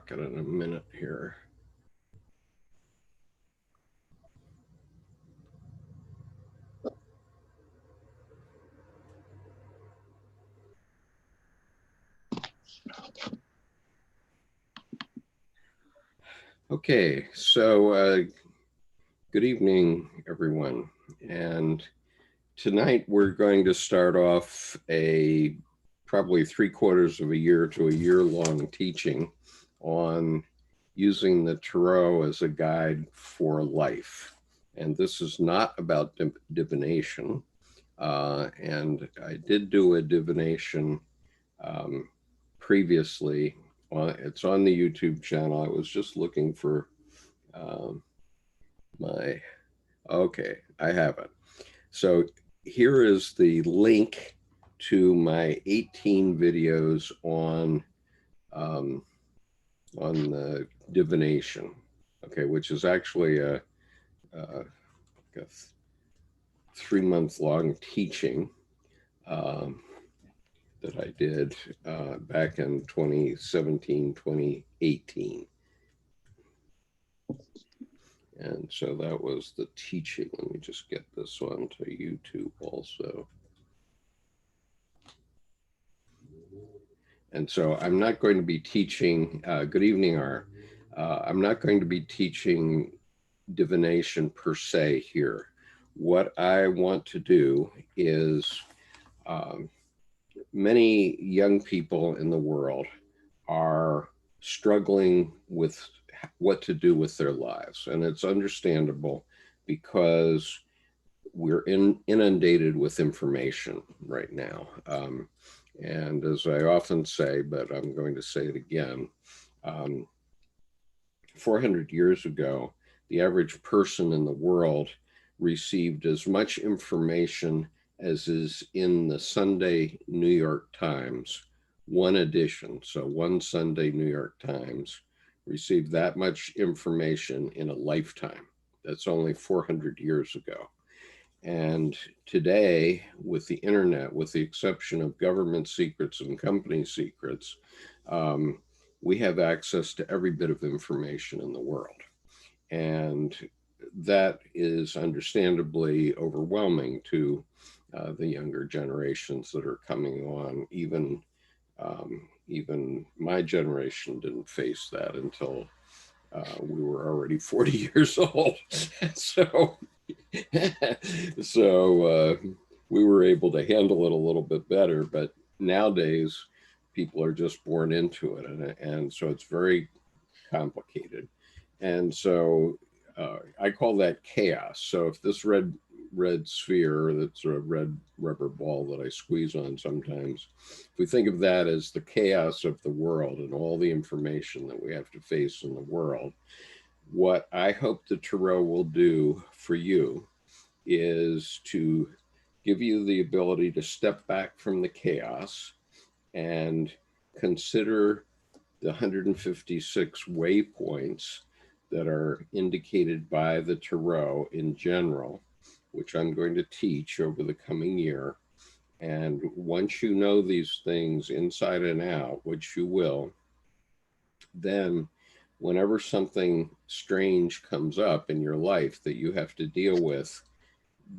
unlock it in a minute here. Okay, so good evening, everyone. And tonight we're going to start off a probably 3/4 of a year to a year-long teaching on using the tarot as a guide for life. And this is not about divination. And I did do a divination previously. It's on the YouTube channel. I was just looking for okay, I have it. So here is the link to my 18 videos on the divination, okay, which is actually a 3-month-long teaching that I did back in 2017, 2018. And so that was the teaching. Let me just get this onto YouTube also. And so I'm not going to be teaching, good evening, R. I'm not going to be teaching divination per se here. What I want to do is many young people in the world are struggling with what to do with their lives. And it's understandable because we're inundated with information right now. And as I often say, but I'm going to say it again, 400 years ago, the average person in the world received as much information as is in the Sunday New York Times, one edition. So one Sunday New York Times received that much information in a lifetime. That's only 400 years ago. And today, with the internet, with the exception of government secrets and company secrets, we have access to every bit of information in the world. And that is understandably overwhelming to the younger generations that are coming on. Even my generation didn't face that until we were already 40 years old. So we were able to handle it a little bit better, but nowadays people are just born into it, and so it's very complicated. And so I call that chaos. So if this red sphere, that's a red rubber ball that I squeeze on sometimes, if we think of that as the chaos of the world and all the information that we have to face in the world, what I hope the tarot will do for you is to give you the ability to step back from the chaos and consider the 156 waypoints that are indicated by the tarot in general, which I'm going to teach over the coming year. And once you know these things inside and out, which you will, then whenever something strange comes up in your life that you have to deal with,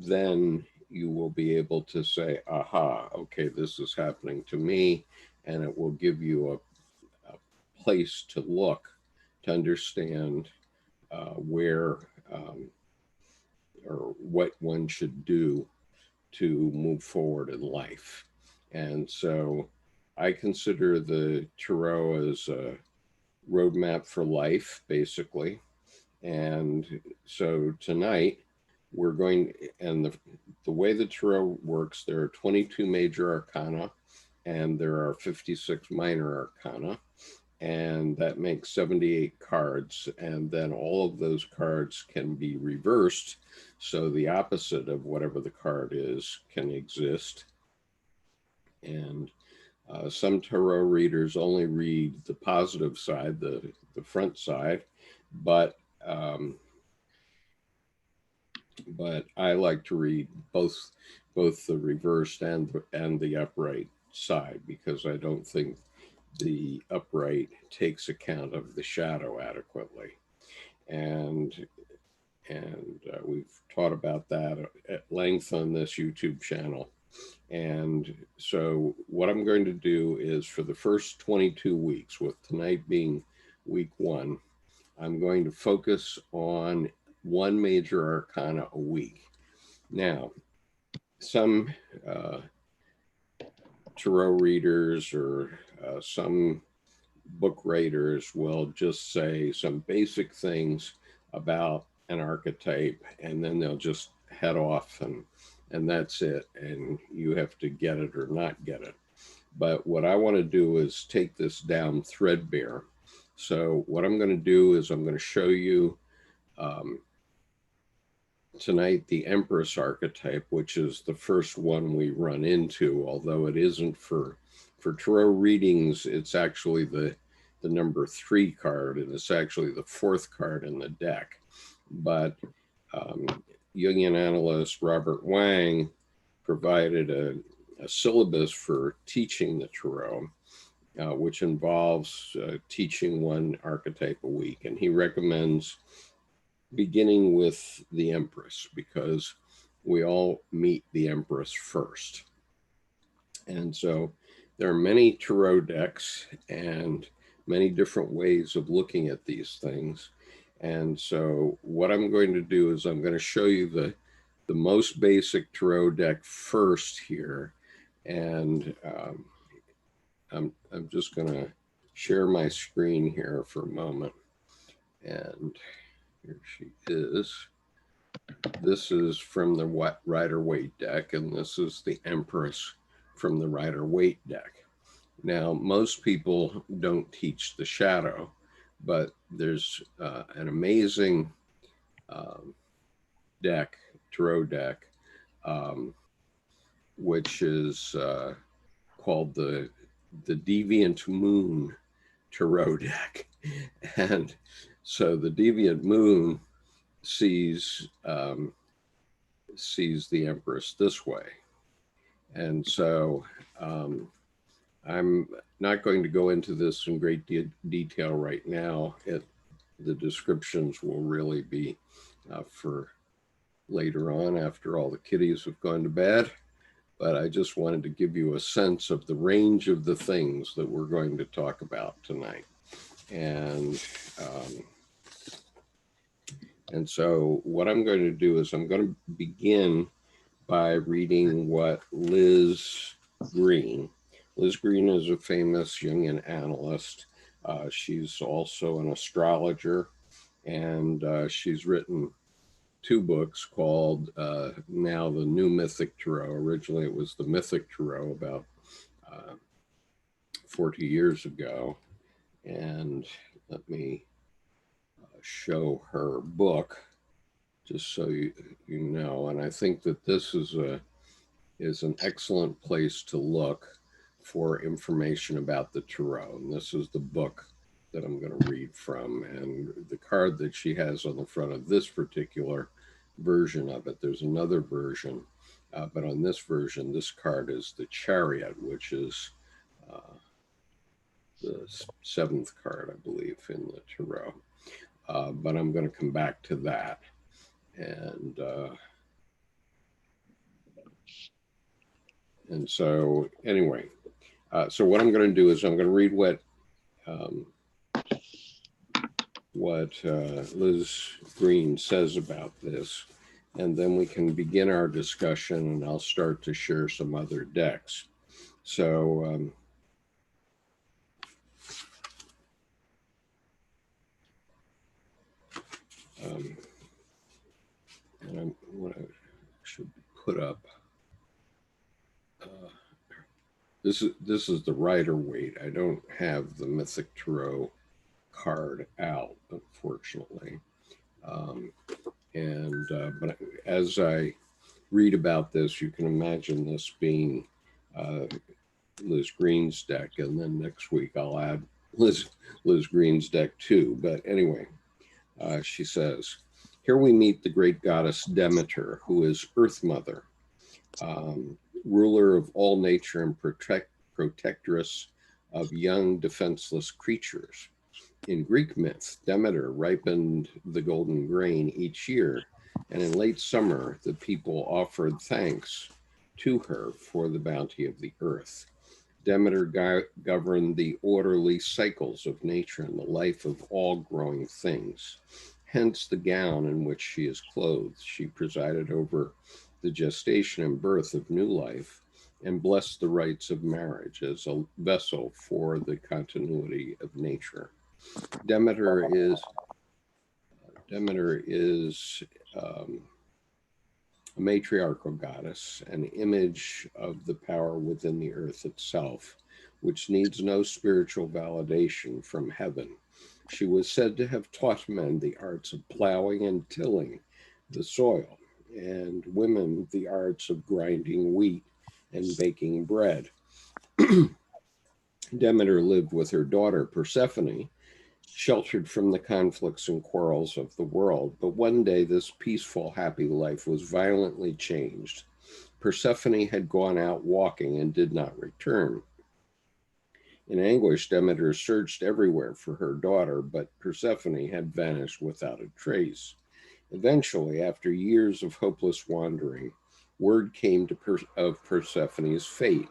then you will be able to say, aha, okay, this is happening to me. And it will give you a place to look to understand where or what one should do to move forward in life. And so I consider the tarot as a roadmap for life, basically. And so tonight we're going, and the way the tarot works, there are 22 major arcana and there are 56 minor arcana, and that makes 78 cards. And then all of those cards can be reversed, so the opposite of whatever the card is can exist. And some tarot readers only read the positive side, the front side, but I like to read both the reversed and the upright side, because I don't think the upright takes account of the shadow adequately. And we've taught about that at length on this YouTube channel. And so what I'm going to do is, for the first 22 weeks, with tonight being week 1, I'm going to focus on one major arcana a week. Now, some tarot readers or some book writers will just say some basic things about an archetype, and then they'll just head off, and that's it, and you have to get it or not get it. But what I want to do is take this down threadbare. So what I'm going to do is I'm going to show you tonight the Empress Archetype, which is the first one we run into, although it isn't for tarot readings. It's actually the number 3 card, and it's actually the 4th card in the deck. But Jungian analyst Robert Wang provided a syllabus for teaching the tarot, which involves teaching one archetype a week. And he recommends beginning with the Empress, because we all meet the Empress first. And so there are many tarot decks and many different ways of looking at these things. And so what I'm going to do is I'm going to show you the most basic tarot deck first here. And I'm just going to share my screen here for a moment. And here she is. This is from the Rider Waite deck, and this is the Empress from the Rider Waite deck. Now, most people don't teach the shadow, but there's an amazing deck, tarot deck, which is called the Deviant Moon Tarot Deck. And so the Deviant Moon sees the Empress this way. And so I'm not going to go into this in great detail right now. The descriptions will really be for later on, after all the kitties have gone to bed. But I just wanted to give you a sense of the range of the things that we're going to talk about tonight. And so what I'm going to do is I'm going to begin by reading what Liz Green is a famous Jungian analyst. She's also an astrologer, and she's written 2 books called now the New Mythic Tarot. Originally it was the Mythic Tarot about 40 years ago. And let me show her book just so you know. And I think that this is an excellent place to look for information about the tarot. And this is the book that I'm going to read from. And the card that she has on the front of this particular version of it, there's another version, but on this version, this card is the Chariot, which is the 7th card, I believe, in the tarot. But I'm going to come back to that. And so anyway, so what I'm going to do is I'm going to read what Liz Green says about this, and then we can begin our discussion, and I'll start to share some other decks. So and what I should put up. This is the Rider Waite. I don't have the Mythic Tarot card out, unfortunately. But as I read about this, you can imagine this being Liz Green's deck, and then next week I'll add Liz Green's deck too. But anyway, she says, here we meet the great goddess Demeter, who is Earth Mother, ruler of all nature and protectress of young defenseless creatures. In Greek myth, Demeter ripened the golden grain each year, and in late summer, the people offered thanks to her for the bounty of the earth. Demeter governed the orderly cycles of nature and the life of all growing things. Hence the gown in which she is clothed. She presided over the gestation and birth of new life and blessed the rites of marriage as a vessel for the continuity of nature. Demeter is a matriarchal goddess, an image of the power within the earth itself, which needs no spiritual validation from heaven. She was said to have taught men the arts of plowing and tilling the soil, and women the arts of grinding wheat and baking bread. Demeter lived with her daughter Persephone, sheltered from the conflicts and quarrels of the world. But one day, this peaceful, happy life was violently changed. Persephone had gone out walking and did not return. In anguish, Demeter searched everywhere for her daughter, but Persephone had vanished without a trace. Eventually, after years of hopeless wandering, word came of Persephone's fate.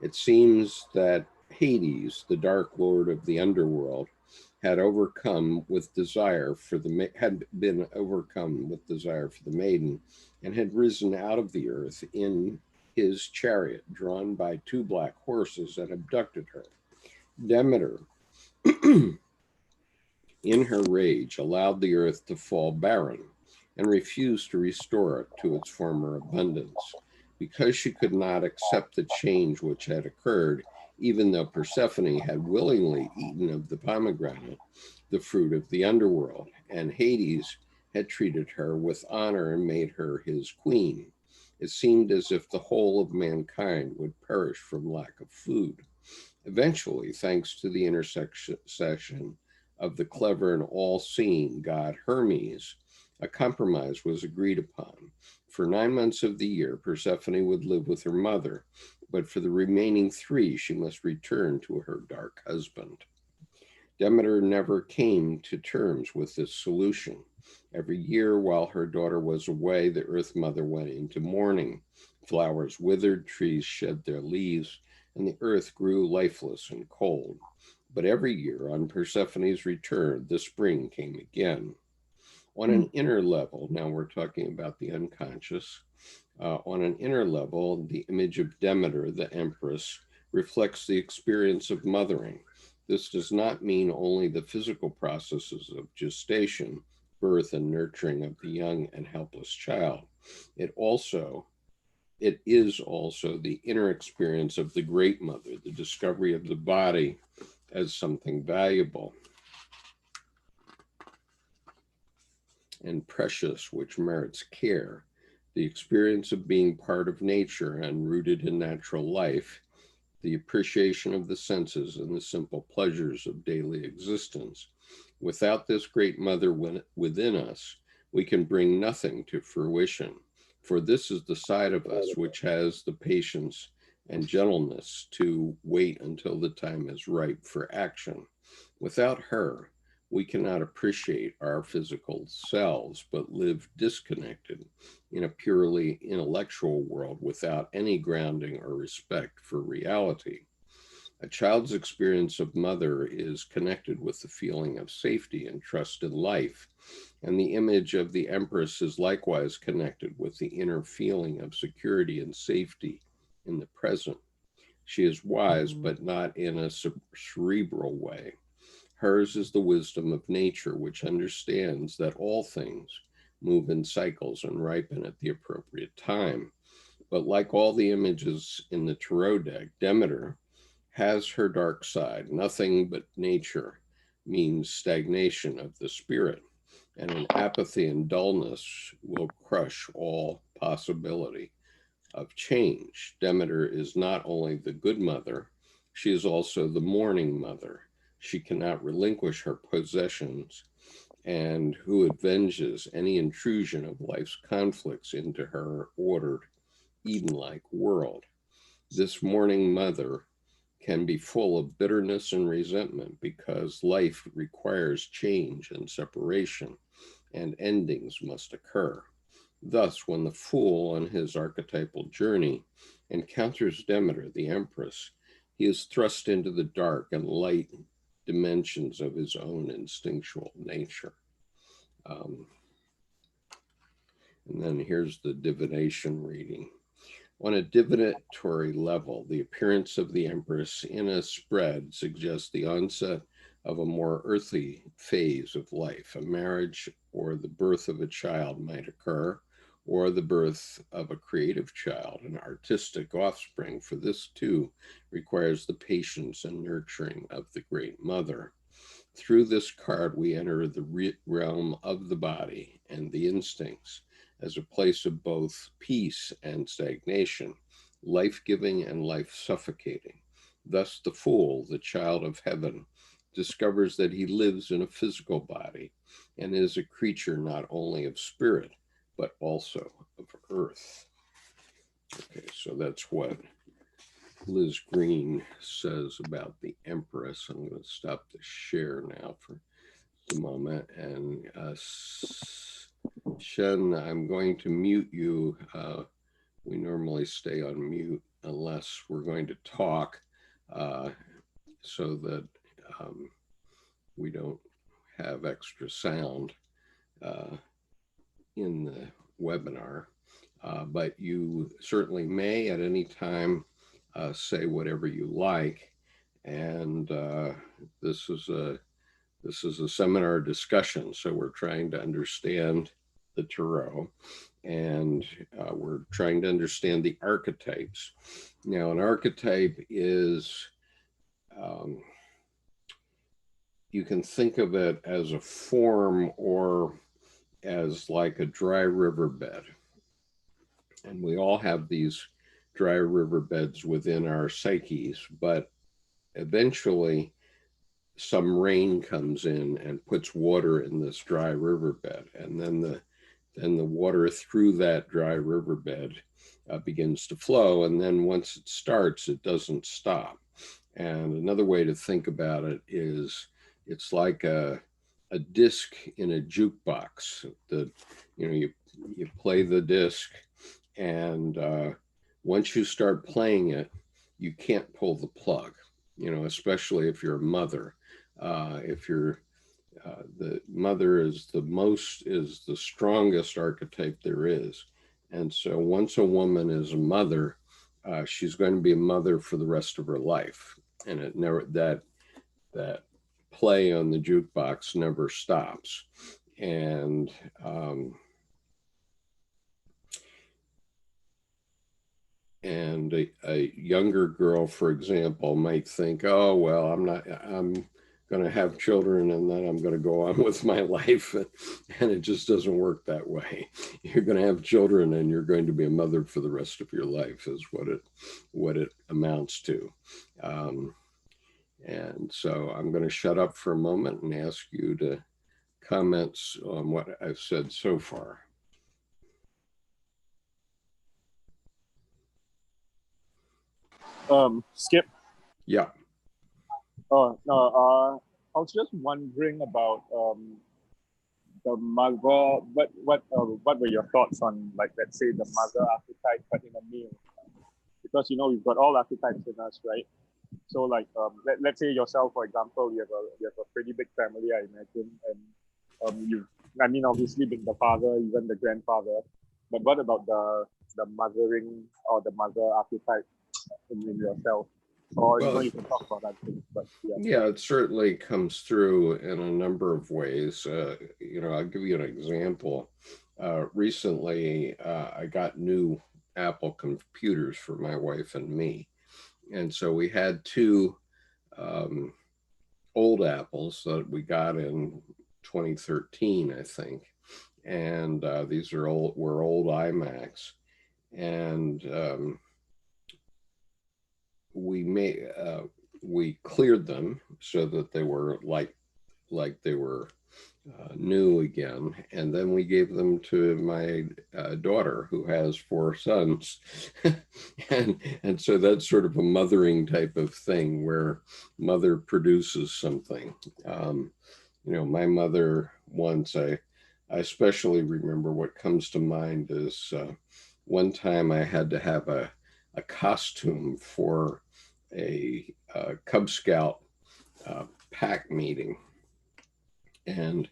It seems that Hades, the dark lord of the underworld, had been overcome with desire for the maiden, and had risen out of the earth in his chariot, drawn by two black horses, and abducted her. Demeter, in her rage, allowed the earth to fall barren and refused to restore it to its former abundance. Because she could not accept the change which had occurred, even though Persephone had willingly eaten of the pomegranate, the fruit of the underworld, and Hades had treated her with honor and made her his queen. It seemed as if the whole of mankind would perish from lack of food. Eventually, thanks to the intercession of the clever and all-seeing god Hermes, a compromise was agreed upon. For 9 months of the year, Persephone would live with her mother, but for the remaining 3, she must return to her dark husband. Demeter never came to terms with this solution. Every year, while her daughter was away, the Earth Mother went into mourning. Flowers withered, trees shed their leaves, and the earth grew lifeless and cold. But every year, on Persephone's return, the spring came again. On an inner level, now we're talking about the unconscious, on an inner level, the image of Demeter, the Empress, reflects the experience of mothering. This does not mean only the physical processes of gestation, birth, and nurturing of the young and helpless child. It is also the inner experience of the Great Mother, the discovery of the body as something valuable and precious, which merits care, the experience of being part of nature and rooted in natural life, the appreciation of the senses and the simple pleasures of daily existence. Without this Great Mother within us, we can bring nothing to fruition, for this is the side of us which has the patience and gentleness to wait until the time is ripe for action. Without her, we cannot appreciate our physical selves, but live disconnected in a purely intellectual world without any grounding or respect for reality. A child's experience of mother is connected with the feeling of safety and trust in life, and the image of the Empress is likewise connected with the inner feeling of security and safety in the present. She is wise, but not in a cerebral way. Hers is the wisdom of nature, which understands that all things move in cycles and ripen at the appropriate time. But like all the images in the tarot deck, Demeter has her dark side. Nothing but nature means stagnation of the spirit, and an apathy and dullness will crush all possibility of change. Demeter is not only the good mother, she is also the mourning mother. She cannot relinquish her possessions, and who avenges any intrusion of life's conflicts into her ordered Eden-like world. This mourning mother can be full of bitterness and resentment because life requires change and separation, and endings must occur. Thus, when the Fool on his archetypal journey encounters Demeter, the Empress, he is thrust into the dark and light dimensions of his own instinctual nature. And then here's the divination reading. On a divinatory level, the appearance of the Empress in a spread suggests the onset of a more earthly phase of life. A marriage or the birth of a child might occur, or the birth of a creative child, an artistic offspring, for this too requires the patience and nurturing of the Great Mother. Through this card, we enter the realm of the body and the instincts as a place of both peace and stagnation, life-giving and life-suffocating. Thus, the Fool, the child of heaven, discovers that he lives in a physical body and is a creature not only of spirit, but also of earth. Okay, so that's what Liz Green says about the Empress. I'm going to stop the share now for the moment. And Shen, I'm going to mute you. We normally stay on mute unless we're going to talk, so that we don't have extra sound in the webinar. But you certainly may at any time say whatever you like. And this is a seminar discussion, so we're trying to understand the tarot, and we're trying to understand the archetypes. Now, an archetype is, you can think of it as a form or as like a dry riverbed. And we all have these dry riverbeds within our psyches, but eventually some rain comes in and puts water in this dry riverbed, and then the water through that dry riverbed begins to flow, and then once it starts, it doesn't stop. And another way to think about it is it's like a disc in a jukebox. You play the disc, and once you start playing it, you can't pull the plug. Especially if you're a mother. If you're the mother is the strongest archetype there is, and so once a woman is a mother, she's going to be a mother for the rest of her life, and it never that play on the jukebox never stops. And a younger girl, for example, might think, oh, well, I'm going to have children and then I'm going to go on with my life. And it just doesn't work that way. You're going to have children and you're going to be a mother for the rest of your life is what it amounts to. And so I'm going to shut up for a moment and ask you to comment on what I've said so far. Skip? Yeah. Oh, no, I was just wondering about the mother. What were your thoughts on, like, let's say the mother archetype, but in a male? Because we've got all archetypes in us, right? So, like, let's say yourself, for example, you have a pretty big family, I imagine, and you've, obviously being the father, even the grandfather. But what about the mothering or the mother archetype in yourself? Or you can talk about that thing, but yeah, it certainly comes through in a number of ways. I'll give you an example. Recently, I got new Apple computers for my wife and me, and so we had two old Apples that we got in 2013, I think, and these were old iMacs, and we cleared them so that they were like like they were new again. And then we gave them to my daughter, who has 4 sons. and so that's sort of a mothering type of thing where mother produces something. You know, my mother once, I especially remember what comes to mind is one time I had to have a costume for a Cub Scout pack meeting. And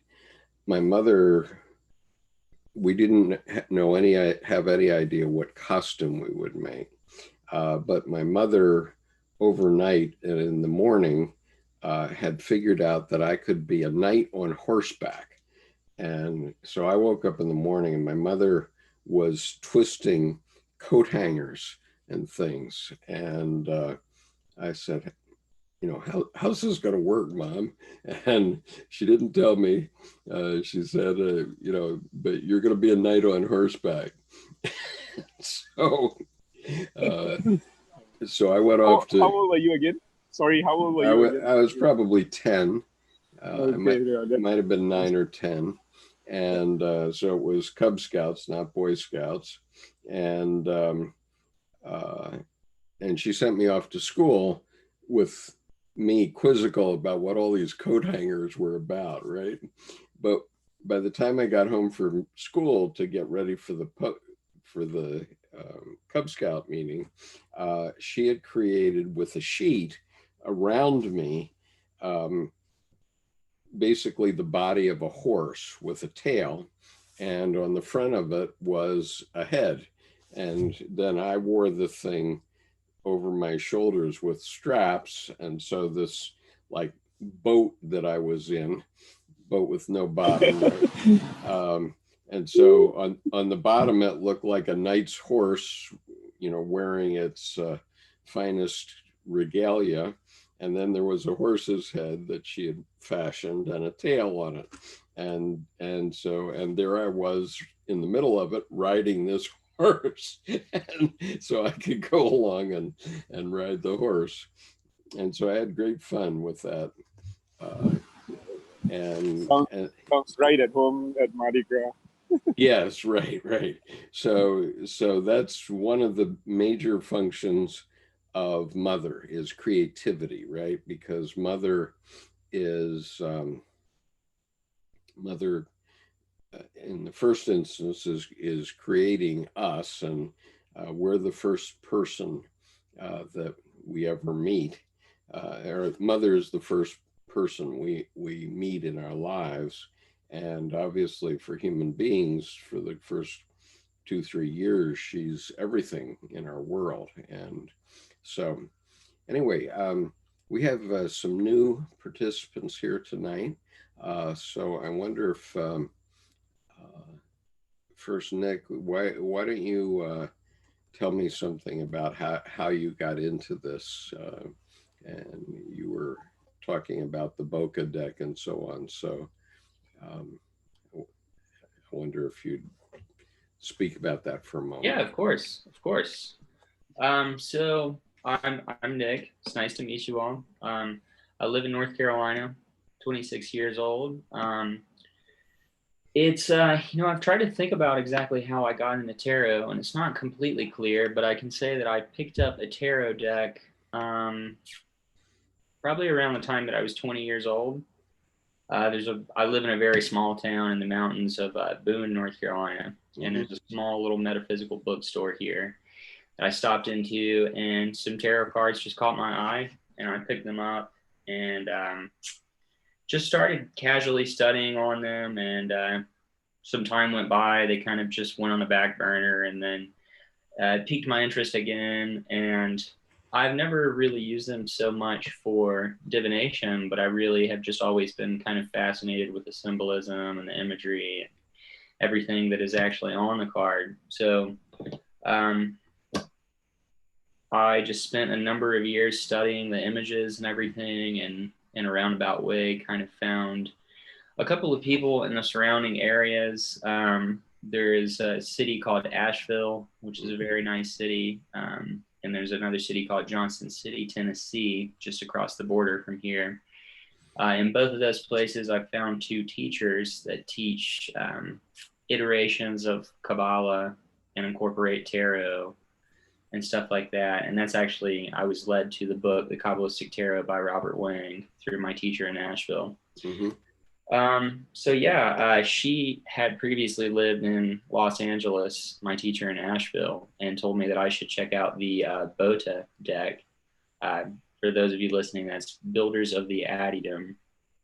my mother, we didn't have any idea what costume we would make. But my mother, overnight and in the morning, had figured out that I could be a knight on horseback. And so I woke up in the morning and my mother was twisting coat hangers and things. And I said, you know, how's this going to work, Mom? And she didn't tell me. She said, you know, but you're going to be a knight on horseback. So, so I went off to. How old were you again? Sorry, how old were you again? I was probably 10. Okay, I might have been 9 or 10. And so it was Cub Scouts, not Boy Scouts. And she sent me off to school with me quizzical about what all these coat hangers were about, right? But by the time I got home from school to get ready for the Cub Scout meeting, she had created with a sheet around me basically the body of a horse with a tail, and on the front of it was a head. And then I wore the thing over my shoulders with straps. And so this like boat that I was in, boat with no bottom, right? And so on the bottom, it looked like a knight's horse, you know, wearing its finest regalia. And then there was a horse's head that she had fashioned and a tail on it. And there I was in the middle of it riding this horse. And so I could go along and ride the horse. And so I had great fun with that. Sounds right at home at Mardi Gras. Yes, right. So that's one of the major functions of mother is creativity, right? Because mother is mother in the first instance is creating us, and we're the first person that we ever meet. Or mother is the first person we meet in our lives. And obviously for human beings, for the first 2-3 years, she's everything in our world. And so anyway, we have some new participants here tonight. So I wonder if first, Nick, why don't you tell me something about how you got into this? And you were talking about the Boca deck and so on. So I wonder if you'd speak about that for a moment. Yeah, of course. So I'm Nick. It's nice to meet you all. I live in North Carolina, 26 years old. It's I've tried to think about exactly how I got into tarot, and it's not completely clear, but I can say that I picked up a tarot deck probably around the time that I was 20 years old. I live in a very small town in the mountains of Boone, North Carolina, and there's a small little metaphysical bookstore here that I stopped into, and some tarot cards just caught my eye, and I picked them up and just started casually studying on them. And some time went by, they kind of just went on the back burner, and then it piqued my interest again. And I've never really used them so much for divination, but I really have just always been kind of fascinated with the symbolism and the imagery and everything that is actually on the card. So I just spent a number of years studying the images and everything, and in a roundabout way kind of found a couple of people in the surrounding areas. There is a city called Asheville, which is a very nice city. And there's another city called Johnson City, Tennessee, just across the border from here. In both of those places, I found two teachers that teach iterations of Kabbalah and incorporate tarot and stuff like that. And that's actually, I was led to the book, The Kabbalistic Tarot by Robert Wang, through my teacher in Nashville. So yeah, she had previously lived in Los Angeles, my teacher in Nashville, and told me that I should check out the Bota deck. For those of you listening, that's Builders of the Addendum.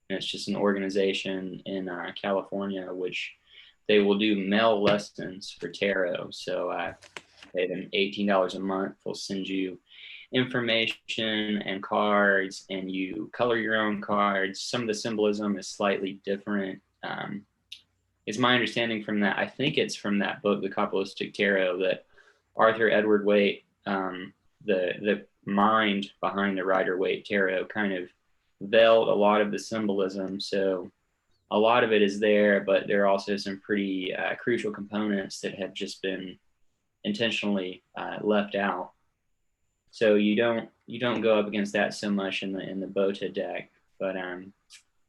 And it's just an organization in California, which they will do mail lessons for tarot. So pay them $18 a month. They'll send you information and cards, and you color your own cards. Some of the symbolism is slightly different. It's my understanding from that, I think it's from that book, The Kabbalistic Tarot, that Arthur Edward Waite, the mind behind the Rider Waite Tarot, kind of veiled a lot of the symbolism. So a lot of it is there, but there are also some pretty crucial components that have just been intentionally left out. So you don't go up against that so much in the Bota deck. But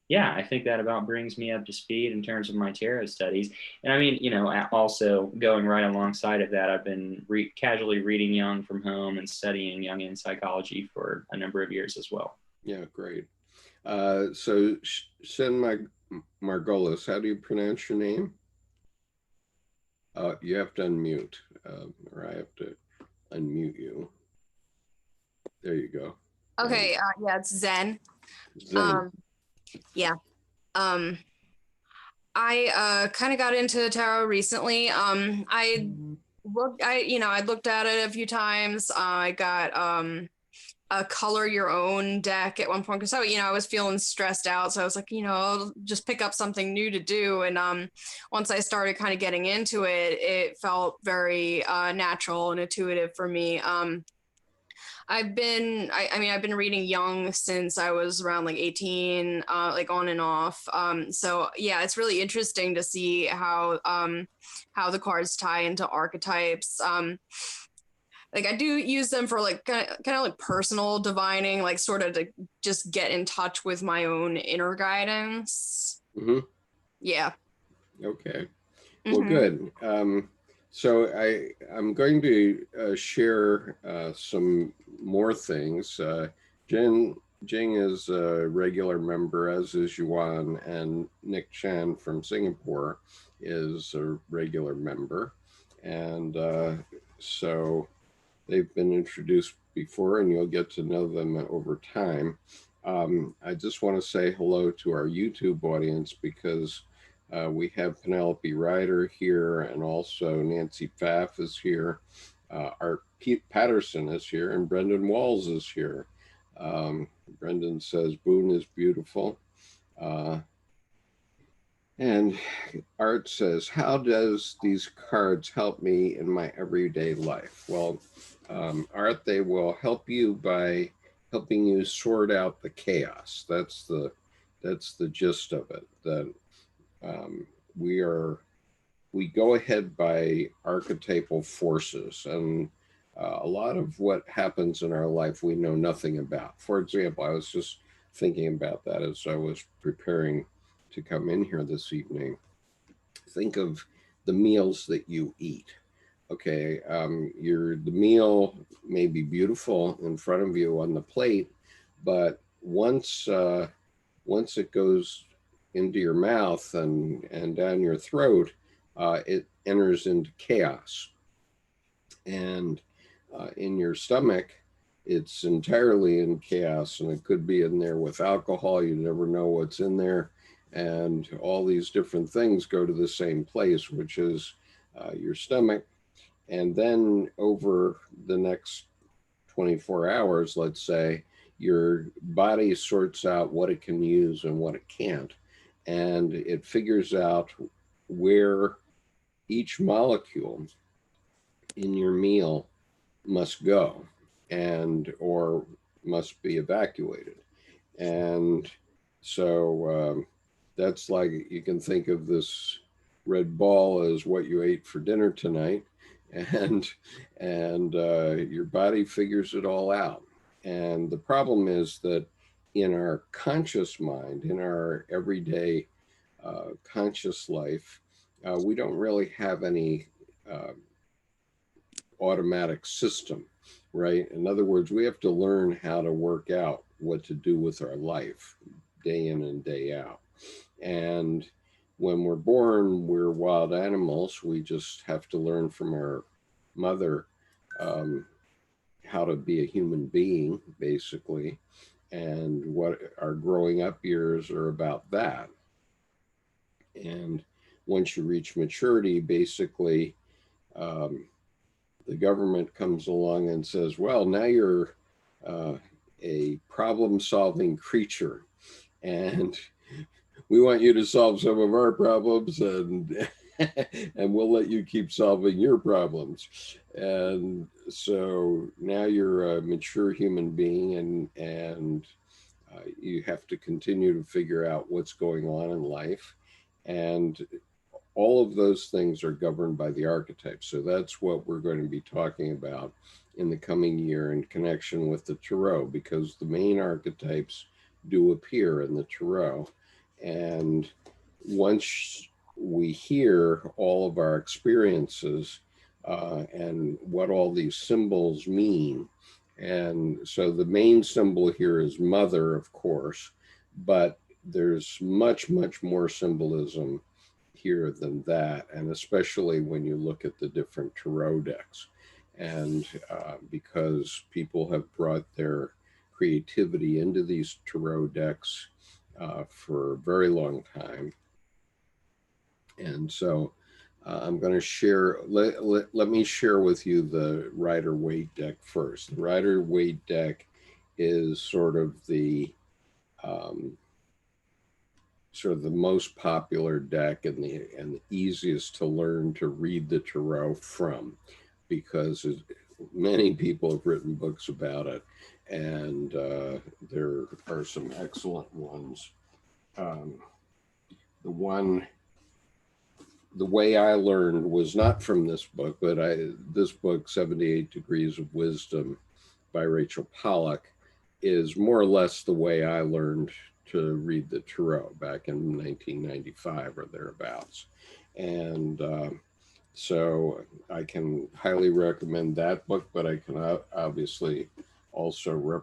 yeah, I think that about brings me up to speed in terms of my tarot studies. And I mean, you know, also going right alongside of that, I've been casually reading Jung from home and studying Jungian psychology for a number of years as well. Yeah, great. So Sen Margolis, how do you pronounce your name? You have to unmute, or I have to unmute you. There you go. Okay, yeah, it's Zen. Zen. Yeah. I kind of got into tarot recently. I looked at it a few times. I got a color your own deck at one point because I was feeling stressed out, so I was like, I'll just pick up something new to do. And once I started kind of getting into it, it felt very natural and intuitive for me. I've been reading Jung since I was around like 18, like on and off. So yeah, it's really interesting to see how the cards tie into archetypes. Like I do use them for like kind of like personal divining, like sort of to just get in touch with my own inner guidance. Mm-hmm. Yeah. Okay. Well, good. So I'm going to share some more things. Jing is a regular member, as is Yuan, and Nick Chan from Singapore is a regular member. And so they've been introduced before, and you'll get to know them over time. I just want to say hello to our YouTube audience because we have Penelope Ryder here, and also Nancy Pfaff is here. Art Patterson is here, and Brendan Walls is here. Brendan says, Boone is beautiful. And Art says, how does these cards help me in my everyday life? Well, Art, they will help you by helping you sort out the chaos. That's the gist of it. That we go ahead by archetypal forces, and a lot of what happens in our life we know nothing about. For example, I was just thinking about that as I was preparing to come in here this evening. Think of the meals that you eat. Okay, the meal may be beautiful in front of you on the plate, but once it goes into your mouth and down your throat, it enters into chaos. And in your stomach, it's entirely in chaos, and it could be in there with alcohol. You never know what's in there. And all these different things go to the same place, which is your stomach. And then over the next 24 hours, let's say, your body sorts out what it can use and what it can't. And it figures out where each molecule in your meal must go or must be evacuated. And so that's like, you can think of this red ball as what you ate for dinner tonight, and your body figures it all out. And the problem is that in our conscious mind, in our everyday conscious life, we don't really have any automatic system, right? In other words, we have to learn how to work out what to do with our life day in and day out. And when we're born, we're wild animals. We just have to learn from our mother how to be a human being, basically. And what our growing up years are about that. And once you reach maturity, basically, the government comes along and says, well, now you're a problem-solving creature, and we want you to solve some of our problems, and and we'll let you keep solving your problems. And so now you're a mature human being, and you have to continue to figure out what's going on in life. And all of those things are governed by the archetypes. So that's what we're going to be talking about in the coming year in connection with the Tarot, because the main archetypes do appear in the Tarot. And once we hear all of our experiences and what all these symbols mean, and so the main symbol here is mother, of course, but there's much, much more symbolism here than that, and especially when you look at the different tarot decks. And because people have brought their creativity into these tarot decks for a very long time. And so I'm going to share, let me share with you the Rider Waite deck first. The Rider Waite deck is sort of the most popular deck and the easiest to learn to read the tarot from, because many people have written books about it, and there are some excellent ones. The way I learned was not from this book, but this book, 78 Degrees of Wisdom by Rachel Pollack, is more or less the way I learned to read the tarot back in 1995 or thereabouts. And so I can highly recommend that book, but I can obviously also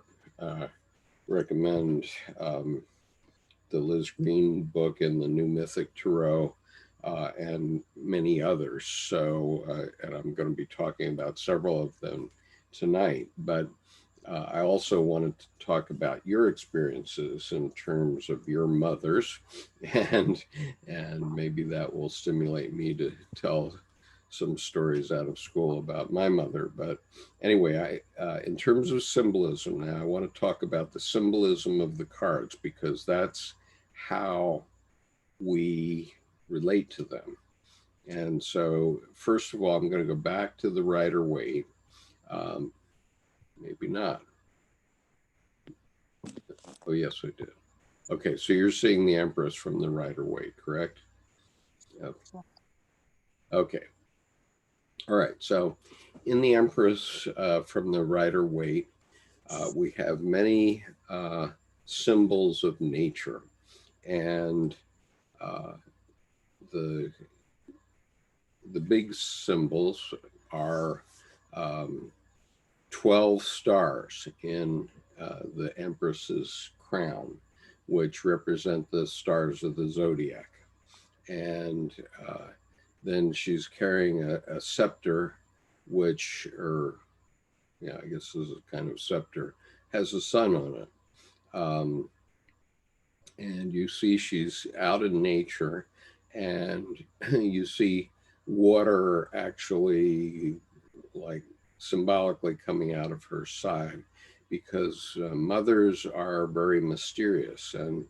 recommend the Liz Green book and the New Mythic Tarot, and many others. So, and I'm going to be talking about several of them tonight, but I also wanted to talk about your experiences in terms of your mothers, and maybe that will stimulate me to tell some stories out of school about my mother. But anyway, in terms of symbolism, now I want to talk about the symbolism of the cards, because that's how we relate to them. And so, first of all, I'm going to go back to the Rider Waite. Maybe not. Oh, yes, I did. Okay, so you're seeing the Empress from the Rider Waite, correct? Yep. Okay. All right, so in the Empress from the Rider Waite, we have many symbols of nature. And the big symbols are 12 stars in the Empress's crown, which represent the stars of the zodiac. And then she's carrying a scepter, which, I guess this is a kind of scepter, has a sun on it. And you see she's out in nature, and you see water actually like symbolically coming out of her side, because mothers are very mysterious. And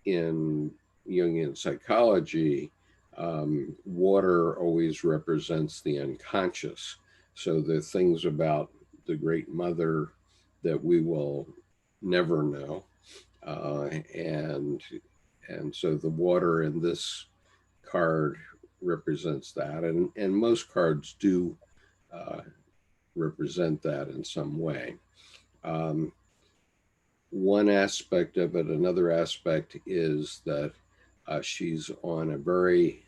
in Jungian psychology, water always represents the unconscious. So the things about the Great Mother that we will never know. And so the water in this card represents that, and most cards do represent that in some way. one aspect of it. Another aspect is that she's on a very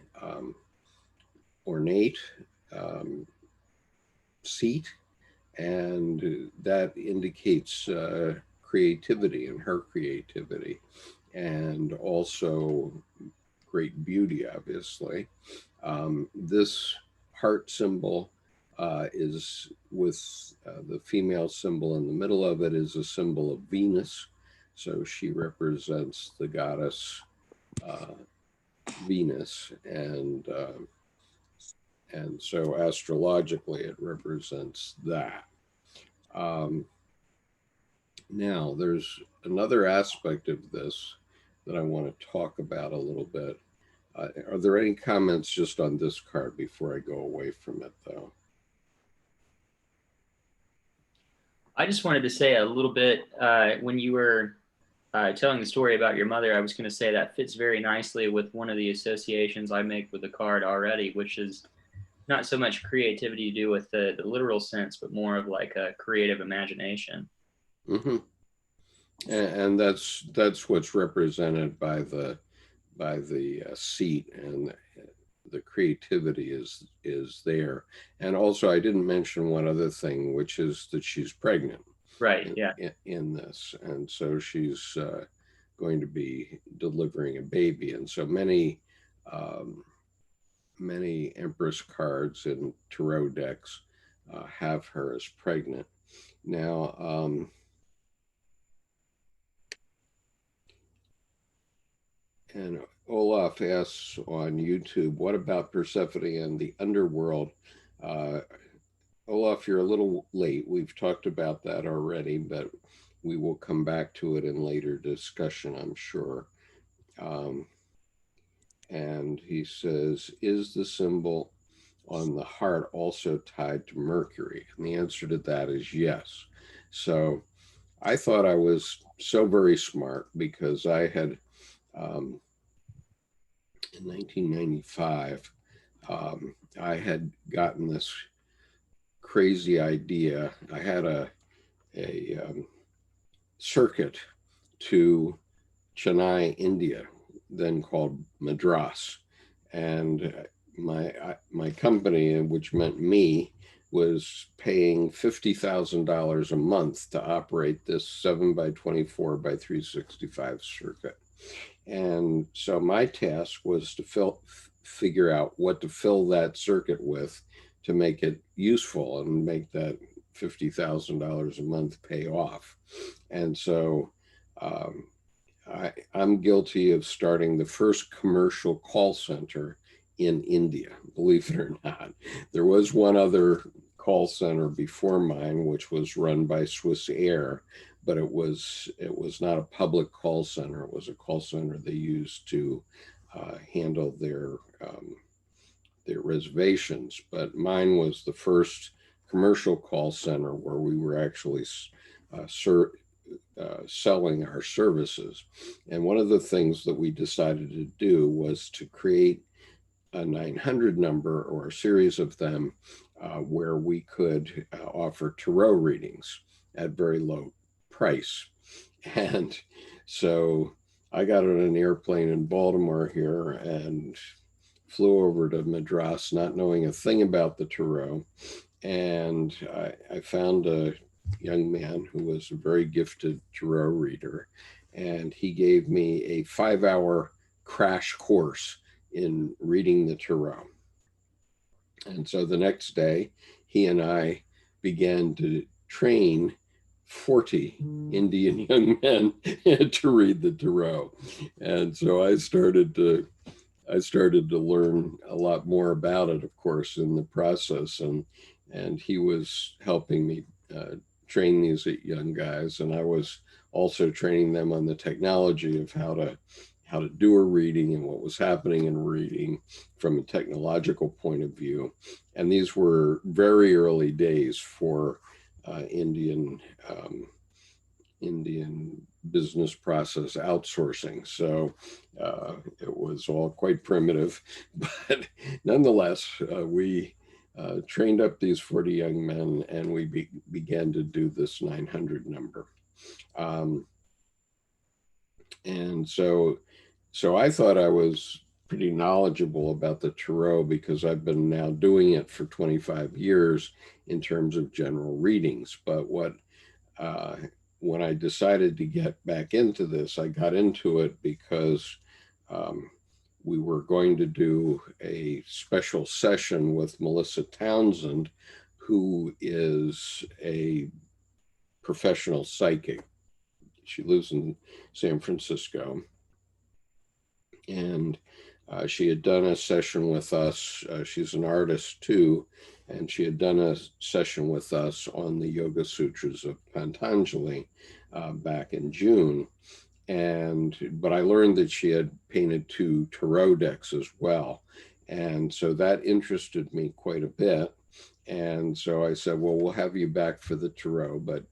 ornate seat, and that indicates creativity and her creativity, and also great beauty, obviously. This heart symbol is with the female symbol in the middle of it is a symbol of Venus. So she represents the goddess Venus, and so astrologically it represents that. Now, there's another aspect of this that I want to talk about a little bit. Are there any comments just on this card before I go away from it, though? I just wanted to say a little bit when you were telling the story about your mother, I was going to say that fits very nicely with one of the associations I make with the card already, which is not so much creativity to do with the literal sense, but more of like a creative imagination. Mm-hmm. And that's what's represented by the seat, and the creativity is there. And also, I didn't mention one other thing, which is that she's pregnant. Right. Yeah. In this, and so she's going to be delivering a baby, and so many Empress cards in tarot decks have her as pregnant. Now, and Olaf asks on YouTube, what about Persephone and the underworld? Olaf, you're a little late. We've talked about that already, but we will come back to it in later discussion, I'm sure. And he says, is the symbol on the heart also tied to Mercury? And the answer to that is yes. So I thought I was so very smart, because I had, in 1995, I had gotten this crazy idea. I had a circuit to Chennai, India, then called Madras, and my company, which meant me, was paying $50,000 a month to operate this 7x24 by 365 circuit. And so my task was to figure out what to fill that circuit with to make it useful and make that $50,000 a month pay off. And so I'm guilty of starting the first commercial call center in India, believe it or not. There was one other call center before mine, which was run by Swiss Air, but it was not a public call center. It was a call center they used to handle their reservations. But mine was the first commercial call center where we were actually selling our services. And one of the things that we decided to do was to create a 900 number, or a series of them, where we could offer tarot readings at very low price. And so I got on an airplane in Baltimore here and flew over to Madras, not knowing a thing about the tarot. And I found a young man who was a very gifted tarot reader, and he gave me a 5-hour crash course in reading the tarot. And so the next day, he and I began to train 40 Indian young men to read the tarot. And so I started to learn a lot more about it, of course, in the process. And he was helping me train these young guys, and I was also training them on the technology of how to do a reading and what was happening in reading from a technological point of view. And these were very early days for Indian business process outsourcing. So it was all quite primitive, but nonetheless, we trained up these 40 young men, and we began to do this 900 number. And so I thought I was pretty knowledgeable about the Tarot because I've been now doing it for 25 years in terms of general readings. But when I decided to get back into this, I got into it because we were going to do a special session with Melissa Townsend, who is a professional psychic. She lives in San Francisco. And she had done a session with us. She's an artist too. And she had done a session with us on the Yoga Sutras of Patanjali back in June. But I learned that she had painted 2 tarot decks as well. And so that interested me quite a bit. And so I said, well, we'll have you back for the tarot, but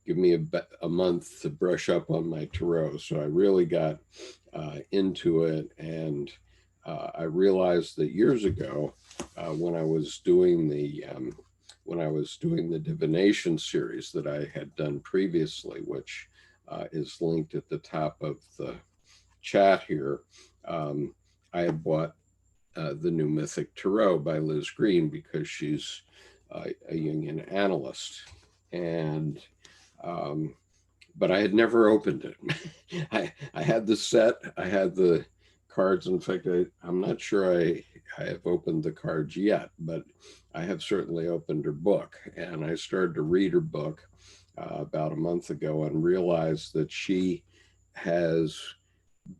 give me a month to brush up on my tarot. So I really got into it. And I realized that years ago, when I was doing the Divination series that I had done previously, which is linked at the top of the chat here, I had bought the New Mythic Tarot by Liz Green because she's a Jungian analyst. And but I had never opened it. I had the set, I had the cards. In fact, I'm not sure I have opened the cards yet, but I have certainly opened her book. And I started to read her book about a month ago and realized that she has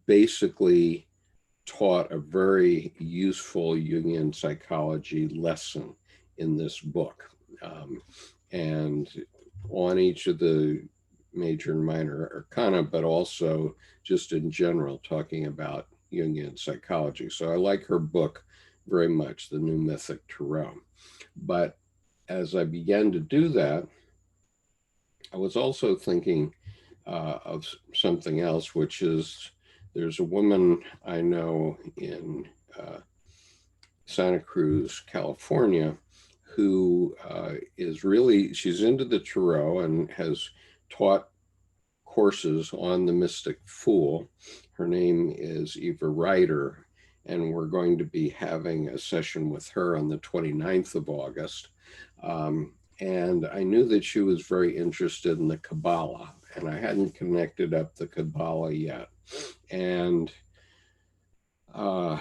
basically taught a very useful Jungian psychology lesson in this book. And on each of the major and minor arcana, but also just in general, talking about Jungian psychology. So I like her book very much, The New Mythic Tarot. But as I began to do that, I was also thinking of something else, which is there's a woman I know in Santa Cruz, California, who is really, she's into the Tarot and has taught courses on the Mystic Fool. Her name is Eva Rider, and we're going to be having a session with her on the 29th of August. And I knew that she was very interested in the Kabbalah, and I hadn't connected up the Kabbalah yet. And I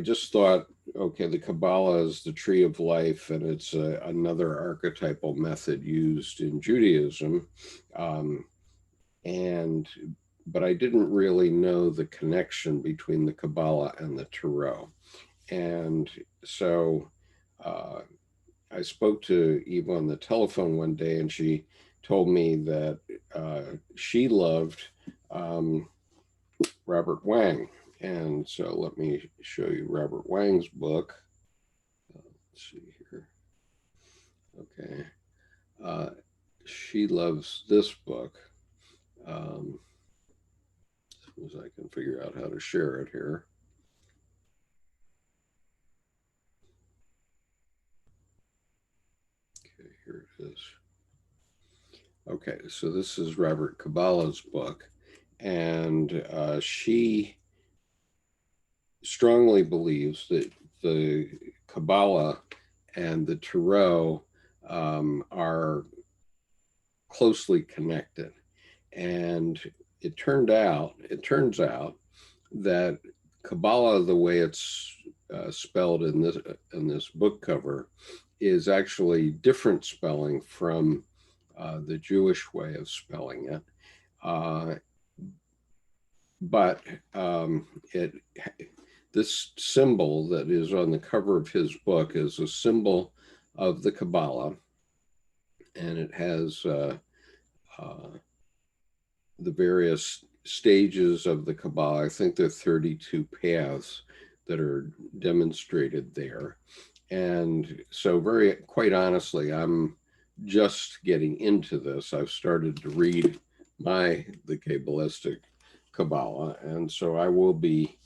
just thought, okay, the Kabbalah is the tree of life, and it's another archetypal method used in Judaism. But I didn't really know the connection between the Kabbalah and the Tarot. And so I spoke to Eva on the telephone one day, and she told me that she loved Robert Wang. And so let me show you Robert Wang's book. Let's see here. Okay. She loves this book. As I can figure out how to share it here. Okay, here it is. Okay, so this is Robert Kabbalah's book, and she strongly believes that the Kabbalah and the Tarot are closely connected. And it turns out that Kabbalah, the way it's spelled in this book cover, is actually different spelling from the Jewish way of spelling it. But this symbol that is on the cover of his book is a symbol of the Kabbalah, and it has the various stages of the Kabbalah. I think there are 32 paths that are demonstrated there. And so quite honestly, I'm just getting into this. I've started to read the Kabbalistic Kabbalah, and so I will be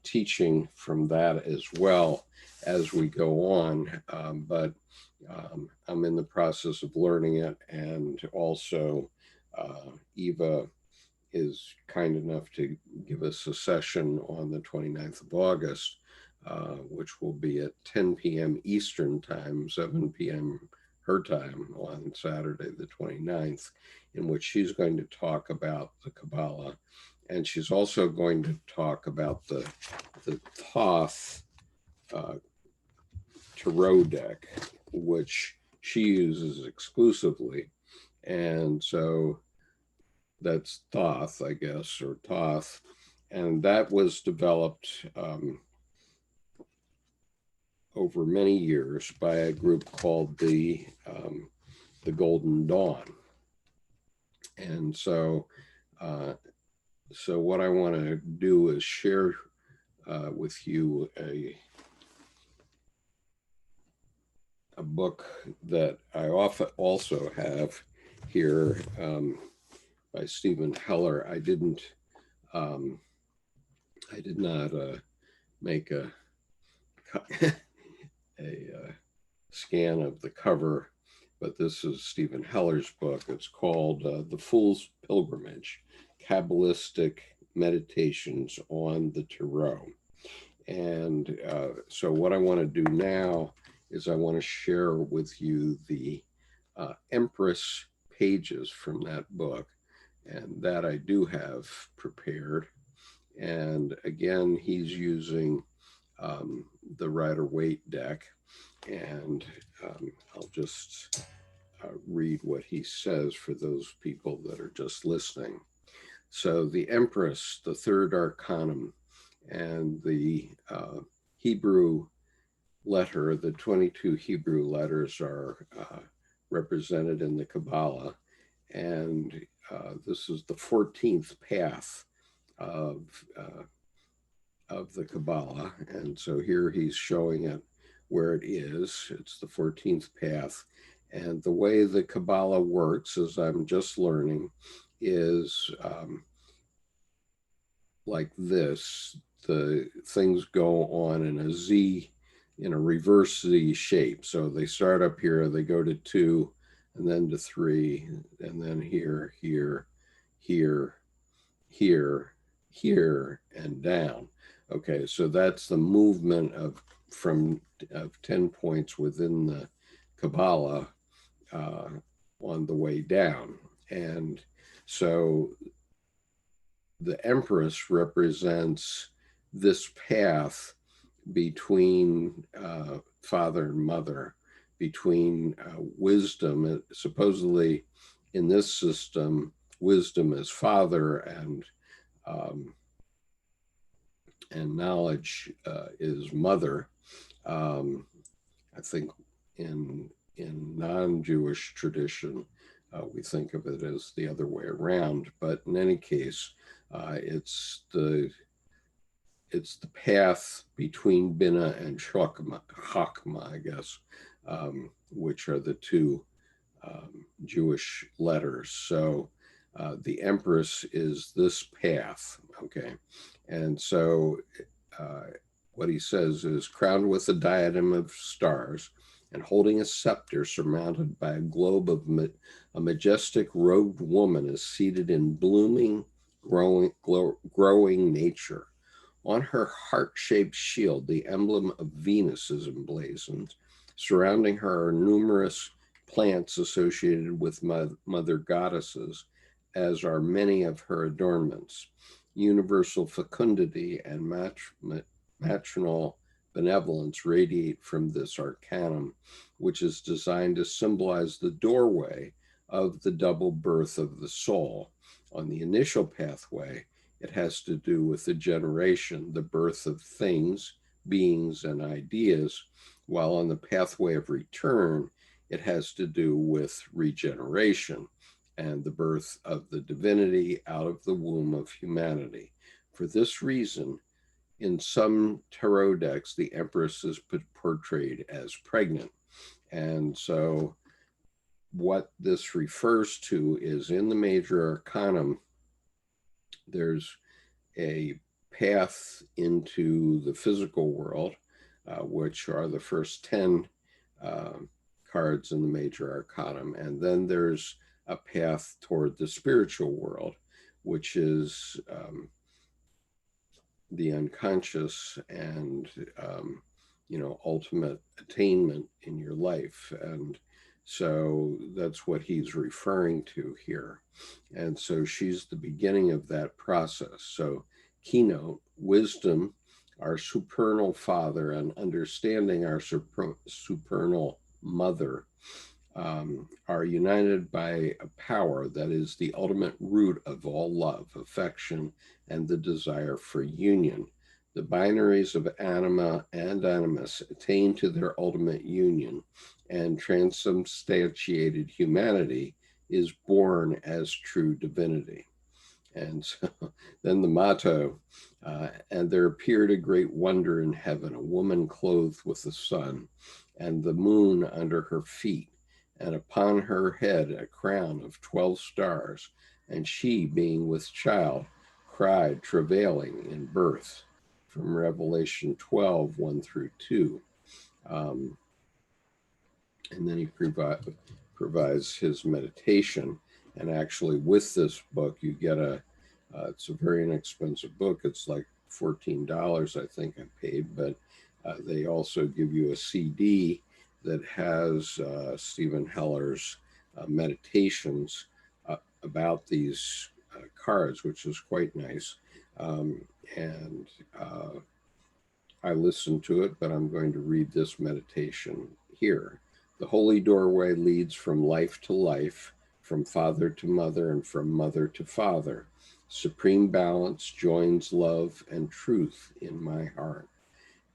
teaching from that as well as we go on. But I'm in the process of learning it, and also Eva is kind enough to give us a session on the 29th of August, which will be at 10 p.m. Eastern time, 7 p.m. her time on Saturday the 29th, in which she's going to talk about the Kabbalah. And she's also going to talk about the Thoth Tarot Deck, which she uses exclusively. And so that's Thoth, I guess, or Thoth. And that was developed over many years by a group called the Golden Dawn. And so, so what I want to do is share with you a book that I also have here by Stephen Heller. I did not make a scan of the cover, but this is Stephen Heller's book. It's called The Fool's Pilgrimage, Kabbalistic Meditations on the Tarot. And so what I want to do now is I want to share with you the Empress pages from that book, and that I do have prepared. And again, he's using the Rider Waite deck, and I'll just read what he says for those people that are just listening. So the Empress, the third arcanum, and the Hebrew letter, the 22 Hebrew letters are represented in the Kabbalah, and this is the 14th path of the Kabbalah. And so here he's showing it where it is. It's the 14th path. And the way the Kabbalah works, as I'm just learning, is like this. The things go on in a Z, in a reverse Z shape. So they start up here, they go to 2, and then to 3, and then here, here, here, here, here, and down. Okay, so that's the movement of 10 points within the Kabbalah on the way down. And so the Empress represents this path between father and mother, between wisdom. Supposedly in this system, wisdom is father, and knowledge is mother. I think in non-Jewish tradition, we think of it as the other way around. But in any case, it's the path between Binah and Chokmah, I guess, which are the two Jewish letters. So the Empress is this path, okay? And so what he says is, crowned with a diadem of stars and holding a scepter surmounted by a globe of a majestic robed woman is seated in blooming, growing nature. On her heart-shaped shield, the emblem of Venus is emblazoned. Surrounding her are numerous plants associated with mother goddesses, as are many of her adornments. Universal fecundity and maternal benevolence radiate from this arcanum, which is designed to symbolize the doorway of the double birth of the soul. On the initial pathway, it has to do with the generation, the birth of things, beings, and ideas, while on the pathway of return, it has to do with regeneration and the birth of the divinity out of the womb of humanity. For this reason, in some tarot decks, the Empress is portrayed as pregnant. And so what this refers to is, in the major arcanum, there's a path into the physical world, which are the first 10 cards in the major arcanum. And then there's a path toward the spiritual world, which is the unconscious and, you know, ultimate attainment in your life. And so that's what he's referring to here. And so she's the beginning of that process. So Keynote Wisdom, our supernal father, and understanding our supernal mother are united by a power that is the ultimate root of all love, affection, and the desire for union. The binaries of anima and animus attain to their ultimate union, and transubstantiated humanity is born as true divinity. And so then the motto, and there appeared a great wonder in heaven, a woman clothed with the sun, and the moon under her feet, and upon her head a crown of 12 stars, and she, being with child, cried, travailing in birth, from Revelation 12, 1 through 2. And then he provides his meditation. And actually with this book, you get it's a very inexpensive book. It's like $14, I think I paid, but they also give you a CD that has Stephen Heller's meditations about these cards, which is quite nice. And I listened to it, but I'm going to read this meditation here. The holy doorway leads from life to life, from father to mother, and from mother to father. Supreme balance joins love and truth in my heart.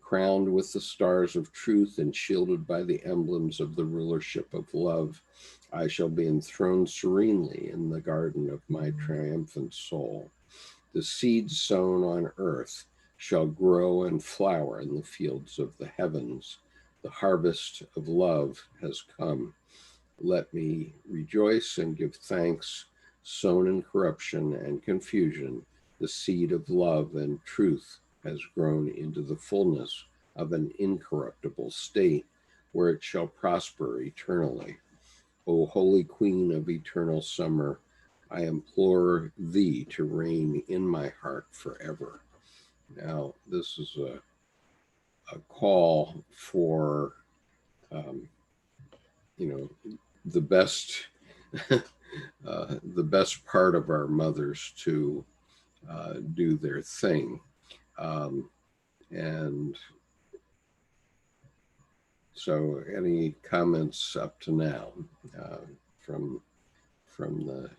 Crowned with the stars of truth and shielded by the emblems of the rulership of love, I shall be enthroned serenely in the garden of my triumphant soul. The seeds sown on earth shall grow and flower in the fields of the heavens. The harvest of love has come. Let me rejoice and give thanks. Sown in corruption and confusion, the seed of love and truth has grown into the fullness of an incorruptible state, where it shall prosper eternally. O Holy Queen of eternal summer, I implore thee to reign in my heart forever. Now, this is a call for, you know, the best, the best part of our mothers to do their thing. And so any comments up to now from the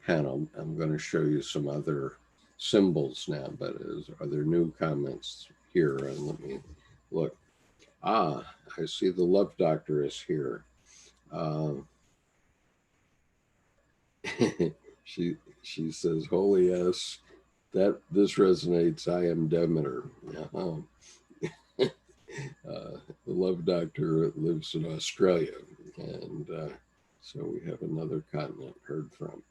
panel? I'm going to show you some other symbols now, but are there new comments here? And let me look. I see the Love Doctor is here. She says, "Holy yes, that this resonates. I am Demeter." The Love Doctor lives in Australia, and so we have another continent heard from.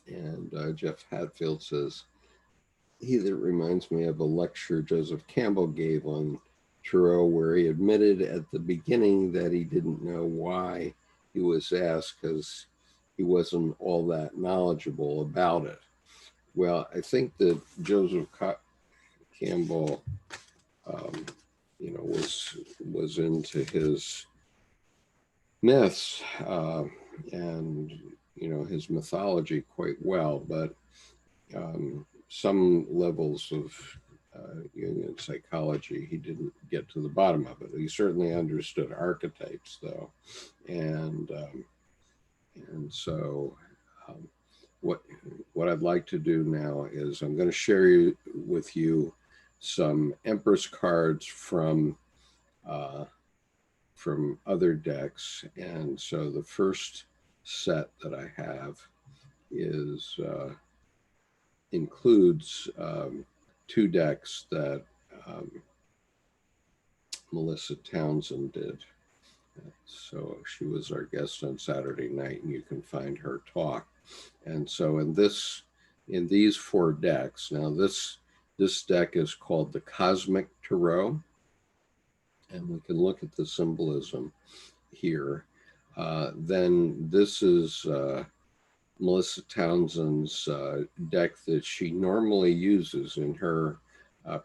And Jeff Hatfield says, that reminds me of a lecture Joseph Campbell gave on Tarot, where he admitted at the beginning that he didn't know why he was asked, because he wasn't all that knowledgeable about it. Well, I think that Joseph Campbell, you know, was into his myths and, you know, his mythology quite well, but some levels of Jungian psychology, he didn't get to the bottom of it. He certainly understood archetypes, though, and so what I'd like to do now is I'm going to share with you some Empress cards from other decks. And so the first set that I have is includes two decks that Melissa Townsend did. So she was our guest on Saturday night, and you can find her talk. And so in these four decks, now this deck is called the Cosmic Tarot, and we can look at the symbolism here. Then this is Melissa Townsend's deck that she normally uses in her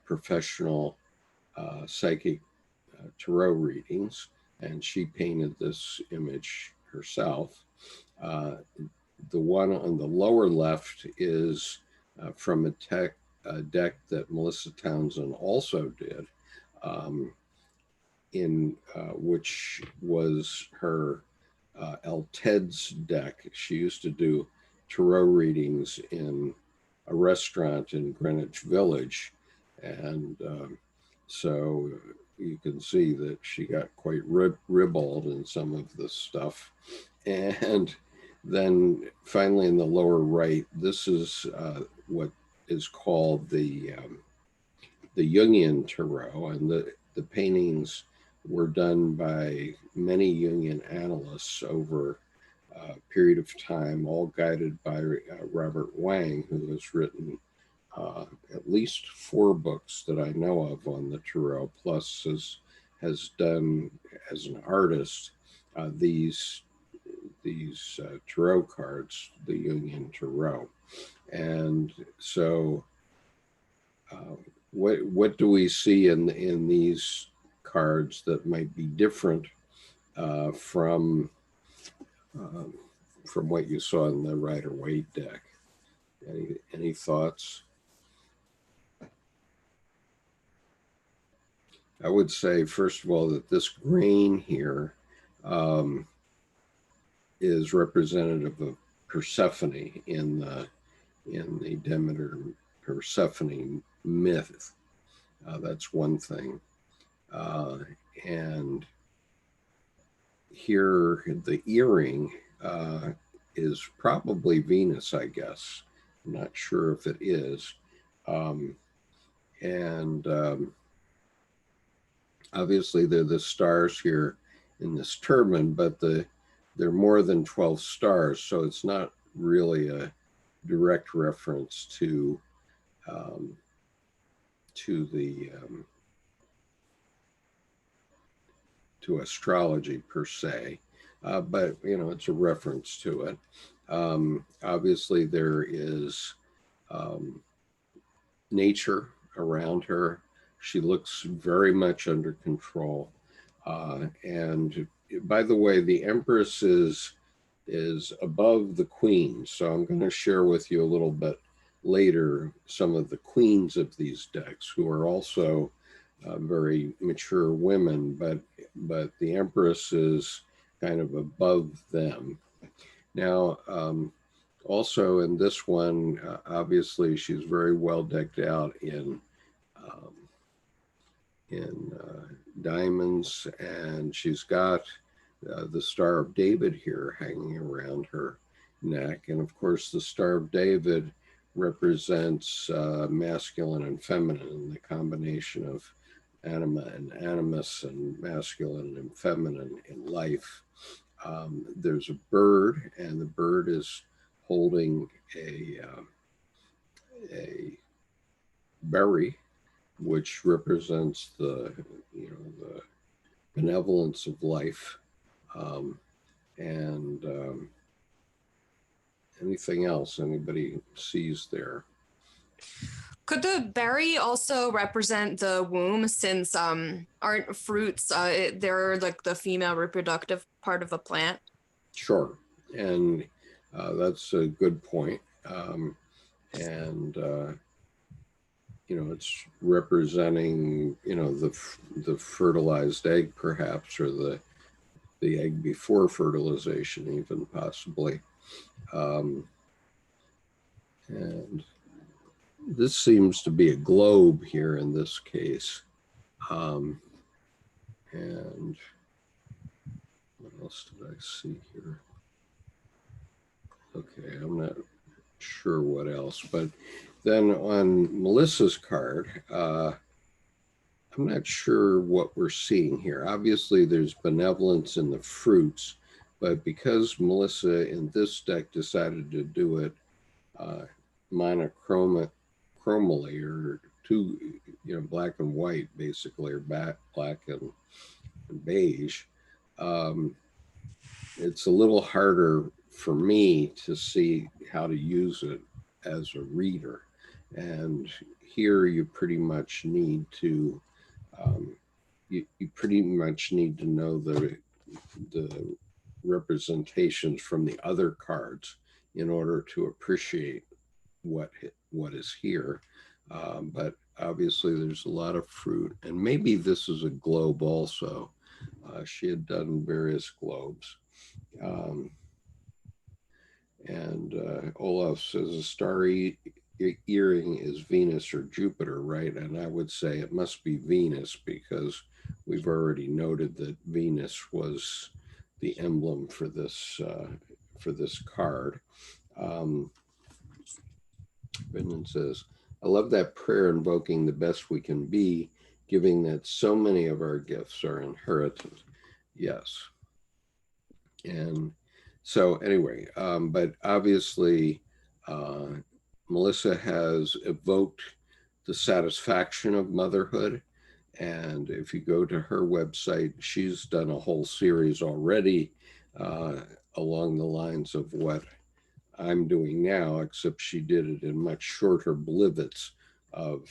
professional psychic tarot readings, and she painted this image herself. The one on the lower left is from a deck that Melissa Townsend also did, in which was her El Ted's deck. She used to do tarot readings in a restaurant in Greenwich Village, and so you can see that she got quite ribald in some of this stuff. And then finally in the lower right, this is what is called the Jungian Tarot, and the paintings were done by many Jungian analysts over a period of time, all guided by Robert Wang, who has written at least 4 books that I know of on the tarot, plus has done as an artist these tarot cards, the Jungian Tarot. And so what do we see in these cards that might be different from what you saw in the Rider Waite deck? Any thoughts? I would say, first of all, that this green here is representative of Persephone in the Demeter Persephone myth. That's one thing. And here, the earring is probably Venus, I guess. I'm not sure if it is. Obviously, there are the stars here in this turban, but there are more than 12 stars, so it's not really a direct reference to astrology per se, but it's a reference to it. Obviously, there is nature around her. She looks very much under control. And by the way, the Empress is above the Queen. So I'm going to share with you a little bit later some of the queens of these decks, who are also very mature women, but the Empress is kind of above them. Now, also in this one, obviously she's very well decked out in diamonds, and she's got the Star of David here hanging around her neck. And of course, the Star of David represents masculine and feminine, the combination of anima and animus, and masculine and feminine in life. There's a bird, and the bird is holding a berry, which represents the benevolence of life. Anything else anybody sees there? Could the berry also represent the womb, since aren't fruits, they're like the female reproductive part of a plant? Sure, and that's a good point. It's representing, the fertilized egg, perhaps, or the egg before fertilization, even possibly. And this seems to be a globe here in this case. And what else did I see here? Okay, I'm not sure what else, but then on Melissa's card, I'm not sure what we're seeing here. Obviously, there's benevolence in the fruits, but because Melissa in this deck decided to do it monochromally, or two, black and white, basically, or black and beige, it's a little harder for me to see how to use it as a reader. And here you pretty much need to you pretty much need to know the representations from the other cards in order to appreciate what is here. But obviously there's a lot of fruit, and maybe this is a globe also. She had done various globes. Olaf says a starry earring is Venus or Jupiter, right? And I would say it must be Venus, because we've already noted that Venus was the emblem for this card. Brendan says, I love that prayer invoking the best we can be, giving that so many of our gifts are inherited. Yes. And so anyway, but obviously Melissa has evoked the satisfaction of motherhood. And if you go to her website, she's done a whole series already along the lines of what I'm doing now, except she did it in much shorter blivets of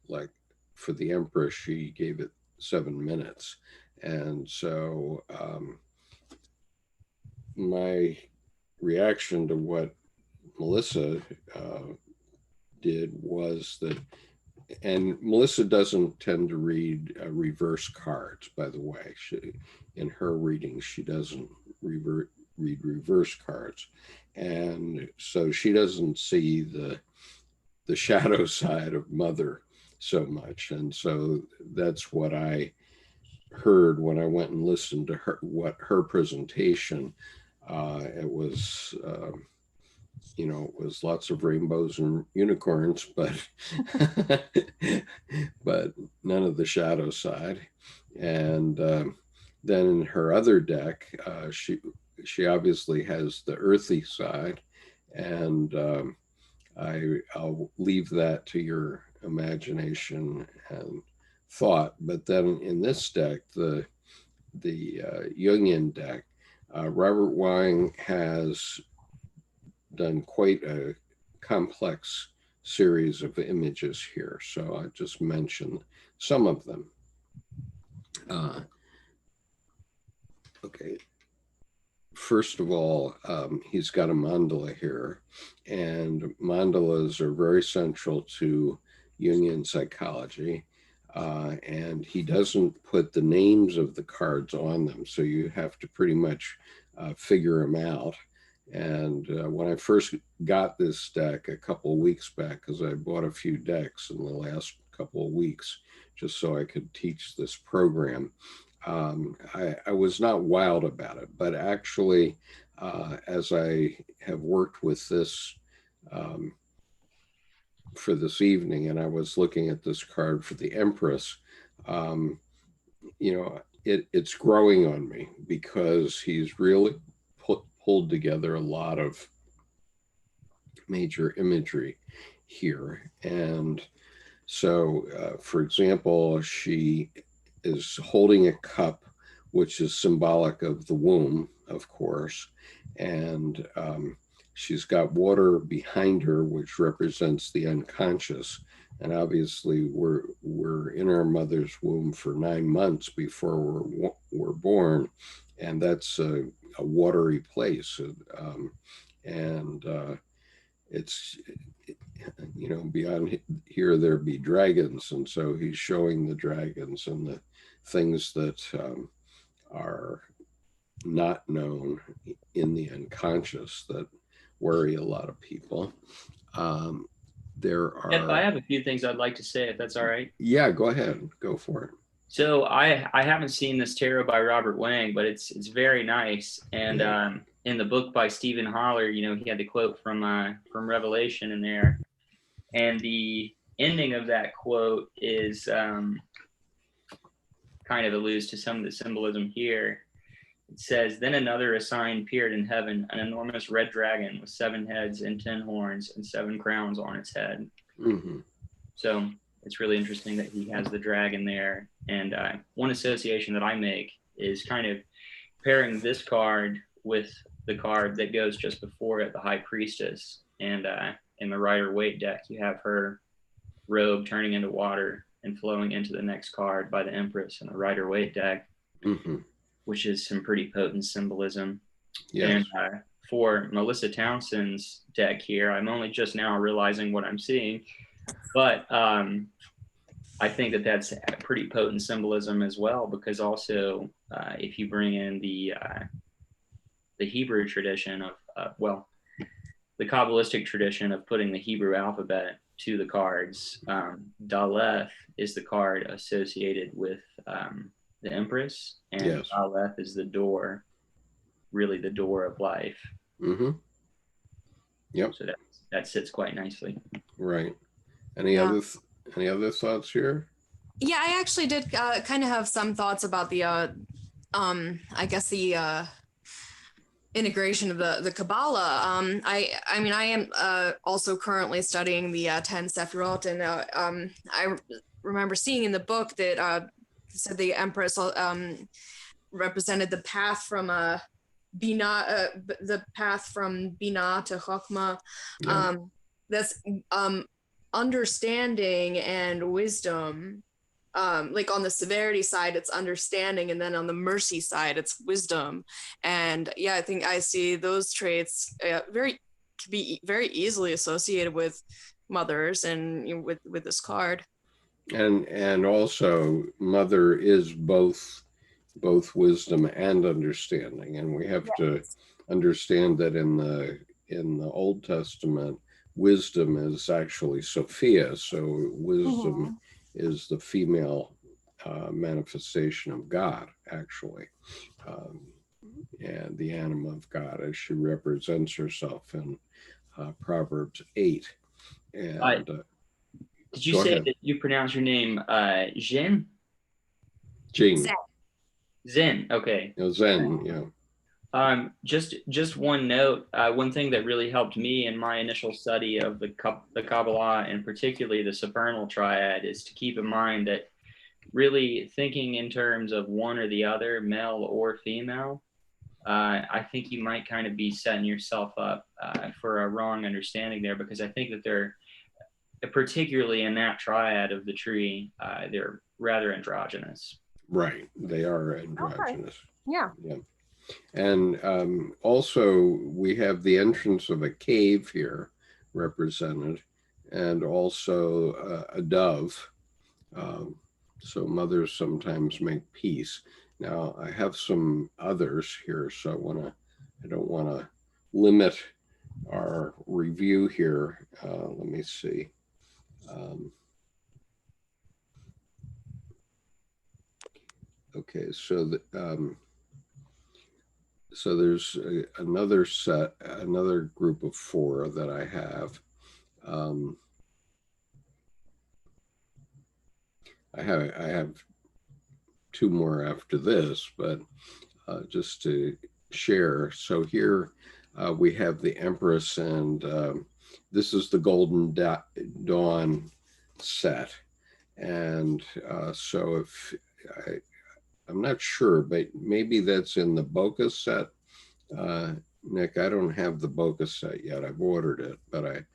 like for the Empress, she gave it 7 minutes. And so my reaction to what Melissa did was that, and Melissa doesn't tend to read reverse cards, by the way. In her readings, she doesn't read reverse cards. And so she doesn't see the shadow side of mother so much. And so that's what I heard when I went and listened to her presentation. It was it was lots of rainbows and unicorns, but but none of the shadow side. And then in her other deck, she obviously has the earthy side, and I'll leave that to your imagination and thought. But then in this deck, the Jungian deck, Robert Wang has done quite a complex series of images here. So I just mentioned some of them. Okay. First of all, he's got a mandala here, and mandalas are very central to Jungian psychology. And he doesn't put the names of the cards on them, so you have to pretty much figure them out. And when I first got this deck a couple of weeks back, because I bought a few decks in the last couple of weeks just so I could teach this program, I was not wild about it. But actually, as I have worked with this for this evening, and I was looking at this card for the Empress, it's growing on me, because he's really pulled together a lot of major imagery here. And so, for example, she is holding a cup, which is symbolic of the womb, of course. And she's got water behind her, which represents the unconscious. And obviously, we're in our mother's womb for 9 months before we're born. And that's a watery place. It's, beyond here, there be dragons. And so he's showing the dragons and the things that are not known in the unconscious that worry a lot of people. There are... Yep, I have a few things I'd like to say, if that's all right. Yeah, go ahead. Go for it. So I haven't seen this tarot by Robert Wang, but it's very nice. And Yeah. In the book by Stephen Holler, he had the quote from Revelation in there. And the ending of that quote is kind of alludes to some of the symbolism here. It says, "Then another sign appeared in heaven, an enormous red dragon with 7 heads and 10 horns and 7 crowns on its head." Mm-hmm. So it's really interesting that he has the dragon there. And one association that I make is kind of pairing this card with the card that goes just before it, the High Priestess. And in the Rider Waite deck, you have her robe turning into water and flowing into the next card by the Empress in the Rider Waite deck, which is some pretty potent symbolism. Yes. And for Melissa Townsend's deck here, I'm only just now realizing what I'm seeing, but I think that that's a pretty potent symbolism as well, because also if you bring in the Hebrew tradition of, well, the Kabbalistic tradition of putting the Hebrew alphabet to the cards, Daleth is the card associated with the Empress, and Yes. Daleth is the door, really the door of life. Yep. So that sits quite nicely. Right. Any other thoughts here? Yeah, I actually did kind of have some thoughts about the I guess the integration of the Kabbalah. I mean, I am also currently studying the 10 Sephirot, and I remember seeing in the book that said the Empress represented the path from Bina, the path from Bina to Chokmah. Yeah. That's understanding and wisdom. Like on the severity side, it's understanding, and then on the mercy side, it's wisdom. And yeah, I think I see those traits can be very easily associated with mothers, and you know, with this card. And also, mother is both wisdom and understanding, and we have to understand that in the Old Testament, wisdom is actually Sophia. So wisdom is the female manifestation of God, actually, and the anima of God, as she represents herself in Proverbs 8. And did you say that you pronounce your name Jean? Jean. Zen. Okay. Zen. Yeah. Just one note. One thing that really helped me in my initial study of the Kabbalah, and particularly the supernal triad, is to keep in mind that really thinking in terms of one or the other, male or female, I think you might kind of be setting yourself up for a wrong understanding there, because I think that they're, particularly in that triad of the tree, they're rather androgynous. Right. They are androgynous. Okay. Yeah. And also, we have the entrance of a cave here represented, and also a dove. So mothers sometimes make peace. Now, I have some others here, so I don't want to limit our review here. Let me see. Okay, so so there's another group of 4 that I have. I have 2 more after this, but just to share. So here we have the Empress, and this is the Golden Dawn set. And so if I'm not sure, but maybe that's in the Bokeh set. Nick, I don't have the Bokeh set yet. I've ordered it, but I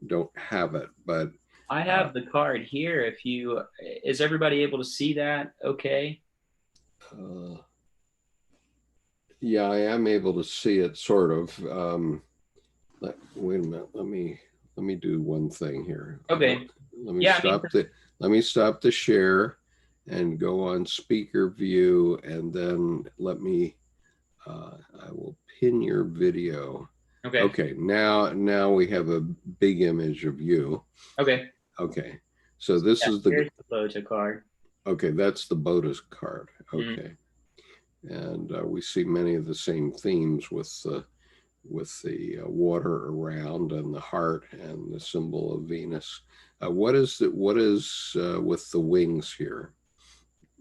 don't have it. But I have the card here. Is everybody able to see that? Okay. Yeah, I am able to see it, sort of. Wait a minute. Let me do one thing here. Okay. Let me stop the share and go on speaker view, and then I will pin your video. Okay. Okay, now we have a big image of you. Okay. Okay, so this is here's the Bokeh card. Okay, that's the Bokeh card. Okay, and we see many of the same themes with the water around, and the heart, and the symbol of Venus. What is with the wings here?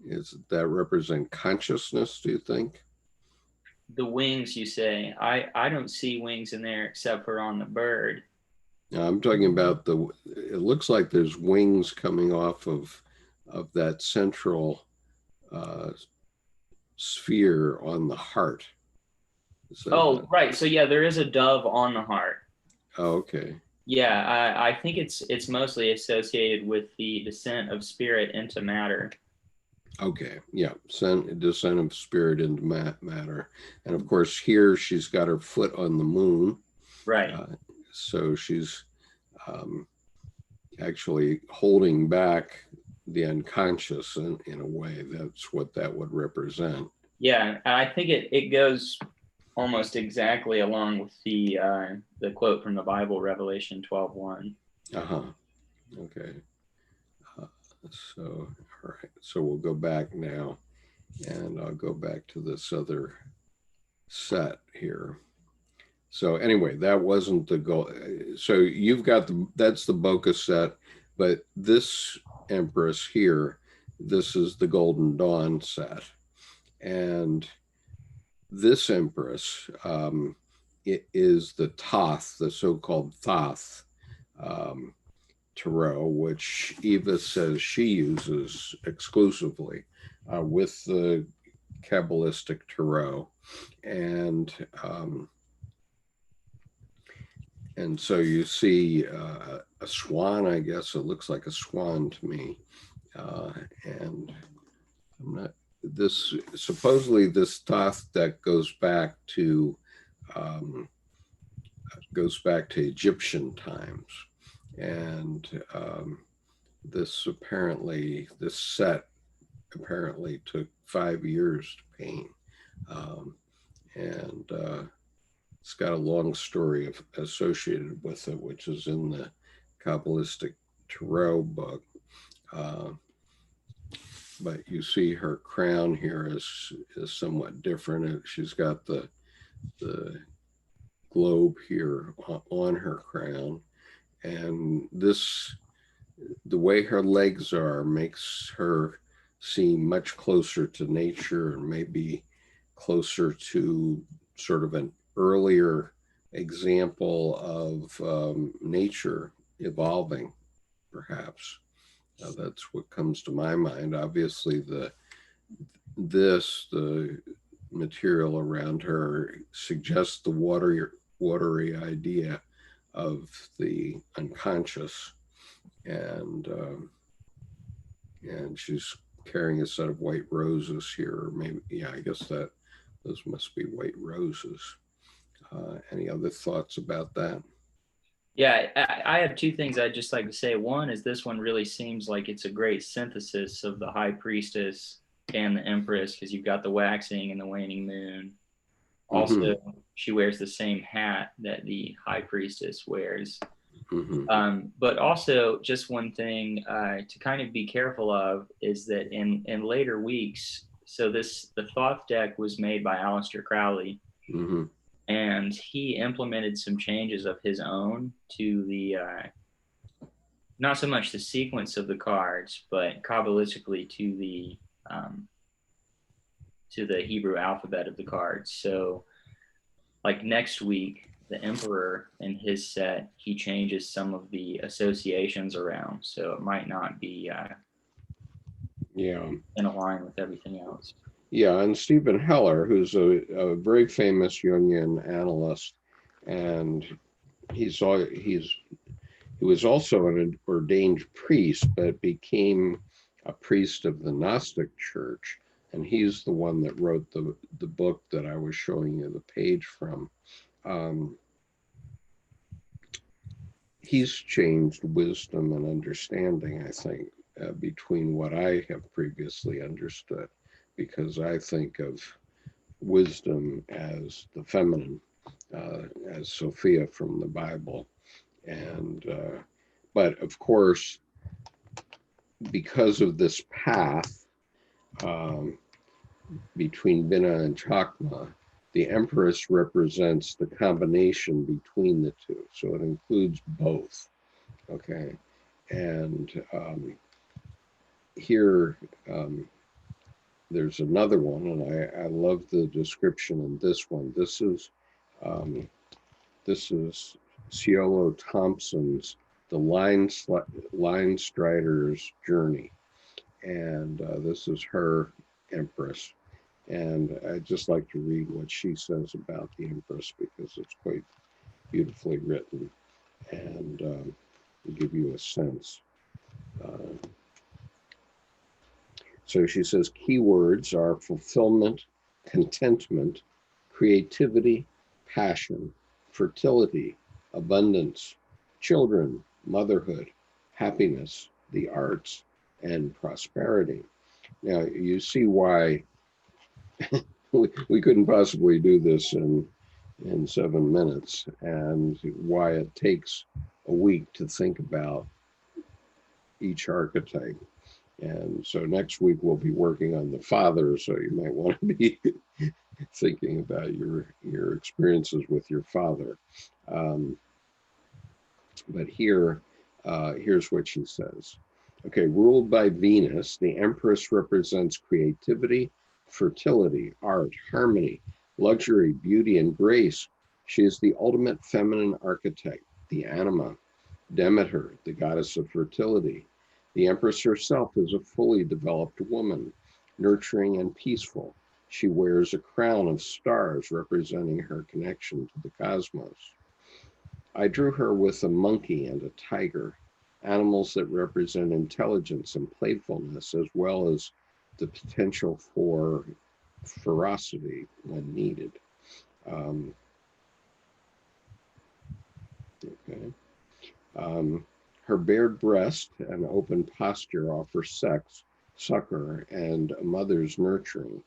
Is that represent consciousness, do you think? The wings, you say? I don't see wings in there except for on the bird. Now, I'm talking about it looks like there's wings coming off of that central sphere on the heart. Is that Oh, right. So yeah, there is a dove on the heart. Oh, okay. Yeah, I think it's mostly associated with the descent of spirit into matter. Okay, yeah, descent of spirit into matter. And of course, here she's got her foot on the moon. Right. So she's actually holding back the unconscious in a way. That's what that would represent. Yeah, and I think it goes almost exactly along with the quote from the Bible, Revelation 12:1. Uh-huh. Okay. So, all right. So we'll go back now, and I'll go back to this other set here. So anyway, that wasn't the goal. So you've got that's the bokeh set, but this Empress here, this is the Golden Dawn set. And this Empress, it is the Thoth, the so-called Thoth Tarot, which Eva says she uses exclusively with the Kabbalistic Tarot. And so you see a swan, I guess it looks like a swan to me. And I'm not, supposedly this Thoth deck goes back to Egyptian times. And this set apparently took 5 years to paint. And it's got a long story associated with it, which is in the Kabbalistic Tarot book. But you see her crown here is somewhat different. She's got the globe here on her crown. And the way her legs are makes her seem much closer to nature and maybe closer to sort of an earlier example of nature evolving, perhaps. That's what comes to my mind. Obviously, the material around her suggests the watery idea of the unconscious, and she's carrying a set of white roses here, or maybe, yeah, I guess those must be white roses. Any other thoughts about that? Yeah, I have two things I'd just like to say. One is this one really seems like it's a great synthesis of the High Priestess and the Empress, because you've got the waxing and the waning moon. Also, she wears the same hat that the High Priestess wears. But also, just one thing to kind of be careful of is that in later weeks, so the Thoth deck was made by Aleister Crowley, and he implemented some changes of his own to the not so much the sequence of the cards, but Kabbalistically to the Hebrew alphabet of the cards. So like next week, the Emperor in his set, he changes some of the associations around. So it might not be in line with everything else. Yeah, and Stephen Heller, who's a very famous Jungian analyst, and he was also an ordained priest, but became a priest of the Gnostic Church, and he's the one that wrote the book that I was showing you the page from. He's changed wisdom and understanding, I think, between what I have previously understood, because I think of wisdom as the feminine, as Sophia from the Bible. And, but of course, because of this path between Binah and Chakma, the Empress represents the combination between the two. So it includes both, okay? And here, there's another one, and I love the description in this one. This is Ciolo Thompson's The Line Strider's Journey. And this is her Empress. And I'd just like to read what she says about the Empress, because it's quite beautifully written, and give you a sense. So she says keywords are fulfillment, contentment, creativity, passion, fertility, abundance, children, motherhood, happiness, the arts, and prosperity. Now, you see why we couldn't possibly do this in 7 minutes, and why it takes a week to think about each archetype. And so next week we'll be working on the father, so you might want to be thinking about your experiences with your father. But here's what she says. Okay, ruled by Venus, the Empress represents creativity, fertility, art, harmony, luxury, beauty, and grace. She is the ultimate feminine archetype, the anima, Demeter, the goddess of fertility. The Empress herself is a fully developed woman, nurturing and peaceful. She wears a crown of stars representing her connection to the cosmos. I drew her with a monkey and a tiger, animals that represent intelligence and playfulness, as well as the potential for ferocity when needed. Her bared breast and open posture offer sex, succor, and a mother's nurturing.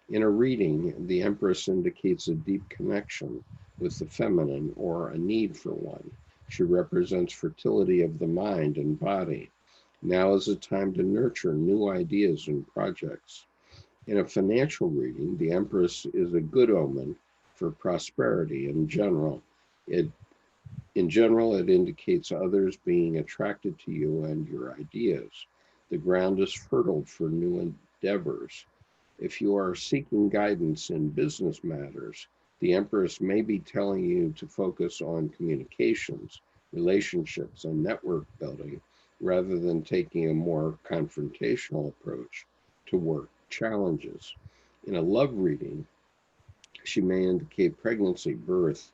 In a reading, the Empress indicates a deep connection with the feminine or a need for one. She represents fertility of the mind and body. Now is the time to nurture new ideas and projects. In a financial reading, the Empress is a good omen for prosperity in general. It indicates others being attracted to you and your ideas. The ground is fertile for new endeavors. If you are seeking guidance in business matters, the Empress may be telling you to focus on communications, relationships, and network building, rather than taking a more confrontational approach to work challenges. In a love reading, she may indicate pregnancy, birth,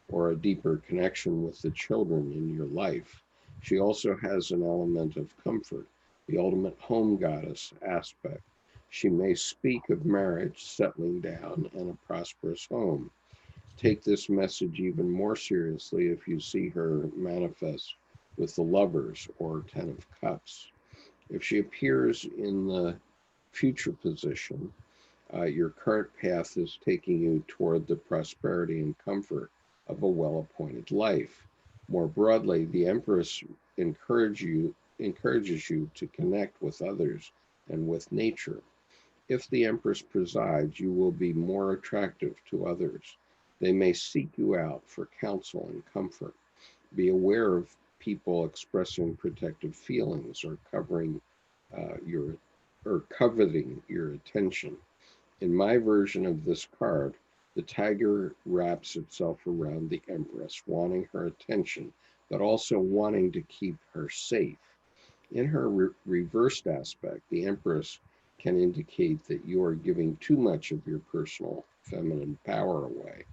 or a deeper connection with the children in your life. She also has an element of comfort, the ultimate home goddess aspect. She may speak of marriage, settling down, and a prosperous home. Take this message even more seriously if you see her manifest with the Lovers or Ten of Cups. If she appears in the future position, your current path is taking you toward the prosperity and comfort of a well-appointed life. More broadly, the Empress encourages you to connect with others and with nature. If the Empress presides, you will be more attractive to others. They may seek you out for counsel and comfort. Be aware of people expressing protective feelings or coveting your attention. In my version of this card, the tiger wraps itself around the Empress, wanting her attention, but also wanting to keep her safe. In her reversed aspect, the Empress can indicate that you are giving too much of your personal feminine power away.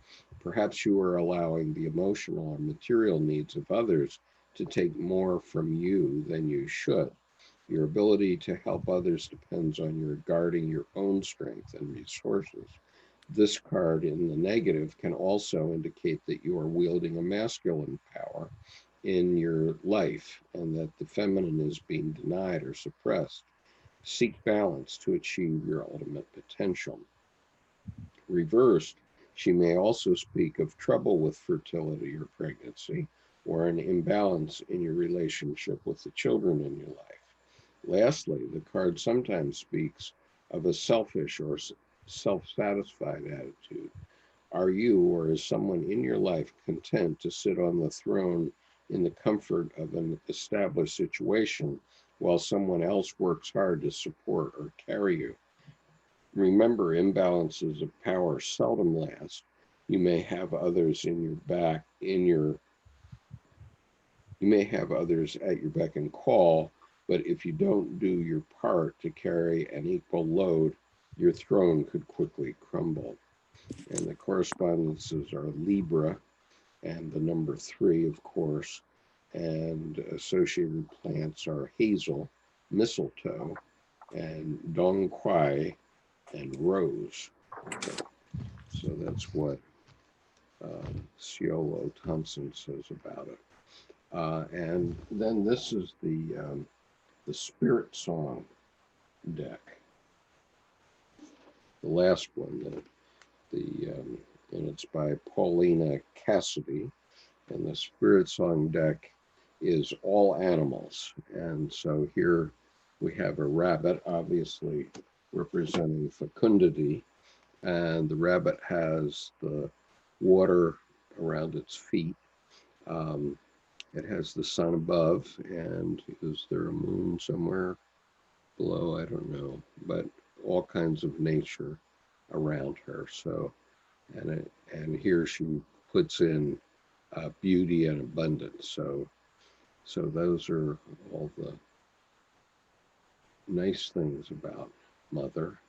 Perhaps you are allowing the emotional or material needs of others to take more from you than you should. Your ability to help others depends on your guarding your own strength and resources. This card in the negative can also indicate that you are wielding a masculine power in your life and that the feminine is being denied or suppressed. Seek balance to achieve your ultimate potential. Reversed, she may also speak of trouble with fertility or pregnancy, or an imbalance in your relationship with the children in your life. Lastly, the card sometimes speaks of a selfish or self-satisfied attitude. Are you, or is someone in your life, content to sit on the throne in the comfort of an established situation while someone else works hard to support or carry you? Remember, imbalances of power seldom last. You may have others you may have others at your beck and call, but if you don't do your part to carry an equal load, your throne could quickly crumble. And the correspondences are Libra and the number 3, of course, and associated plants are hazel, mistletoe, and dong quai, and rose. Okay. So that's what Ciolo Thompson says about it. And then this is the Spirit Song deck, the last one, and it's by Paulina Cassidy, and the Spirit Song deck is all animals. And so here we have a rabbit, obviously representing fecundity, and the rabbit has the water around its feet. It has the sun above, and is there a moon somewhere below? I don't know, but all kinds of nature around her. So, and here she puts in beauty and abundance. So those are all the nice things about Mother.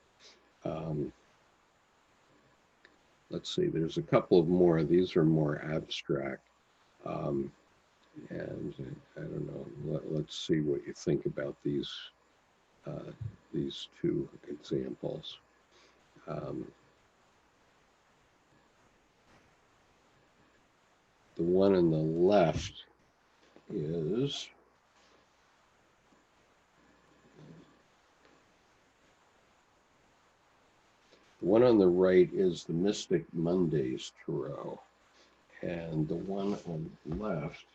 Let's see, there's a couple of more. These are more abstract. And I don't know, let's see what you think about these two examples. The one on the left is the one on the right is the Mystic Mondays Tarot, and the one on the left,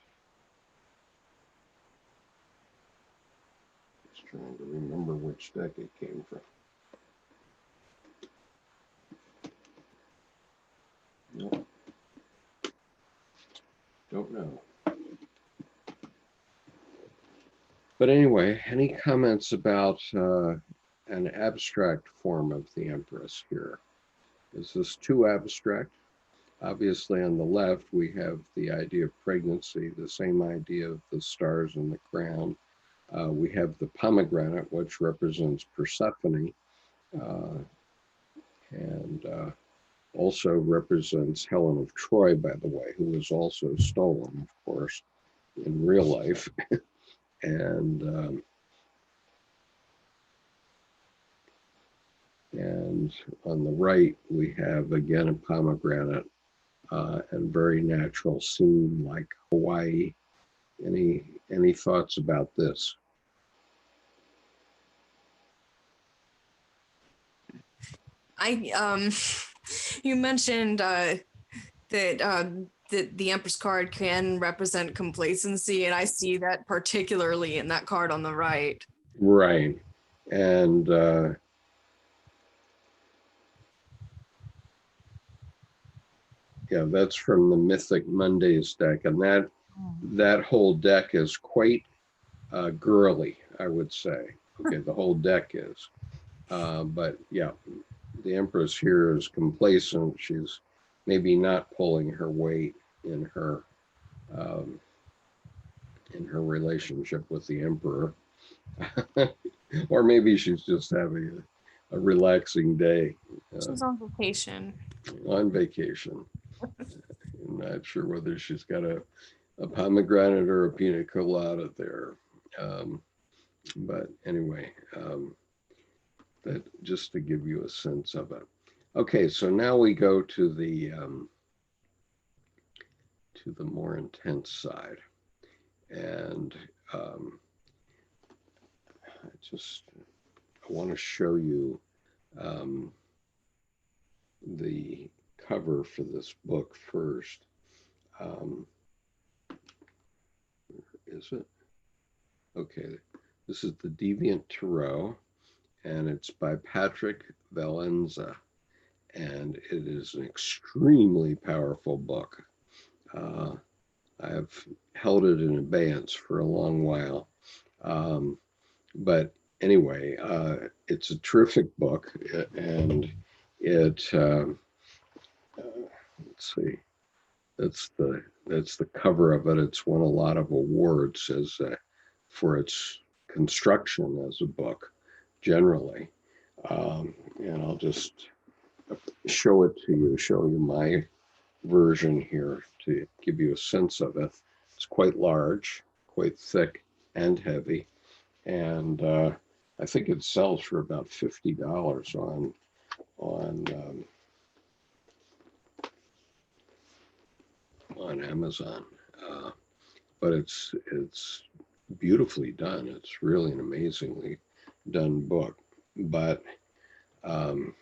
just trying to remember which deck it came from. Nope. Don't know. But anyway, any comments about an abstract form of the Empress here? Is this too abstract? Obviously, on the left, we have the idea of pregnancy, the same idea of the stars in the crown. We have the pomegranate, which represents Persephone, and also represents Helen of Troy, by the way, who was also stolen, of course, in real life. And on the right, we have again a pomegranate and very natural scene like Hawaii. Any thoughts about this? You mentioned that the Empress card can represent complacency, and I see that particularly in that card on the right. Right, and yeah, that's from the Mythic Mondays deck, and that whole deck is quite girly, I would say. Okay, the whole deck is, but yeah, the Empress here is complacent. She's maybe not pulling her weight in her relationship with the Emperor, or maybe she's just having a relaxing day. She's on vacation. On vacation. I'm not sure whether she's got a pomegranate or a pina colada there. But anyway, that just to give you a sense of it. Okay, so now we go to the more intense side, and I want to show you the cover for this book first. Where is it? Okay, this is the Deviant Tarot, and it's by Patrick Valenza, and it is an extremely powerful book. I've held it in abeyance for a long while, but anyway, it's a terrific book, and it let's see, that's the cover of it. It's won a lot of awards for its construction as a book generally, And I'll just show it to you, show you my version here to give you a sense of it. It's quite large, quite thick and heavy. And I think it sells for about $50 on Amazon. But it's beautifully done. It's really an amazingly done book. But now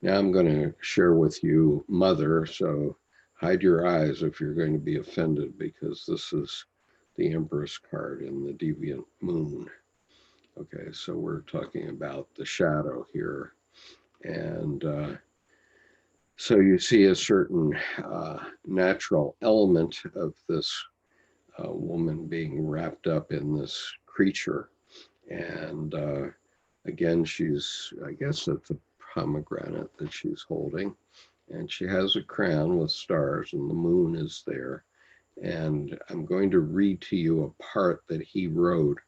I'm going to share with you Mother, so hide your eyes if you're going to be offended, because this is the Empress card in the Deviant Moon. Okay, so we're talking about the shadow here. And so you see a certain natural element of this woman being wrapped up in this creature. And again, she's, I guess it's a pomegranate that she's holding. And she has a crown with stars, and the moon is there. And I'm going to read to you a part that he wrote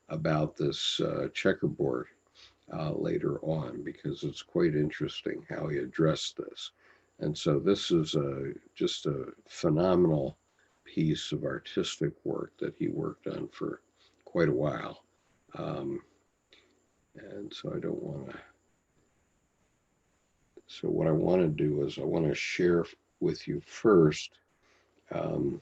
about this checkerboard later on, because it's quite interesting how he addressed this. And so this is just a phenomenal piece of artistic work that he worked on for quite a while. And so I don't want to. So what I want to do is I want to share with you first. All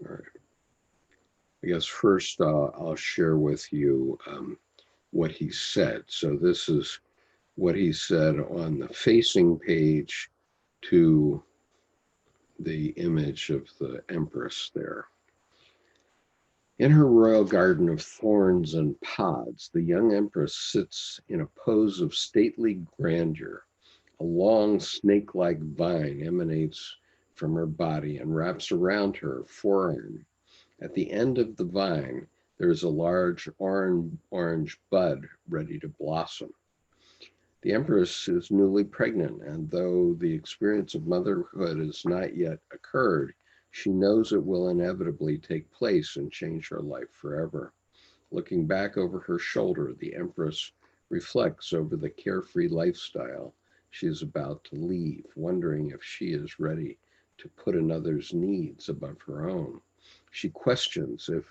right. I guess first I'll share with you what he said. So this is what he said on the facing page to the image of the Empress there. In her royal garden of thorns and pods, the young Empress sits in a pose of stately grandeur. A long snake-like vine emanates from her body and wraps around her forearm. At the end of the vine, there is a large orange bud ready to blossom. The Empress is newly pregnant, and though the experience of motherhood has not yet occurred, she knows it will inevitably take place and change her life forever. Looking back over her shoulder, the Empress reflects over the carefree lifestyle she is about to leave, wondering if she is ready to put another's needs above her own. She questions if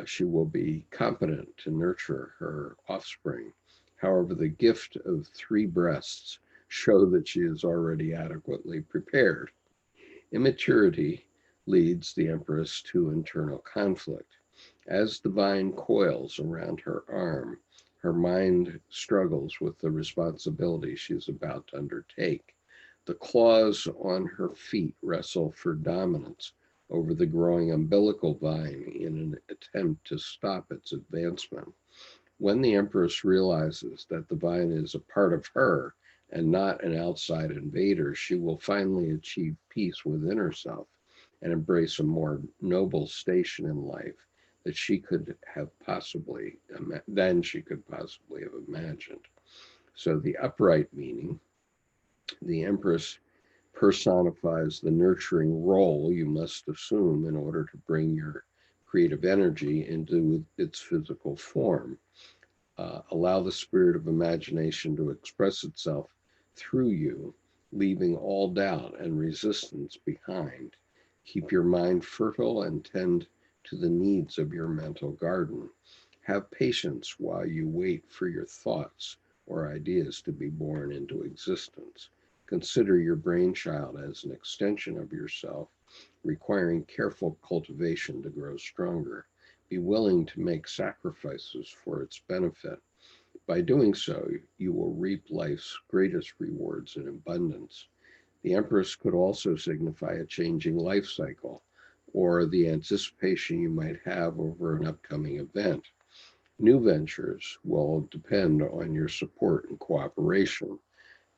she will be competent to nurture her offspring. However, the gift of 3 breasts show that she is already adequately prepared. Immaturity leads the Empress to internal conflict. As the vine coils around her arm, her mind struggles with the responsibility she is about to undertake. The claws on her feet wrestle for dominance over the growing umbilical vine in an attempt to stop its advancement. When the Empress realizes that the vine is a part of her and not an outside invader, she will finally achieve peace within herself and embrace a more noble station in life that she could have possibly have imagined. So the upright meaning, the Empress personifies the nurturing role you must assume in order to bring your creative energy into its physical form. Allow the spirit of imagination to express itself through you, leaving all doubt and resistance behind. Keep your mind fertile and tend to the needs of your mental garden. Have patience while you wait for your thoughts or ideas to be born into existence. Consider your brainchild as an extension of yourself, requiring careful cultivation to grow stronger. Be willing to make sacrifices for its benefit. By doing so, you will reap life's greatest rewards in abundance. The Empress could also signify a changing life cycle, or the anticipation you might have over an upcoming event. New ventures will depend on your support and cooperation.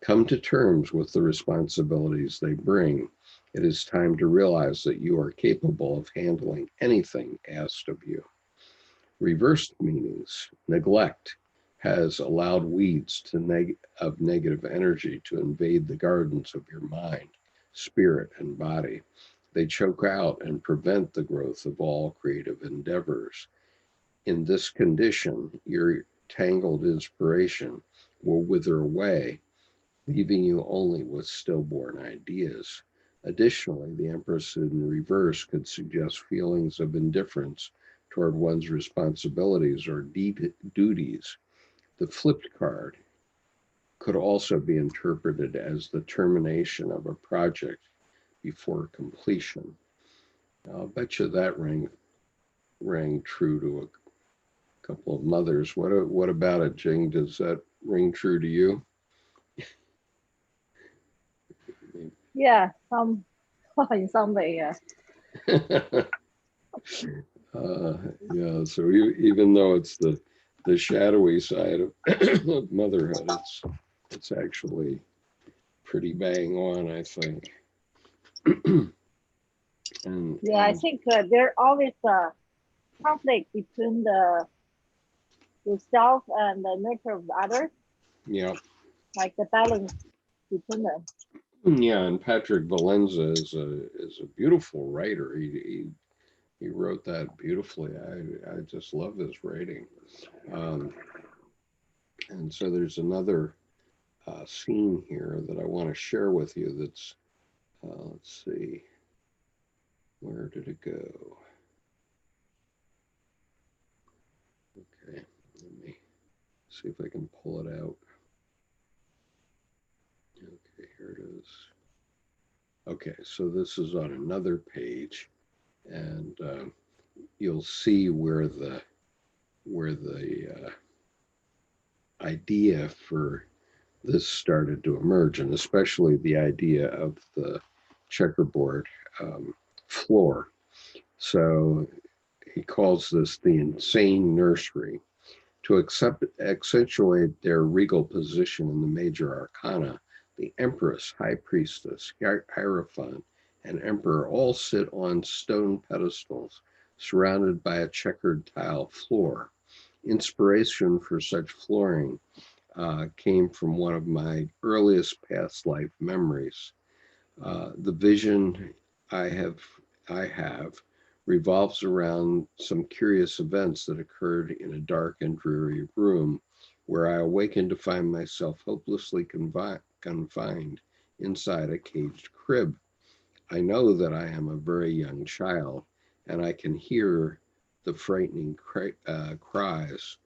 Come to terms with the responsibilities they bring. It is time to realize that you are capable of handling anything asked of you. Reversed meanings, neglect has allowed weeds of negative energy to invade the gardens of your mind, spirit, and body. They choke out and prevent the growth of all creative endeavors. In this condition, your tangled inspiration will wither away, leaving you only with stillborn ideas. Additionally, the Empress in reverse could suggest feelings of indifference toward one's responsibilities or duties. The flipped card could also be interpreted as the termination of a project before completion. I'll bet you that rang true to a couple of mothers. What about it, Jing? Does that ring true to you? Yeah, some in some way, yeah. Yeah, so even though it's the shadowy side of motherhood, it's actually pretty bang on, I think. Yeah, I think there always a conflict between the self and the nature of the other. Yeah. Like the balance between them. Yeah, and Patrick Valenza is a beautiful writer. He wrote that beautifully. I just love his writing. And so there's another scene here that I want to share with you. That's let's see, where did it go? Okay, let me see if I can pull it out. Okay, here it is. Okay, so this is on another page, and you'll see where the idea for this started to emerge, and especially the idea of the checkerboard floor. So he calls this the insane nursery. To accentuate their regal position in the major arcana, the Empress, High Priestess, Hierophant, and Emperor all sit on stone pedestals surrounded by a checkered tile floor. Inspiration for such flooring came from one of my earliest past life memories. The vision I have revolves around some curious events that occurred in a dark and dreary room where I awakened to find myself hopelessly confined inside a caged crib. I know that I am a very young child, and I can hear the frightening cries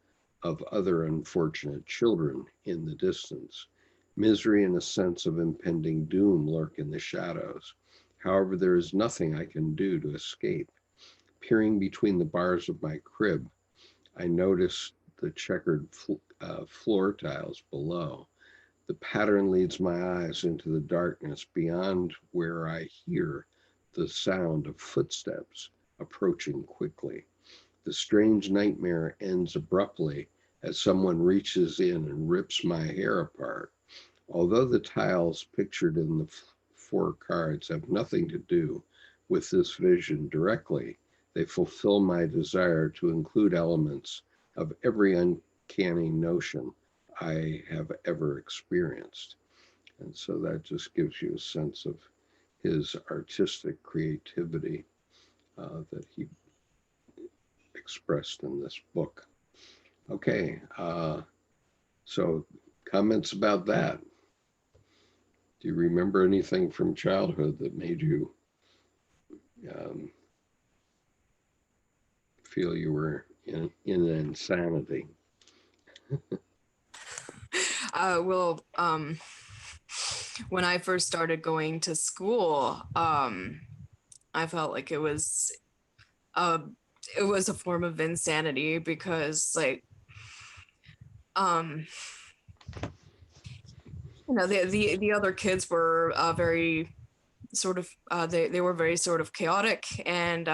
of other unfortunate children in the distance. Misery and a sense of impending doom lurk in the shadows. However, there is nothing I can do to escape. Peering between the bars of my crib, I noticed the checkered floor tiles below. The pattern leads my eyes into the darkness beyond where I hear the sound of footsteps approaching quickly. The strange nightmare ends abruptly as someone reaches in and rips my hair apart. Although the tiles pictured in the four cards have nothing to do with this vision directly, they fulfill my desire to include elements of every uncanny notion I have ever experienced. And so that just gives you a sense of his artistic creativity that he expressed in this book. Okay, so comments about that? Do you remember anything from childhood that made you feel you were in insanity? Well, when I first started going to school, I felt like it was a form of insanity because, like, you know, the other kids were very sort of they were very sort of chaotic, and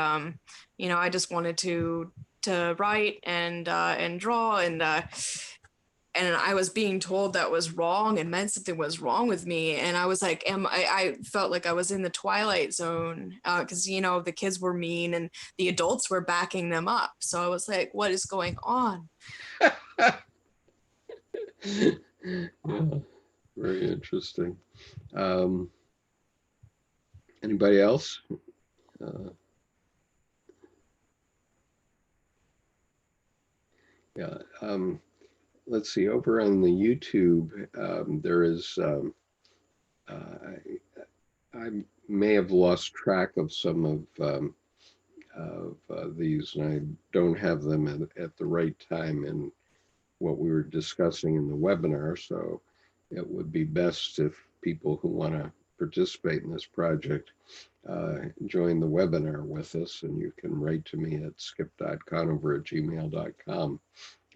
you know, I just wanted to write and draw, and I was being told that was wrong and meant something was wrong with me. And I was like, I felt like I was in the twilight zone because, you know, the kids were mean and the adults were backing them up. So I was like, what is going on? Yeah, very interesting. Anybody else? Uh, yeah. Let's see. Over on the YouTube, there is. I may have lost track of some of these, and I don't have them at the right time in what we were discussing in the webinar. So it would be best if people who want to participate in this project join the webinar with us, and you can write to me at skip.conover@gmail.com,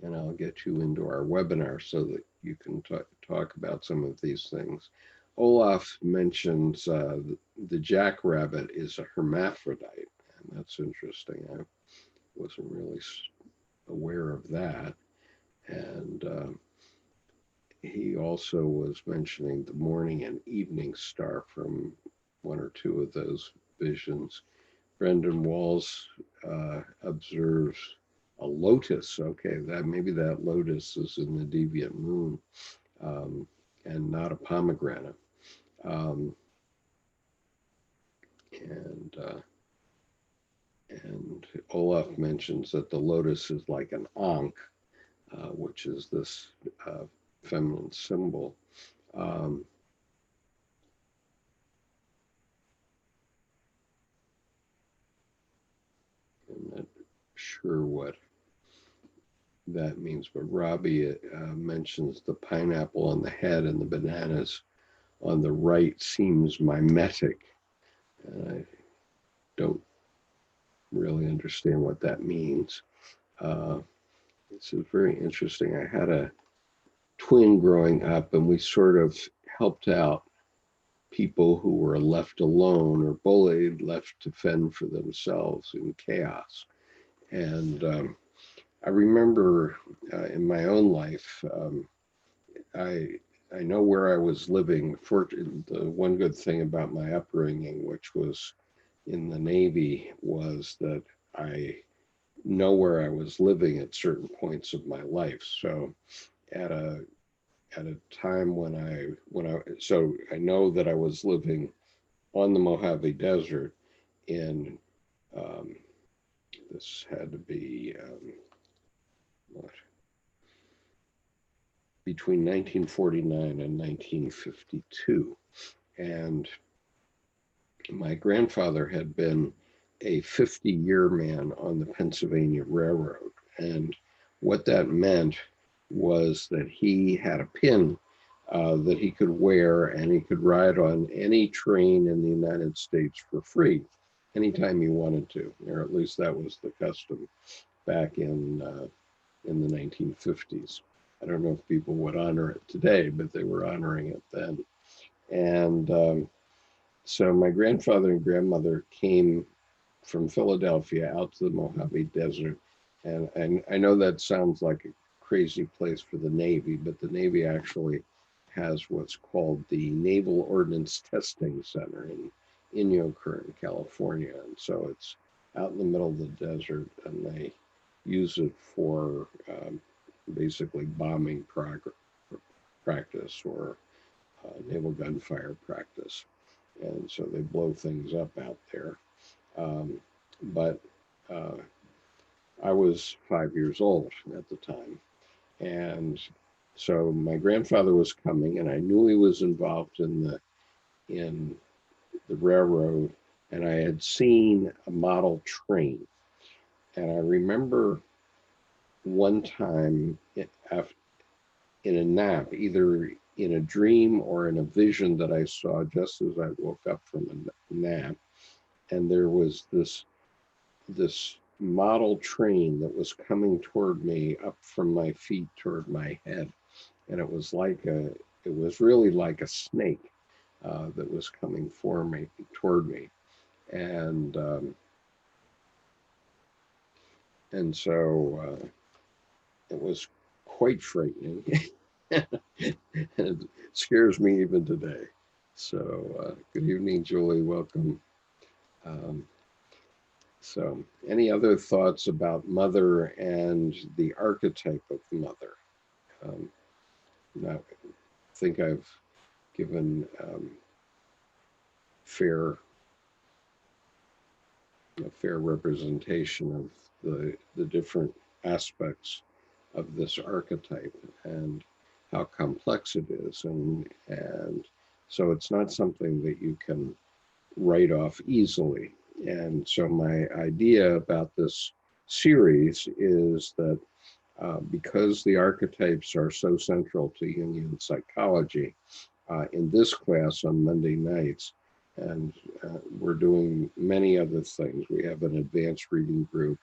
and I'll get you into our webinar so that you can talk about some of these things. Olaf mentions the jackrabbit is a hermaphrodite, and that's interesting. I wasn't really aware of that. And he also was mentioning the morning and evening star from one or two of those visions. Brendan Walls observes a lotus. Okay, that maybe that lotus is in the deviant moon, and not a pomegranate. Um, and Olaf mentions that the lotus is like an ankh, which is this feminine symbol. I'm not sure what that means, but Robbie mentions the pineapple on the head and the bananas on the right seems mimetic. And I don't really understand what that means. This is very interesting. I had a twin growing up, and we sort of helped out people who were left alone or bullied, left to fend for themselves in chaos. And I remember in my own life, I know where I was living. The one good thing about my upbringing, which was in the Navy, was that I know where I was living at certain points of my life. So at a time when I know that I was living on the Mojave Desert in this had to be what, between 1949 and 1952. And my grandfather had been a 50-year man on the Pennsylvania Railroad. And what that meant was that he had a pin that he could wear, and he could ride on any train in the United States for free anytime he wanted to, or at least that was the custom back in the 1950s. I don't know if people would honor it today, but they were honoring it then. And so my grandfather and grandmother came from Philadelphia out to the Mojave Desert. And I know that sounds like a crazy place for the Navy, but the Navy actually has what's called the Naval Ordnance Testing Center in Inyokern, California. And so it's out in the middle of the desert, and they use it for basically bombing practice or naval gunfire practice. And so they blow things up out there. But I was 5 years old at the time. And so my grandfather was coming, and I knew he was involved in the railroad, and I had seen a model train. And I remember one time in a nap, either in a dream or in a vision that I saw just as I woke up from a nap, and there was this model train that was coming toward me up from my feet toward my head, and it was really like a snake that was coming toward me, and so it was quite frightening. It scares me even today. So good evening, Julie, welcome. So any other thoughts about mother and the archetype of mother? I think I've given fair a fair representation of the different aspects of this archetype and how complex it is. And so it's not something that you can write off easily. And so my idea about this series is that because the archetypes are so central to Jungian psychology, in this class on Monday nights, and we're doing many other things. We have an advanced reading group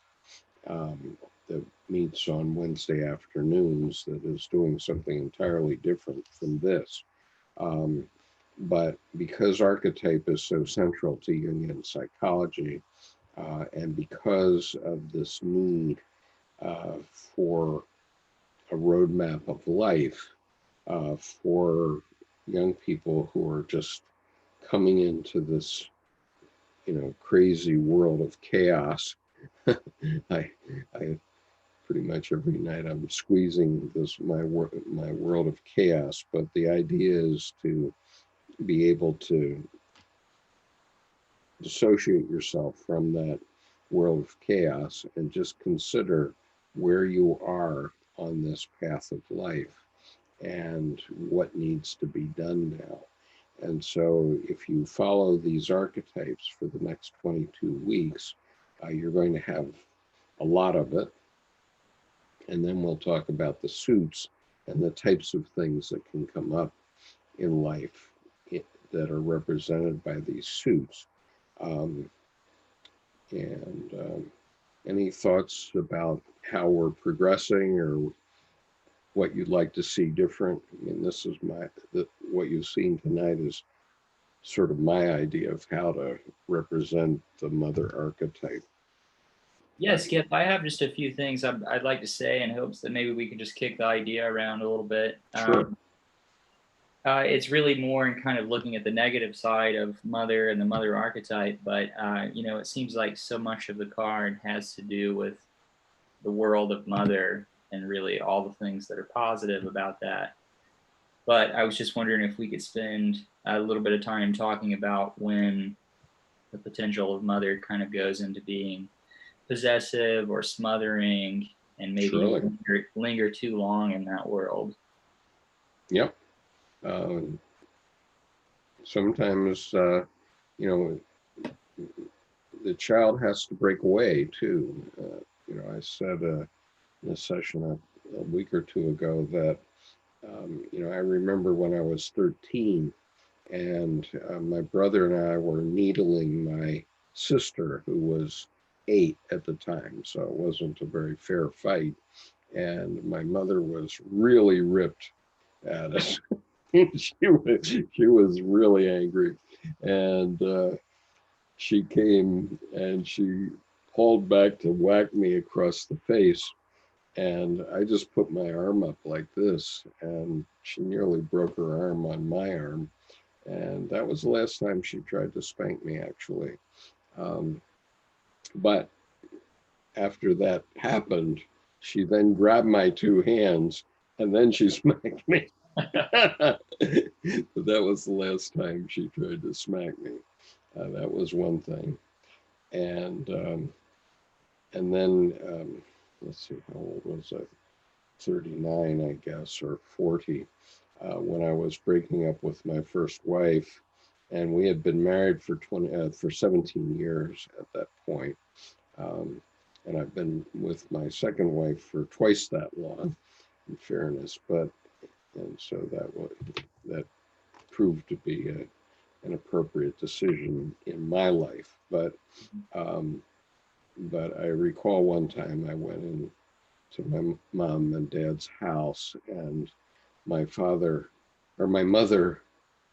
that meets on Wednesday afternoons that is doing something entirely different from this. But because archetype is so central to Jungian psychology, and because of this need for a roadmap of life for young people who are just coming into this, crazy world of chaos. I pretty much every night I'm squeezing my world of chaos, but the idea is to be able to dissociate yourself from that world of chaos and just consider where you are on this path of life and what needs to be done now. And so if you follow these archetypes for the next 22 weeks, you're going to have a lot of it. And then we'll talk about the suits and the types of things that can come up in life that are represented by these suits. Any thoughts about how we're progressing or what you'd like to see different? I mean, this is what you've seen tonight is sort of my idea of how to represent the mother archetype. Yes, Skip, I have just a few things I'd like to say in hopes that maybe we can just kick the idea around a little bit. Sure. It's really more in kind of looking at the negative side of mother and the mother archetype, but it seems like so much of the card has to do with the world of mother and really all the things that are positive about that. But I was just wondering if we could spend a little bit of time talking about when the potential of mother kind of goes into being possessive or smothering and maybe linger too long in that world. Yep. Sometimes, the child has to break away too. I said in a session a week or two ago that, I remember when I was 13 and my brother and I were needling my sister who was 8 at the time. So it wasn't a very fair fight. And my mother was really ripped at us. she was really angry, and she came and she pulled back to whack me across the face, and I just put my arm up like this, and she nearly broke her arm on my arm, and that was the last time she tried to spank me, actually. But after that happened, she then grabbed my 2 hands and then she smacked me. But that was the last time she tried to smack me. That was one thing. And then, let's see, how old was I? 39, I guess, or 40, when I was breaking up with my first wife. And we had been married for 17 years at that point. And I've been with my second wife for twice that long, in fairness. And so that proved to be an appropriate decision in my life. But I recall one time I went into my mom and dad's house, and my mother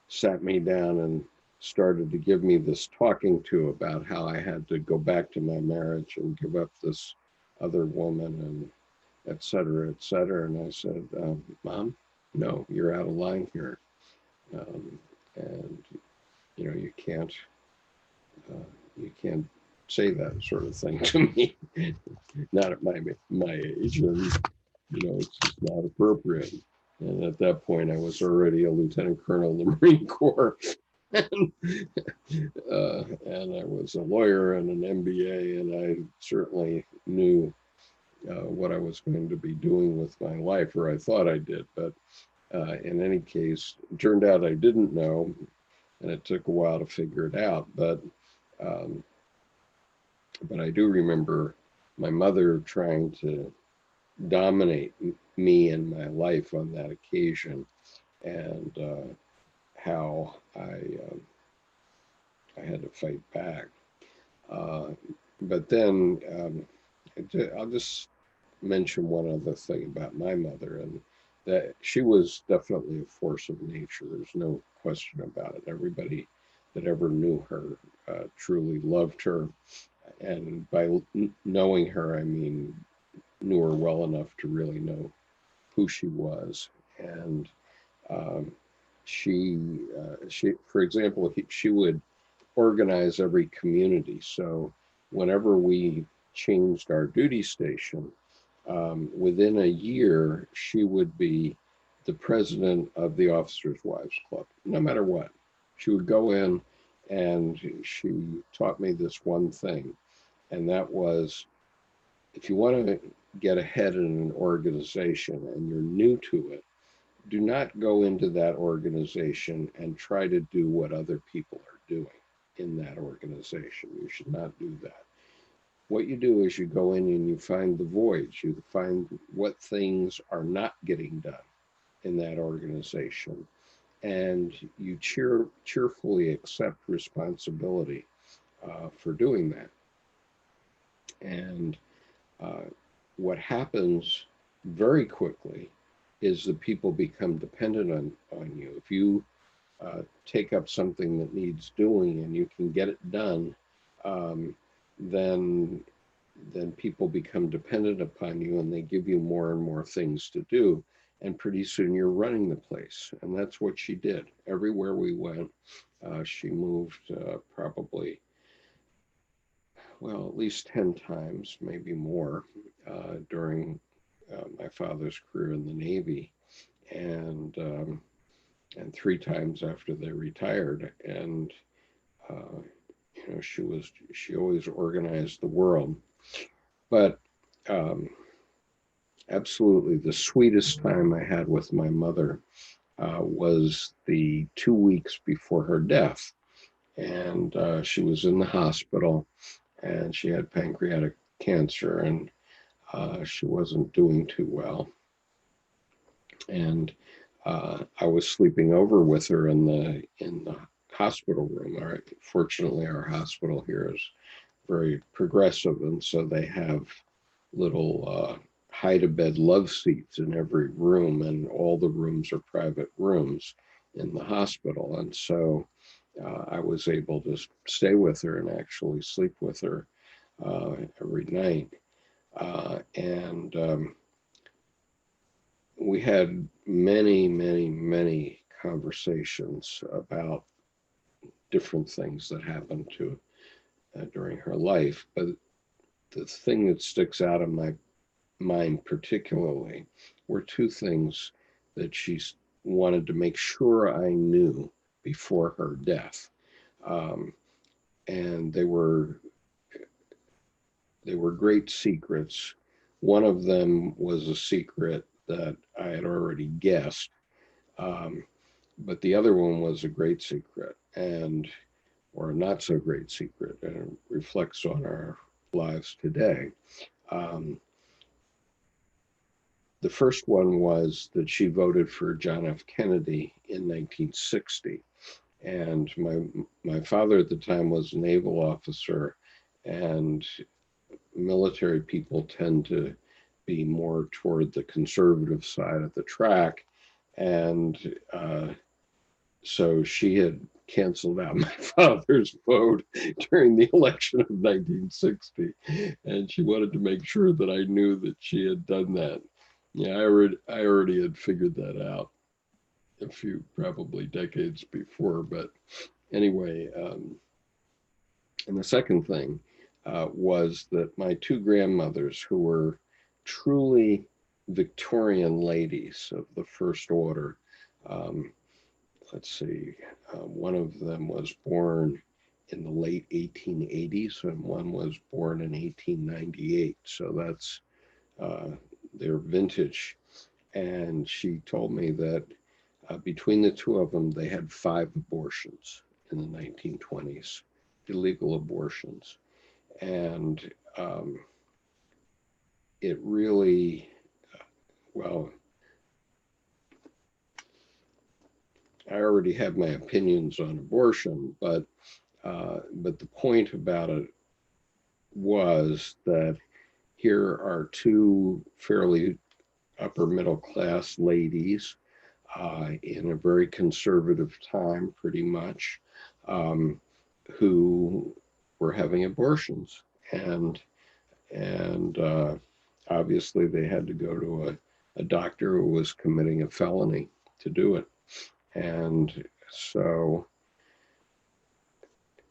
sat me down and started to give me this talking to about how I had to go back to my marriage and give up this other woman and et cetera, et cetera. And I said, Mom, no, you're out of line here. And you can't say that sort of thing to me, not at my age, and it's just not appropriate. And at that point, I was already a lieutenant colonel in the Marine Corps. And I was a lawyer and an MBA, and I certainly knew what I was going to be doing with my life, or I thought I did. But in any case, it turned out I didn't know, and it took a while to figure it out. But I do remember my mother trying to dominate me and my life on that occasion, and how I had to fight back. But then I'll just mention one other thing about my mother, and that she was definitely a force of nature. There's no question about it. Everybody that ever knew her truly loved her. And by knowing her, I mean knew her well enough to really know who she was. And she, for example, she would organize every community. So whenever we changed our duty station, within a year, she would be the president of the Officers' Wives Club, no matter what. She would go in, and she taught me this one thing, and that was, if you want to get ahead in an organization and you're new to it, do not go into that organization and try to do what other people are doing in that organization. You should not do that. What you do is you go in and you find the voids. You find what things are not getting done in that organization, and you cheerfully accept responsibility for doing that. And what happens very quickly is that people become dependent on you. If you take up something that needs doing and you can get it done, then people become dependent upon you, and they give you more and more things to do. And pretty soon you're running the place. And that's what she did. Everywhere we went, she moved probably, well, at least 10 times, maybe more, during my father's career in the Navy, and 3 times after they retired. And you know, she always organized the world. But absolutely, the sweetest time I had with my mother was the 2 weeks before her death. And she was in the hospital, and she had pancreatic cancer, and she wasn't doing too well. And I was sleeping over with her in the hospital room. All right. Fortunately, our hospital here is very progressive, and so they have little hide-a-bed love seats in every room, and all the rooms are private rooms in the hospital. And so I was able to stay with her and actually sleep with her every night. And we had many, many, many conversations about different things that happened to during her life. But the thing that sticks out in my mind particularly were 2 things that she wanted to make sure I knew before her death. And they were great secrets. One of them was a secret that I had already guessed, but the other one was a great secret, or a not so great secret, and it reflects on our lives today. The first one was that she voted for John F. Kennedy in 1960. And my father at the time was a naval officer, and military people tend to be more toward the conservative side of the track. And so she had canceled out my father's vote during the election of 1960. And she wanted to make sure that I knew that she had done that. Yeah, I already had figured that out a few probably decades before. But anyway, and the second thing was that my 2 grandmothers, who were truly Victorian ladies of the first order, let's see, one of them was born in the late 1880s and one was born in 1898. So that's their vintage. And she told me that between the two of them, they had 5 abortions in the 1920s, illegal abortions. And it really, well, I already have my opinions on abortion, but the point about it was that here are 2 fairly upper middle class ladies in a very conservative time, pretty much, who were having abortions, and obviously they had to go to a doctor who was committing a felony to do it. And so,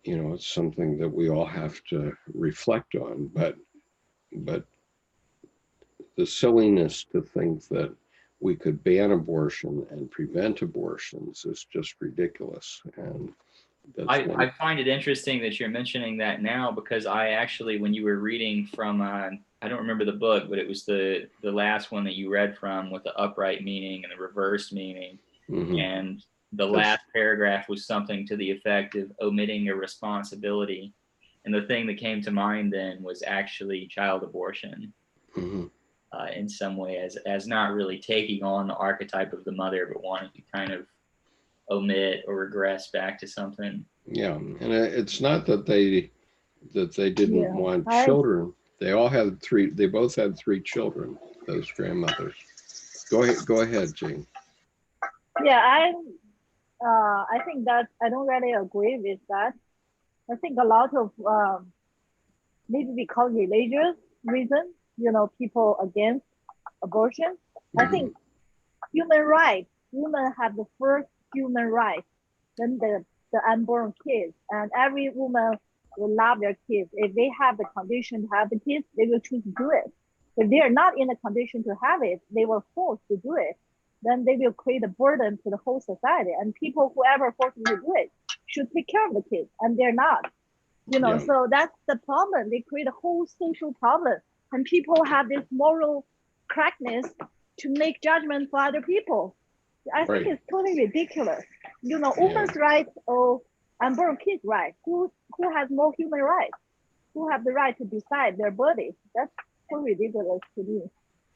you know, it's something that we all have to reflect on, but the silliness to think that we could ban abortion and prevent abortions is just ridiculous. And that's I find it interesting that you're mentioning that now, because I actually, when you were reading from, I don't remember the book, but it was the last one that you read from with the upright meaning and the reversed meaning. Mm-hmm. And the last paragraph was something to the effect of omitting a responsibility. And the thing that came to mind then was actually child abortion. Mm-hmm. In some way, as not really taking on the archetype of the mother, but wanting to kind of omit or regress back to something. Yeah, and it's not that they didn't want children. They both had 3 children, those grandmothers. Go ahead, Jane. Yeah, I think that I don't really agree with that. I think a lot of maybe because religious reasons, you know, people against abortion. I think human rights, women have the first human rights, then the unborn kids, and every woman will love their kids. If they have the condition to have the kids, they will choose to do it. If they are not in a condition to have it, they were forced to do it. Then they will create a burden to the whole society. And people, whoever forced them to do it, should take care of the kids, and they're not. You know, so that's the problem. They create a whole social problem, and people have this moral correctness to make judgment for other people. I think it's totally ridiculous. You know, women's rights or unborn kids' rights. Who has more human rights? Who have the right to decide their bodies? That's so ridiculous to me.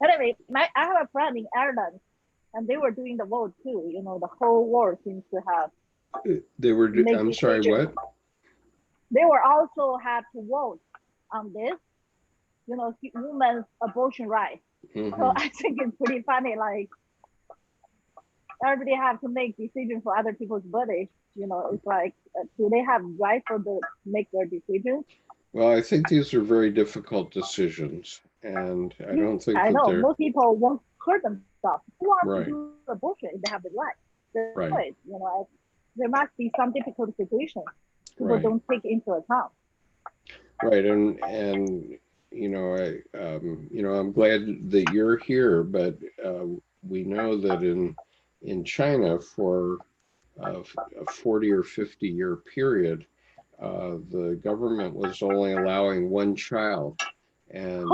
Anyway, I have a friend in Ireland, and they were doing the vote too. You know, the whole world seems to have. They were. I'm sorry. What? They were also have to vote on this. You know, women's abortion rights. Mm-hmm. So I think it's pretty funny. Like, everybody have to make decisions for other people's bodies. You know, it's like, do they have right to make their decisions? Well, I think these are very difficult decisions, and I don't think most people won't hurt themselves. Who wants to do abortion if they have the right? Right. You know, there must be some difficult situations people don't take into account. Right, and you know, I'm glad that you're here, but we know that in China for a 40 or 50 year period, the government was only allowing 1 child, and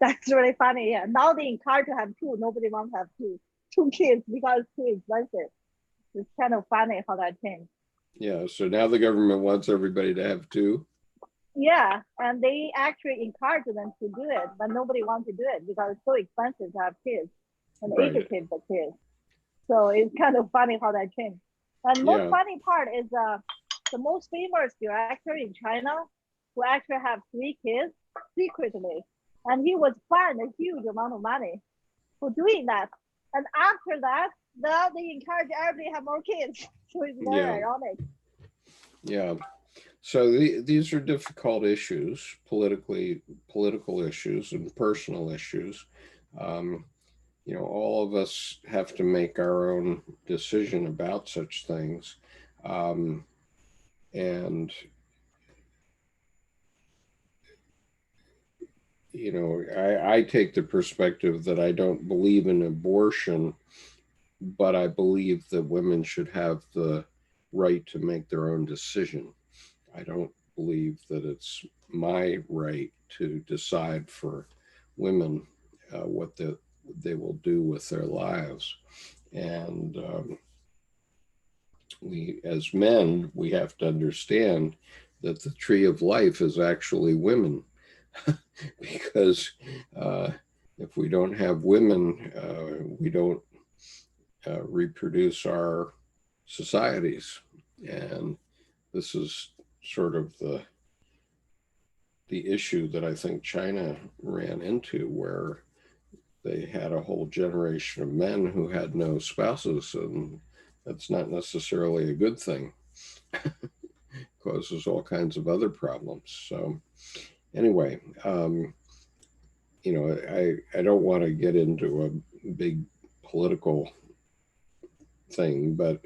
that's really funny. Yeah, now they encourage to have 2. Nobody wants to have two kids because it's too expensive. It's kind of funny how that changed. Yeah, so now the government wants everybody to have 2. Yeah, and they actually encourage them to do it, but nobody wants to do it because it's so expensive to have kids and educate the kids. So it's kind of funny how that changed. And most funny part is the most famous director in China who actually have 3 kids secretly, and he was fined a huge amount of money for doing that. And after that, now they encourage everybody to have more kids. So it's very ironic. Yeah. So these are difficult issues, political issues and personal issues. You know, all of us have to make our own decision about such things. And, you know, I take the perspective that I don't believe in abortion but I believe that women should have the right to make their own decision. I don't believe that it's my right to decide for women what they will do with their lives. And we, as men, we have to understand that the tree of life is actually women. Because if we don't have women, we don't reproduce our societies. And this is sort of the issue that I think China ran into, where they had a whole generation of men who had no spouses, and that's not necessarily a good thing. Causes all kinds of other problems. So anyway, you know, I don't want to get into a big political thing, but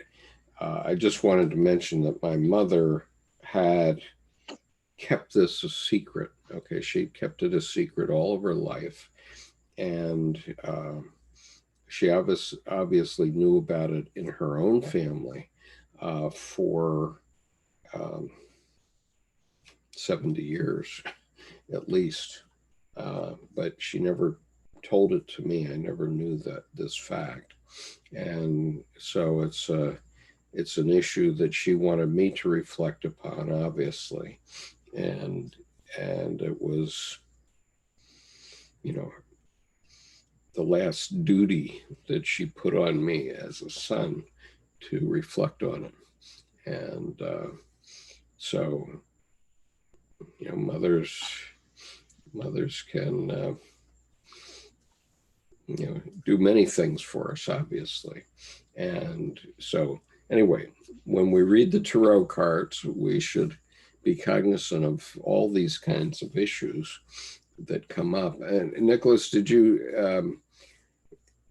I just wanted to mention that my mother had kept this a secret. Okay, she kept it a secret all of her life, and she obviously knew about it in her own family for 70 years at least, but she never told it to me. I never knew this fact, and so it's an issue that she wanted me to reflect upon, obviously, and it was, you know, the last duty that she put on me as a son to reflect on it. And so, you know, mothers can you know, do many things for us, obviously. And so anyway, when we read the tarot cards, we should be cognizant of all these kinds of issues that come up. And Nicholas, did you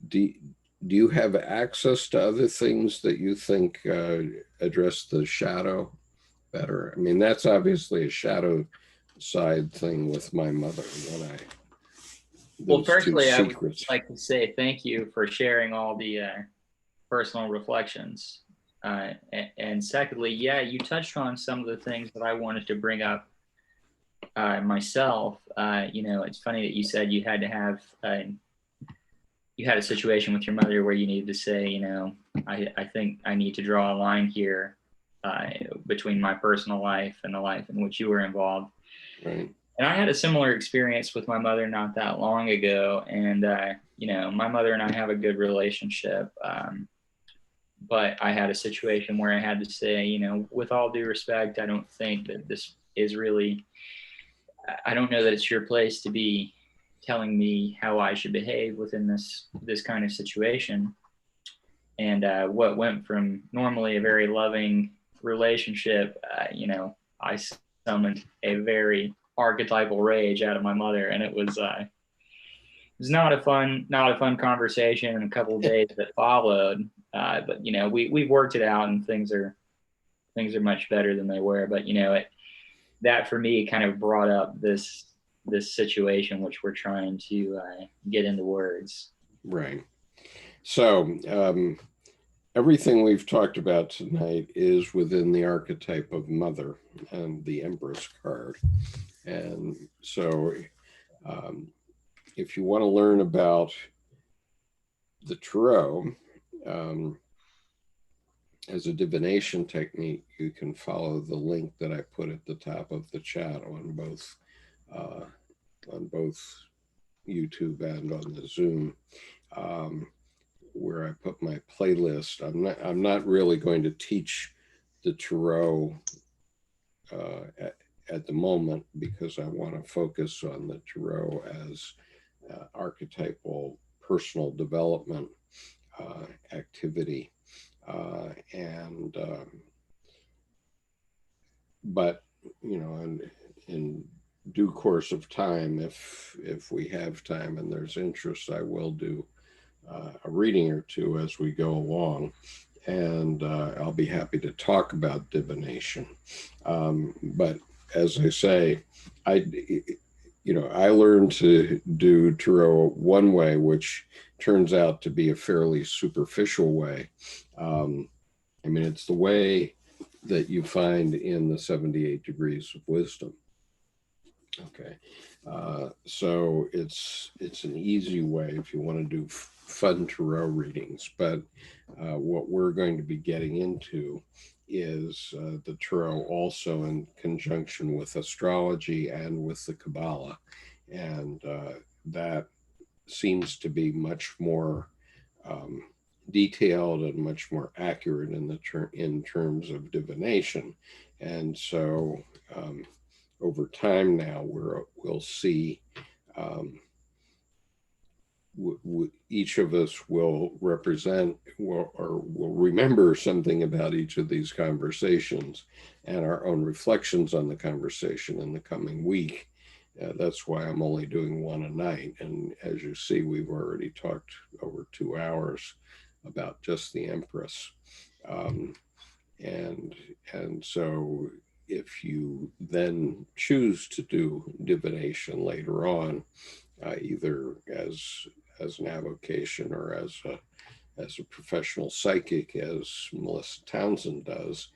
do you have access to other things that you think address the shadow better? I mean, that's obviously a shadow side thing with my mother. When well, firstly, I would like to say thank you for sharing all the personal reflections. And secondly, yeah, you touched on some of the things that I wanted to bring up myself. You know, it's funny that you said you had to have, you had a situation with your mother where you needed to say, you know, I think I need to draw a line here between my personal life and the life in which you were involved. Right. And I had a similar experience with my mother not that long ago. And, you know, my mother and I have a good relationship. But I had a situation where I had to say, you know, with all due respect, I don't think that this is really, I don't know that it's your place to be telling me how I should behave within this kind of situation. And what went from normally a very loving relationship, you know, I summoned a very archetypal rage out of my mother, and it was not a fun conversation in a couple of days that followed. But you know, we've worked it out, and things are much better than they were. But you know, that for me kind of brought up this situation which we're trying to get into words. Right. So everything we've talked about tonight is within the archetype of mother and the Empress card. And so if you want to learn about the tarot as a divination technique, you can follow the link that I put at the top of the chat on both YouTube and on the Zoom, where I put my playlist. I'm not really going to teach the tarot at the moment, because I want to focus on the tarot as archetypal personal development activity, but you know, in due course of time, if we have time and there's interest, I will do a reading or two as we go along, and I'll be happy to talk about divination. But as I say, you I learned to do tarot one way, which turns out to be a fairly superficial way. I mean, it's the way that you find in the 78 degrees of wisdom. Okay. So it's an easy way if you want to do fun tarot readings. But what we're going to be getting into is the tarot also in conjunction with astrology and with the Kabbalah. And that seems to be much more detailed and much more accurate in terms of divination. And so over time now, we'll see each of us will represent or will remember something about each of these conversations and our own reflections on the conversation in the coming week. That's why I'm only doing one a night. And as you see, we've already talked over 2 hours about just the Empress. And so if you then choose to do divination later on, either as an avocation or as a professional psychic, as Melissa Townsend does,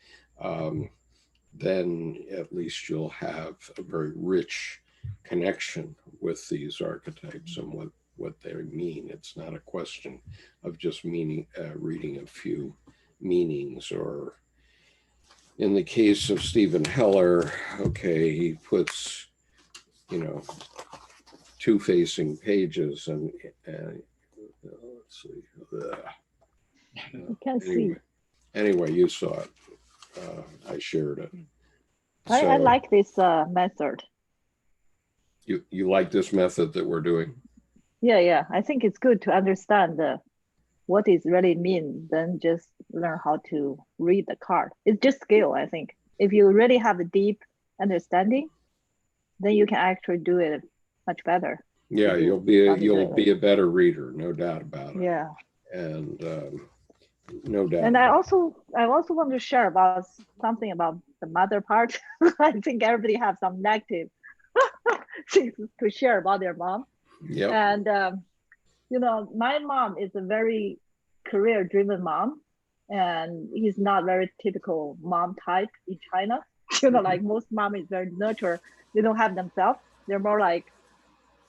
then at least you'll have a very rich connection with these archetypes and what they mean. It's not a question of just reading a few meanings, or in the case of Stephen Heller, okay, he puts, 2 facing pages and let's see. You can see. Anyway, you saw it. I shared it. I like this method. You like this method that we're doing? Yeah. I think it's good to understand what it really means, then just learn how to read the card. It's just skill, I think. If you really have a deep understanding, then you can actually do it much better. Yeah, you'll be a better reader, no doubt about it. Yeah. And no doubt. And I also want to share about something about the mother part. I think everybody has some negative things to share about their mom. Yeah. And my mom is a very career-driven mom, and he's not very typical mom type in China. Like most mom is very nurture. They don't have themselves. They're more like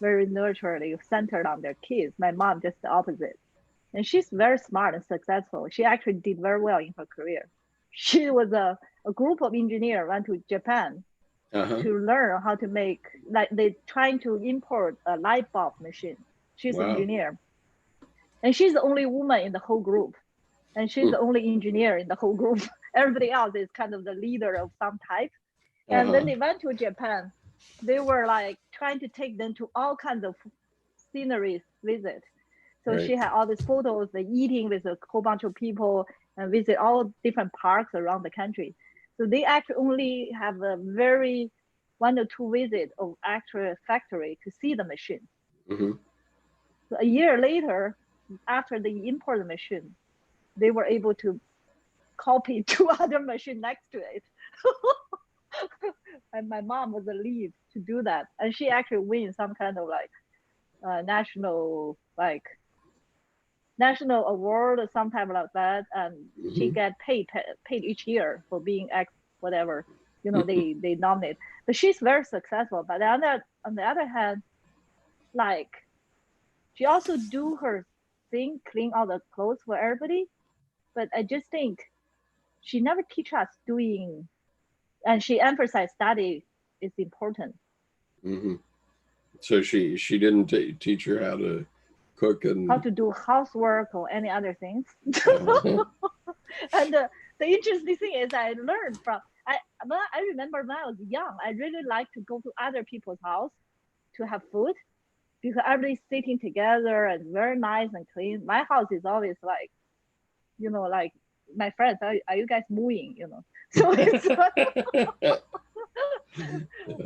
very nurturing, centered on their kids. My mom just the opposite. And she's very smart and successful. She actually did very well in her career. She was a group of engineers went to Japan to learn how to make, like they trying to import a light bulb machine. She's an engineer. And she's the only woman in the whole group. And she's the only engineer in the whole group. Everybody else is kind of the leader of some type. And then they went to Japan. They were like trying to take them to all kinds of sceneries visit. So she had all these photos, the eating with a whole bunch of people and visit all different parks around the country. So they actually only have a very 1 or 2 visits of actual factory to see the machine. So a year later, after they import the machine, they were able to copy 2 other machines next to it. And my mom was the lead to do that. And she actually wins some kind of like national award or some type like that. And she get paid each year for being whatever, they nominate. But she's very successful. But on the other hand, like she also do her thing, clean all the clothes for everybody. But I just think she never teach us doing, and she emphasized study is important. So she didn't teach her how to cook and how to do housework or any other things. And the interesting thing is I learned from, I remember when I was young, I really liked to go to other people's house to have food because everybody's sitting together and very nice and clean. My house is always like, like my friends, are you guys moving, So it's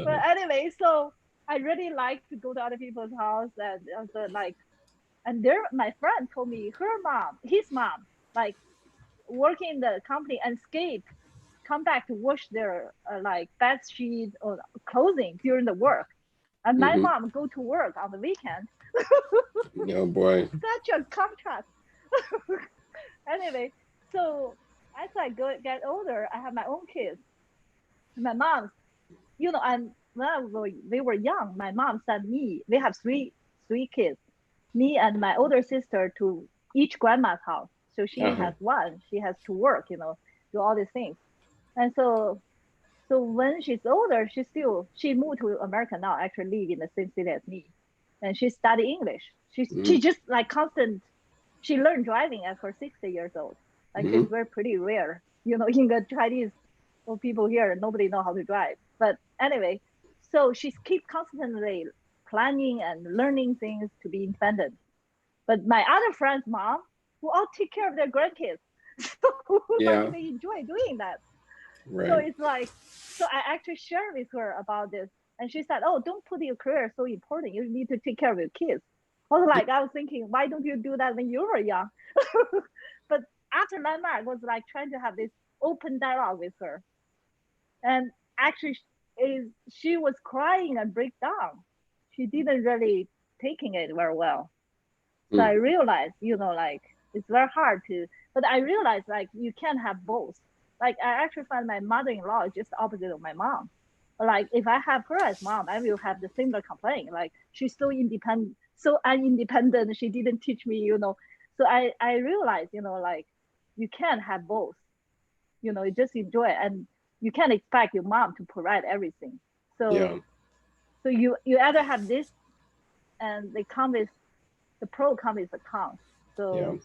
but anyway, so I really like to go to other people's house and also like, and there my friend told me his mom, like working in the company and come back to wash their like bed sheets or clothing during the work. and my Mhm. mom go to work on the weekend. Oh boy. Such a contrast. Anyway, so as I get older, I have my own kids. My mom, and we were young, my mom sent me. We have three kids, me and my older sister, to each grandma's house. So she Uh-huh. has one. She has to work, do all these things. And so when she's older, she moved to America now. Actually, live in the same city as me, and she studied English. She Mhm. just like constant. She learned driving at her 60 years old. Like it's Mhm. very pretty rare, in the Chinese or people here, nobody know how to drive. But anyway, so she keep constantly planning and learning things to be independent. But my other friend's mom, who all take care of their grandkids, so like Yeah. they enjoy doing that. So Right. it's like, so I actually shared with her about this, and she said, "Oh, don't put your career so important. You need to take care of your kids." I was thinking, why don't you do that when you were young? But after landmark was like trying to have this open dialogue with her, and actually, she was crying and break down. She didn't really taking it very well. So I Mm. realized, like it's very hard to, but I realized like you can't have both. Like I actually find my mother-in-law is just opposite of my mom. Like if I have her as mom, I will have the similar complaint. Like she's so independent, so unindependent. She didn't teach me. So I realized, like you can't have both. You just enjoy it, and you can't expect your mom to provide everything. So Yeah. so you either have this, and the pro come with the con. Yeah. So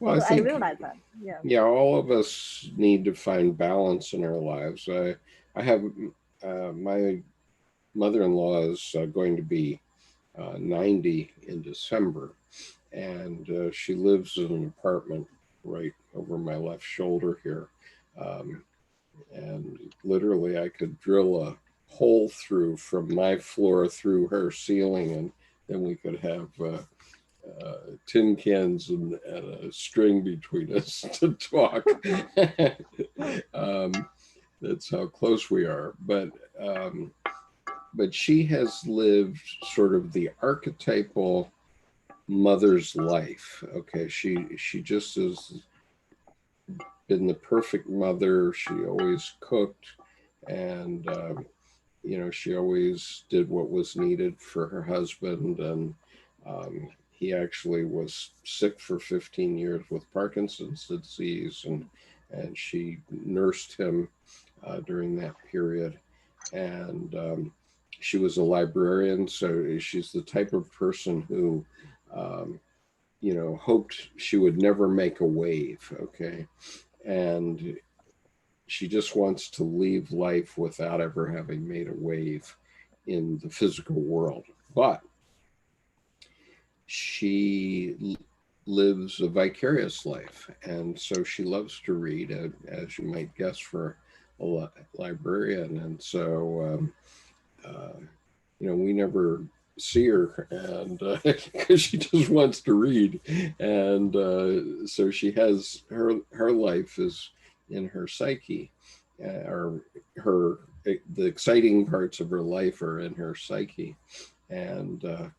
Well, I so I think, realized that. Yeah. yeah, all of us need to find balance in our lives. I have my mother-in-law is going to be 90 in December, and she lives in an apartment right over my left shoulder here. Um, and literally, I could drill a hole through from my floor through her ceiling, and then we could have tin cans and a string between us to talk. um, that's how close we are. But she has lived sort of the archetypal mother's life. Okay, she just has been the perfect mother. She always cooked, and she always did what was needed for her husband. And he actually was sick for 15 years with Parkinson's disease, and she nursed him during that period. And she was a librarian, so she's the type of person who um, hoped she would never make a wave. Okay, and she just wants to leave life without ever having made a wave in the physical world. But she lives a vicarious life, and so she loves to read, as you might guess, for a librarian. And so we never see her, and because she just wants to read. And so she has her life is in her psyche, or the exciting parts of her life are in her psyche. And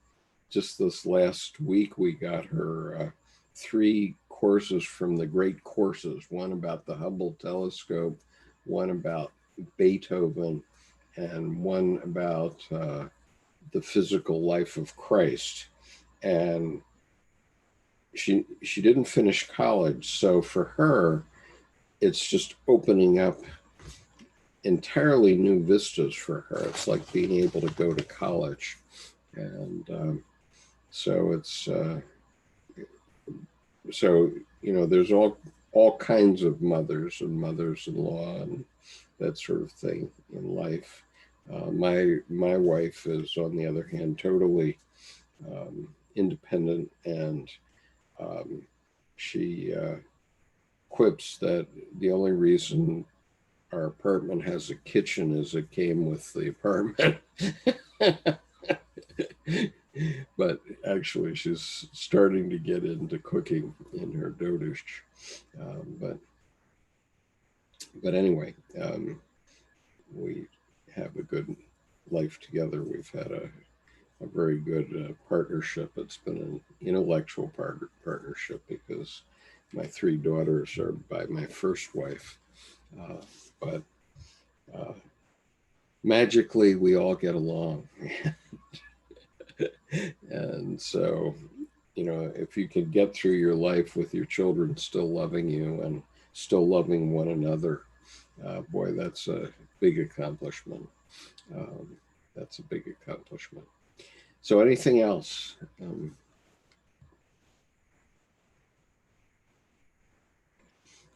just this last week we got her 3 courses from the great courses, one about the Hubble telescope, one about Beethoven, and one about the physical life of Christ. And she didn't finish college, so for her it's just opening up entirely new vistas for her. It's like being able to go to college. And so it's so there's all kinds of mothers and mothers-in-law and that sort of thing in life. My wife is, on the other hand, totally independent, and she quips that the only reason our apartment has a kitchen is it came with the apartment. But actually, she's starting to get into cooking in her dotage. But anyway, we have a good life together. We've had a very good partnership. It's been an intellectual partnership because my three daughters are by my first wife. But magically, we all get along. And so, you know, if you can get through your life with your children still loving you and still loving one another, boy, that's a big accomplishment. That's a big accomplishment. So anything else?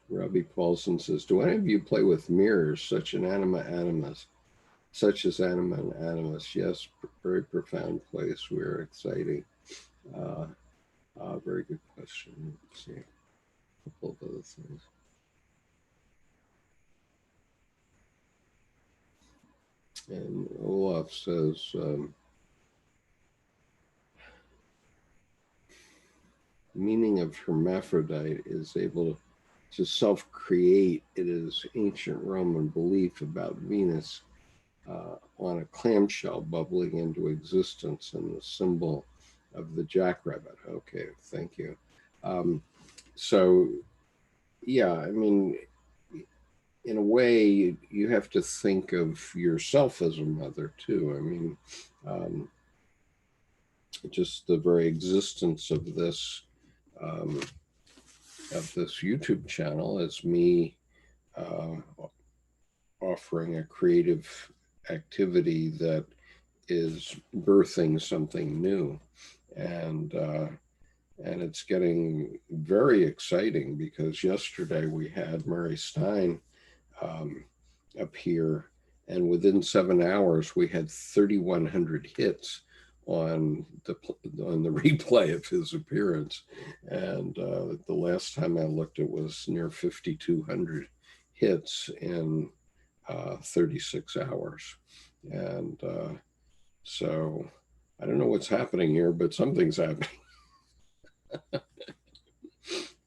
Robbie Paulson says, do any of you play with mirrors, such as anima and animus? Yes, very profound place. We're exciting. Very good question. Let's see a couple of other things. And Olaf says, meaning of hermaphrodite is able to self-create. It is ancient Roman belief about Venus on a clamshell bubbling into existence, and the symbol of the jackrabbit. Okay, thank you. So, yeah, I mean, in a way, you have to think of yourself as a mother too. I mean, just the very existence of this YouTube channel is me offering a creative activity that is birthing something new, and it's getting very exciting because yesterday we had Mary Stein up here, and within 7 hours we had 3,100 hits on the replay of his appearance, and the last time I looked, it was near 5,200 hits in 36 hours, and so I don't know what's happening here, but something's happening.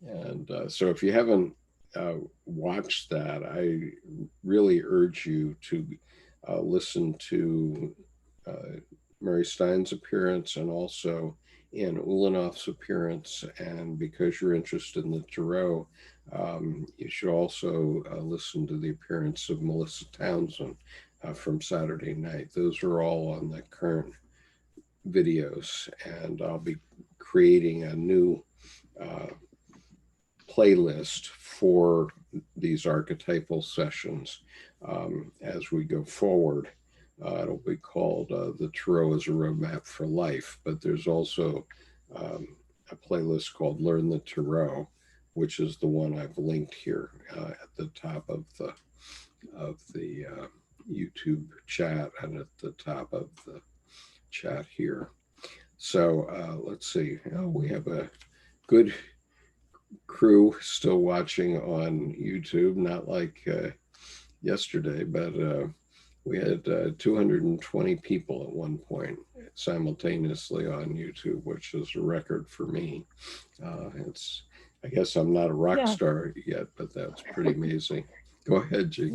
And so if you haven't watched that, I really urge you to listen to Mary Stein's appearance and also Anne Ulanoff's appearance. And because you're interested in the Tarot, you should also listen to the appearance of Melissa Townsend from Saturday night. Those are all on the current videos, and I'll be creating a new playlist for these archetypal sessions as we go forward. It'll be called The Tarot as a Roadmap for Life, but there's also a playlist called Learn the Tarot, which is the one I've linked here at the top of the YouTube chat and at the top of the chat here. So let's see. We have a good crew still watching on YouTube, not like yesterday, but we had 220 people at one point simultaneously on YouTube, which is a record for me. I guess I'm not a rock star yet, but that's pretty amazing. Go ahead, G.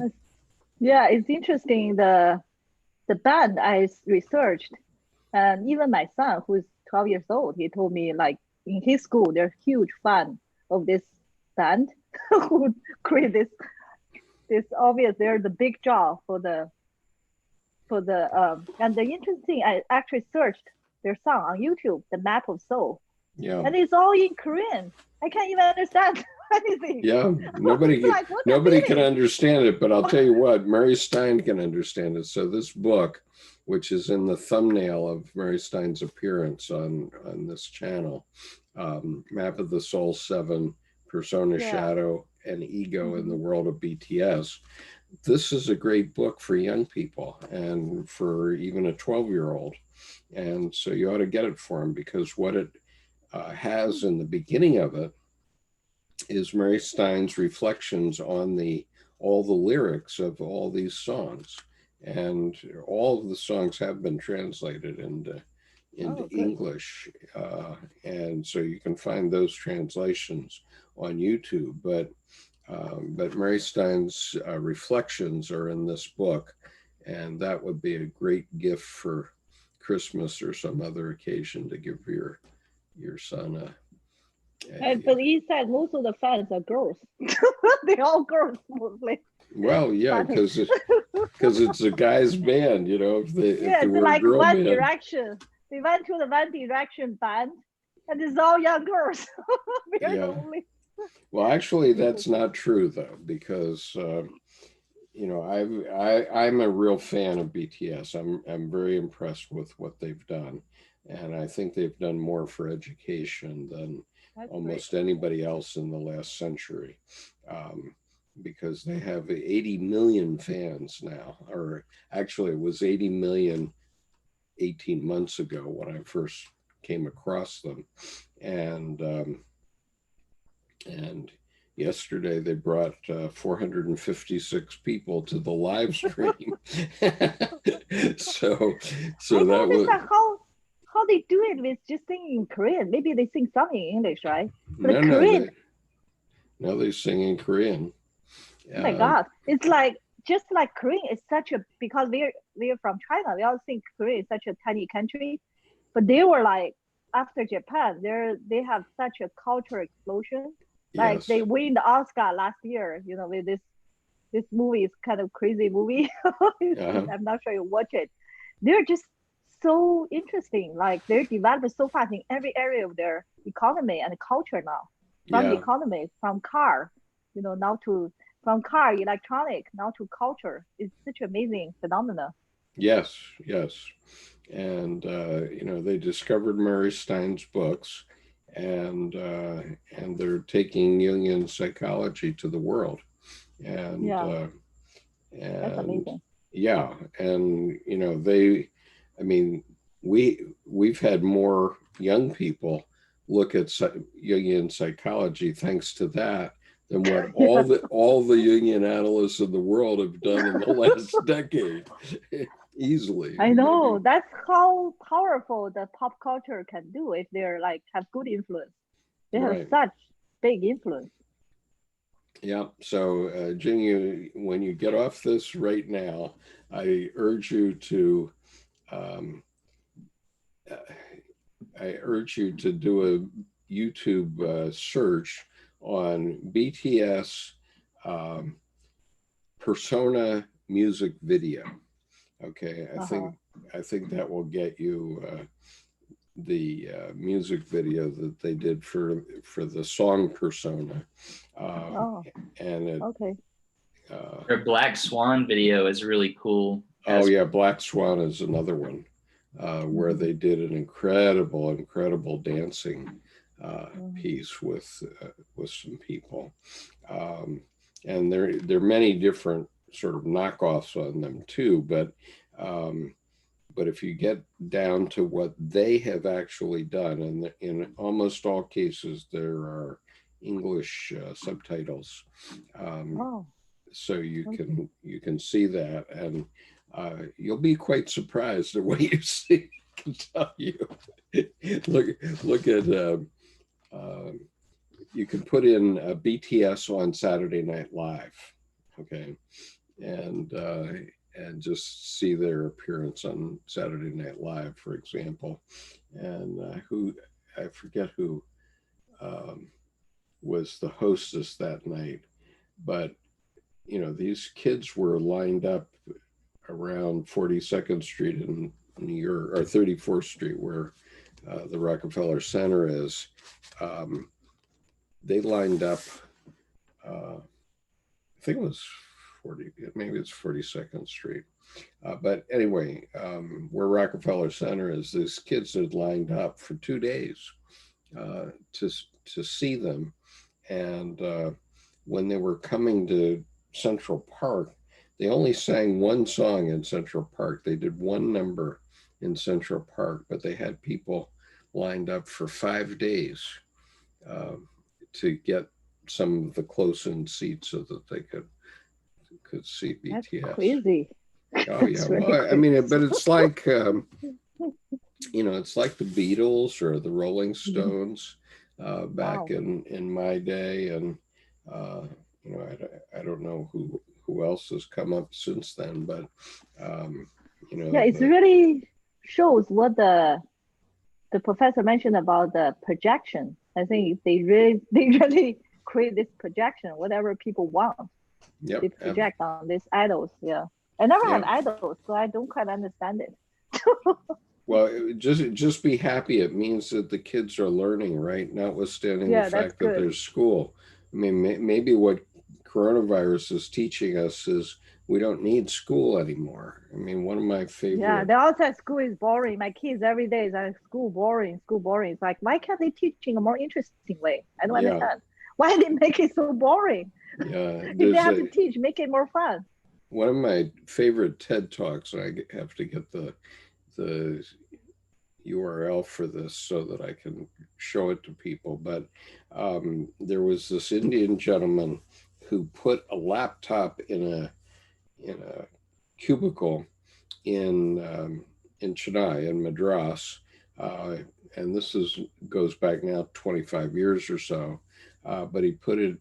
Yeah, it's interesting. The band I researched, and even my son, who's 12 years old, he told me, like, in his school, they're huge fan of this band who create this obvious. They're the big draw for the and the interesting, I actually searched their song on YouTube, The Map of Soul. Yeah. And it's all in Korean. I can't even understand anything. Yeah, nobody can understand it, but I'll tell you what, Mary Stein can understand it. So this book, which is in the thumbnail of Mary Stein's appearance on this channel, Map of the Soul 7, Persona, Shadow, and Ego in the World of BTS. This is a great book for young people and for even a 12-year-old. And so you ought to get it for them, because what it has in the beginning of it is Mary Stein's reflections on all the lyrics of all these songs. And all of the songs have been translated into English. And so you can find those translations on YouTube. But Mary Stein's reflections are in this book. And that would be a great gift for Christmas or some other occasion to give your son But he said most of the fans are girls. They're all girls mostly. well, yeah, because it's a guy's band, you know. If they Yeah, it's were a like girl One band, Direction. They went to the One Direction band, and it's all young girls. We're yeah. the only. Well, actually, that's not true though, because you know, I'm a real fan of BTS. I'm very impressed with what they've done, and I think they've done more for education than That's almost great. anybody else in the last century, because they have 80 million fans now, or actually it was 80 million 18 months ago when I first came across them, and yesterday they brought 456 people to the live stream. so I that noticed was that how they do it with just singing in Korean. Maybe they sing some in English, right? But no, the Korean, they sing in Korean. oh my God, it's like just like Korean is such a, because we're from China. We all think Korea is such a tiny country, but they were like, after Japan, they have such a cultural explosion. Like Yes. they win the Oscar last year, you know, with this movie is kind of crazy movie. I'm not sure you watch it. They're just so interesting. Like they're developed so fast in every area of their economy and culture now. From the Yeah. economy, from car, you know, now to from car, electronic, now to culture. It's such amazing phenomena. Yes. And you know, they discovered Mary Stein's books, and they're taking Jungian psychology to the world, and Yeah, that's and amazing. yeah, and you know, I mean, we've had more young people look at Jungian psychology thanks to that than what Yeah. all the Jungian analysts in the world have done in the last decade. Easily. I know that's how powerful the pop culture can do if they're like have good influence. They have Right. such big influence. Yeah. So, Jing, when you get off this right now, I urge you to uh, do a YouTube search on BTS persona music video. Okay, I think that will get you the music video that they did for the song persona, Oh, and it. okay. Their Black Swan video is really cool. Oh yeah, Black Swan is another one where they did an incredible dancing piece with some people, and there are many different sort of knockoffs on them too, but if you get down to what they have actually done, and in almost all cases there are English subtitles, Oh, so you okay. can see that, and you'll be quite surprised at what you see. I can tell you. look at you can put in BTS on Saturday Night Live, okay, and just see their appearance on Saturday Night Live, for example, and who I forget who was the hostess that night, but you know, these kids were lined up around 42nd Street in New York, or 34th Street, where the Rockefeller Center is. They lined up, I think it was 40, maybe it's 42nd Street. But anyway, where Rockefeller Center is, these kids had lined up for 2 days to see them. And when they were coming to Central Park, they only sang one song in Central Park. They did one number in Central Park, but they had people lined up for 5 days to get some of the close-in seats so that they could see BTS. That's crazy. Oh yeah, That's really well, I crazy. mean, but it's like you know, it's like the Beatles or the Rolling Stones back Wow. in my day, and you know, I don't know who who else has come up since then, but yeah, it really shows what the professor mentioned about the projection. I think they really create this projection, whatever people want. Yep, they project on these idols. Yeah, I never had idols, so I don't quite understand it. Well, just be happy. It means that the kids are learning, right? Notwithstanding the fact that there's school. I mean, maybe what coronavirus is teaching us is we don't need school anymore. I mean, one of my favorite. Yeah, they all said school is boring. My kids every day is like, school boring, school boring. It's like, why can't they teach in a more interesting way? I don't understand. Why they make it so boring? Yeah, if they have to teach, make it more fun. One of my favorite TED Talks, I have to get the URL for this so that I can show it to people, but there was this Indian gentleman who put a laptop in a cubicle in Chennai, in Madras, and this goes back now 25 years or so, but he put it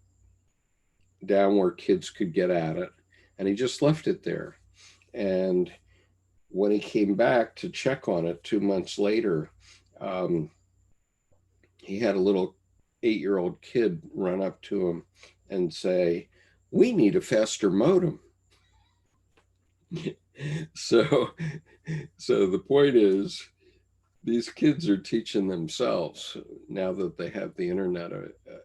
down where kids could get at it, and he just left it there. And when he came back to check on it 2 months later, he had a little 8-year-old kid run up to him and say, "We need a faster modem." So the point is, these kids are teaching themselves now that they have the internet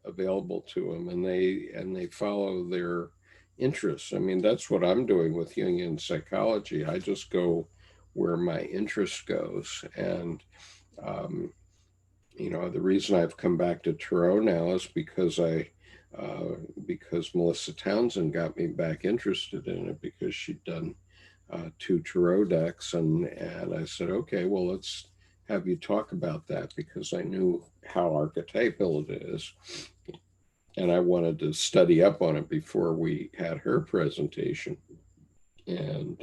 available to them, and they follow their interests. I mean, that's what I'm doing with Jungian psychology. I just go where my interest goes. And, the reason I've come back to Tarot now is because Melissa Townsend got me back interested in it, because she'd done 2 Tarot decks. And I said, okay, well, let's have you talk about that, because I knew how archetypal it is. And I wanted to study up on it before we had her presentation. And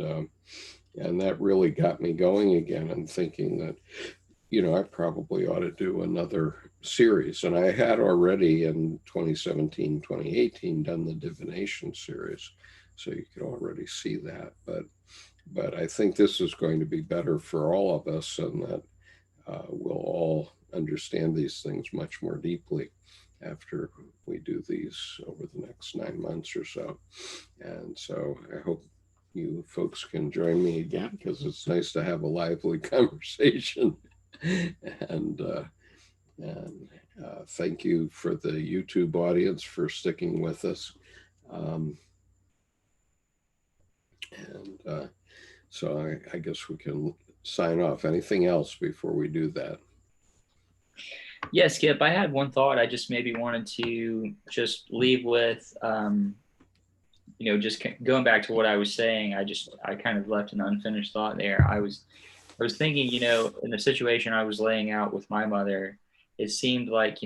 that really got me going again, and thinking that, I probably ought to do another series. And I had already in 2017, 2018 done the Divination series. So you can already see that. But I think this is going to be better for all of us, and that we'll all understand these things much more deeply after we do these over the next 9 months or so. And so I hope you folks can join me again, because it's nice to have a lively conversation. And thank you for the YouTube audience for sticking with us. So I guess we can sign off. Anything else before we do that? Yeah, Skip, I had one thought I just maybe wanted to just leave with, just going back to what I was saying. I kind of left an unfinished thought there. I was thinking, in the situation I was laying out with my mother, it seemed like,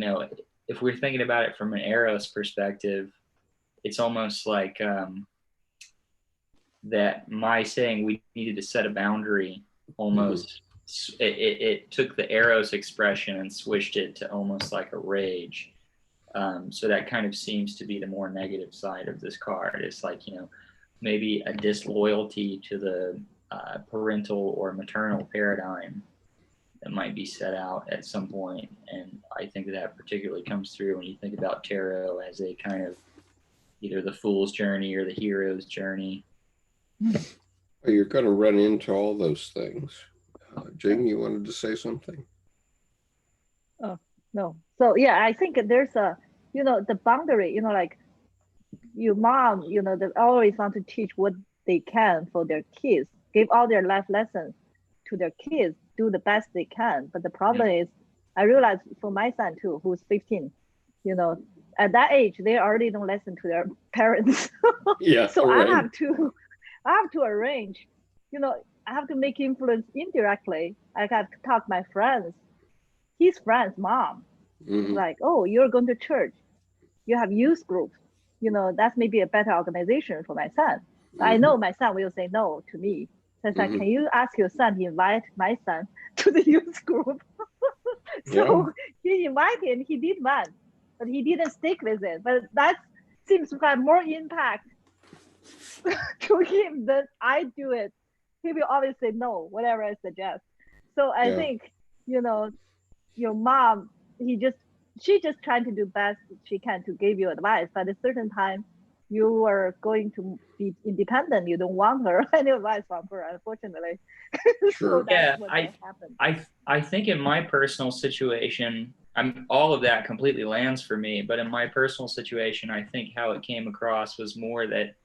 if we're thinking about it from an Eros perspective, it's almost like that my saying we needed to set a boundary almost, it took the Eros expression and switched it to almost like a rage. So that kind of seems to be the more negative side of this card. It's like, maybe a disloyalty to the parental or maternal paradigm that might be set out at some point. And I think that particularly comes through when you think about tarot as a kind of either the fool's journey or the hero's journey. Well, you're going to run into all those things. Jing, you wanted to say something? Oh, no. So yeah, I think there's a, the boundary, like your mom, they always want to teach what they can for their kids, give all their life lessons to their kids, do the best they can. But the problem is, I realized for my son too, who's 15, at that age, they already don't listen to their parents. Yeah. So right. I have to arrange, I have to make influence indirectly. I have to talk to my friends, his friend's mom. Like, oh, you're going to church, you have youth groups, that's maybe a better organization for my son. I know my son will say no to me. So it's like, can you ask your son to invite my son to the youth group? So he invited, he did one, but he didn't stick with it. But that seems to have more impact to him that I do it, he will always say no, whatever I suggest. So I Yeah. think, you know, your mom, she just trying to do best she can to give you advice, but at a certain time you are going to be independent. You don't want her any advice from her, unfortunately. So Sure. that's Yeah, what happened. I think in my personal situation, all of that completely lands for me. But in my personal situation, I think how it came across was more that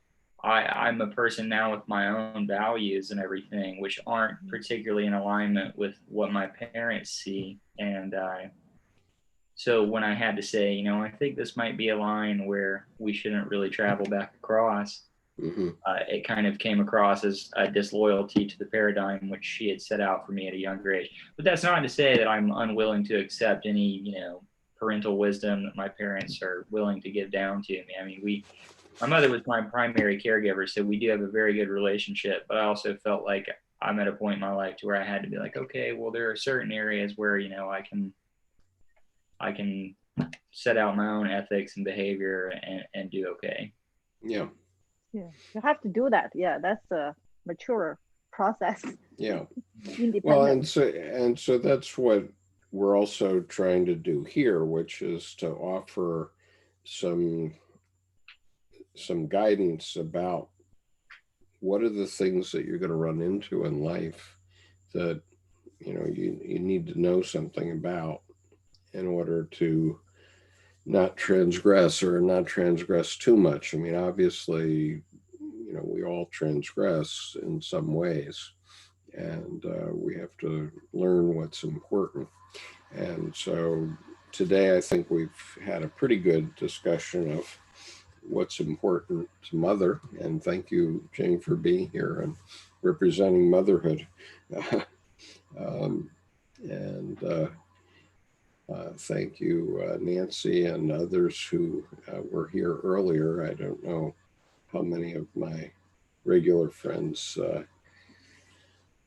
I'm a person now with my own values and everything, which aren't particularly in alignment with what my parents see. And so when I had to say, you know, I think this might be a line where we shouldn't really travel back across, Mm-hmm. it kind of came across as a disloyalty to the paradigm which she had set out for me at a younger age. But that's not to say that I'm unwilling to accept any, you know, parental wisdom that my parents are willing to give down to me. I mean, my mother was my primary caregiver, so we do have a very good relationship. But I also felt like I'm at a point in my life to where I had to be like, okay, well, there are certain areas where, you know, I can set out my own ethics and behavior and do okay. Yeah. Yeah, you have to do that. Yeah, that's a mature process. Yeah. Independent. Well, and so that's what we're also trying to do here, which is to offer some guidance about what are the things that you're going to run into in life that, you know, you need to know something about in order to not transgress or not transgress too much. I mean, obviously, you know, we all transgress in some ways, and we have to learn what's important. And so today, I think we've had a pretty good discussion of what's important to Mother. And thank you, Jane, for being here and representing motherhood. And thank you, Nancy, and others who were here earlier. I don't know how many of my regular friends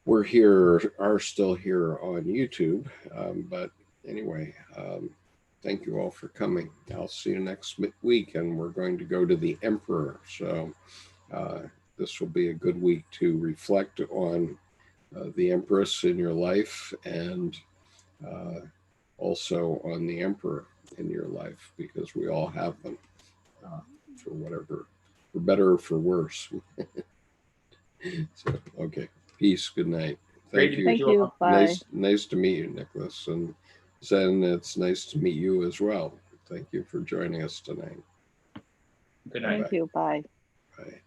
were here, are still here on YouTube. But anyway, thank you all for coming. I'll see you next week, and we're going to go to the Emperor. So this will be a good week to reflect on the Empress in your life, and also on the Emperor in your life, because we all have them for whatever, for better or for worse. So, okay. Peace. Good night. Great to Thank meet you. you all. you. Bye. Nice to meet you, Nicholas. And Zen, it's nice to meet you as well. Thank you for joining us tonight. Good night. Thank you. Bye. Bye.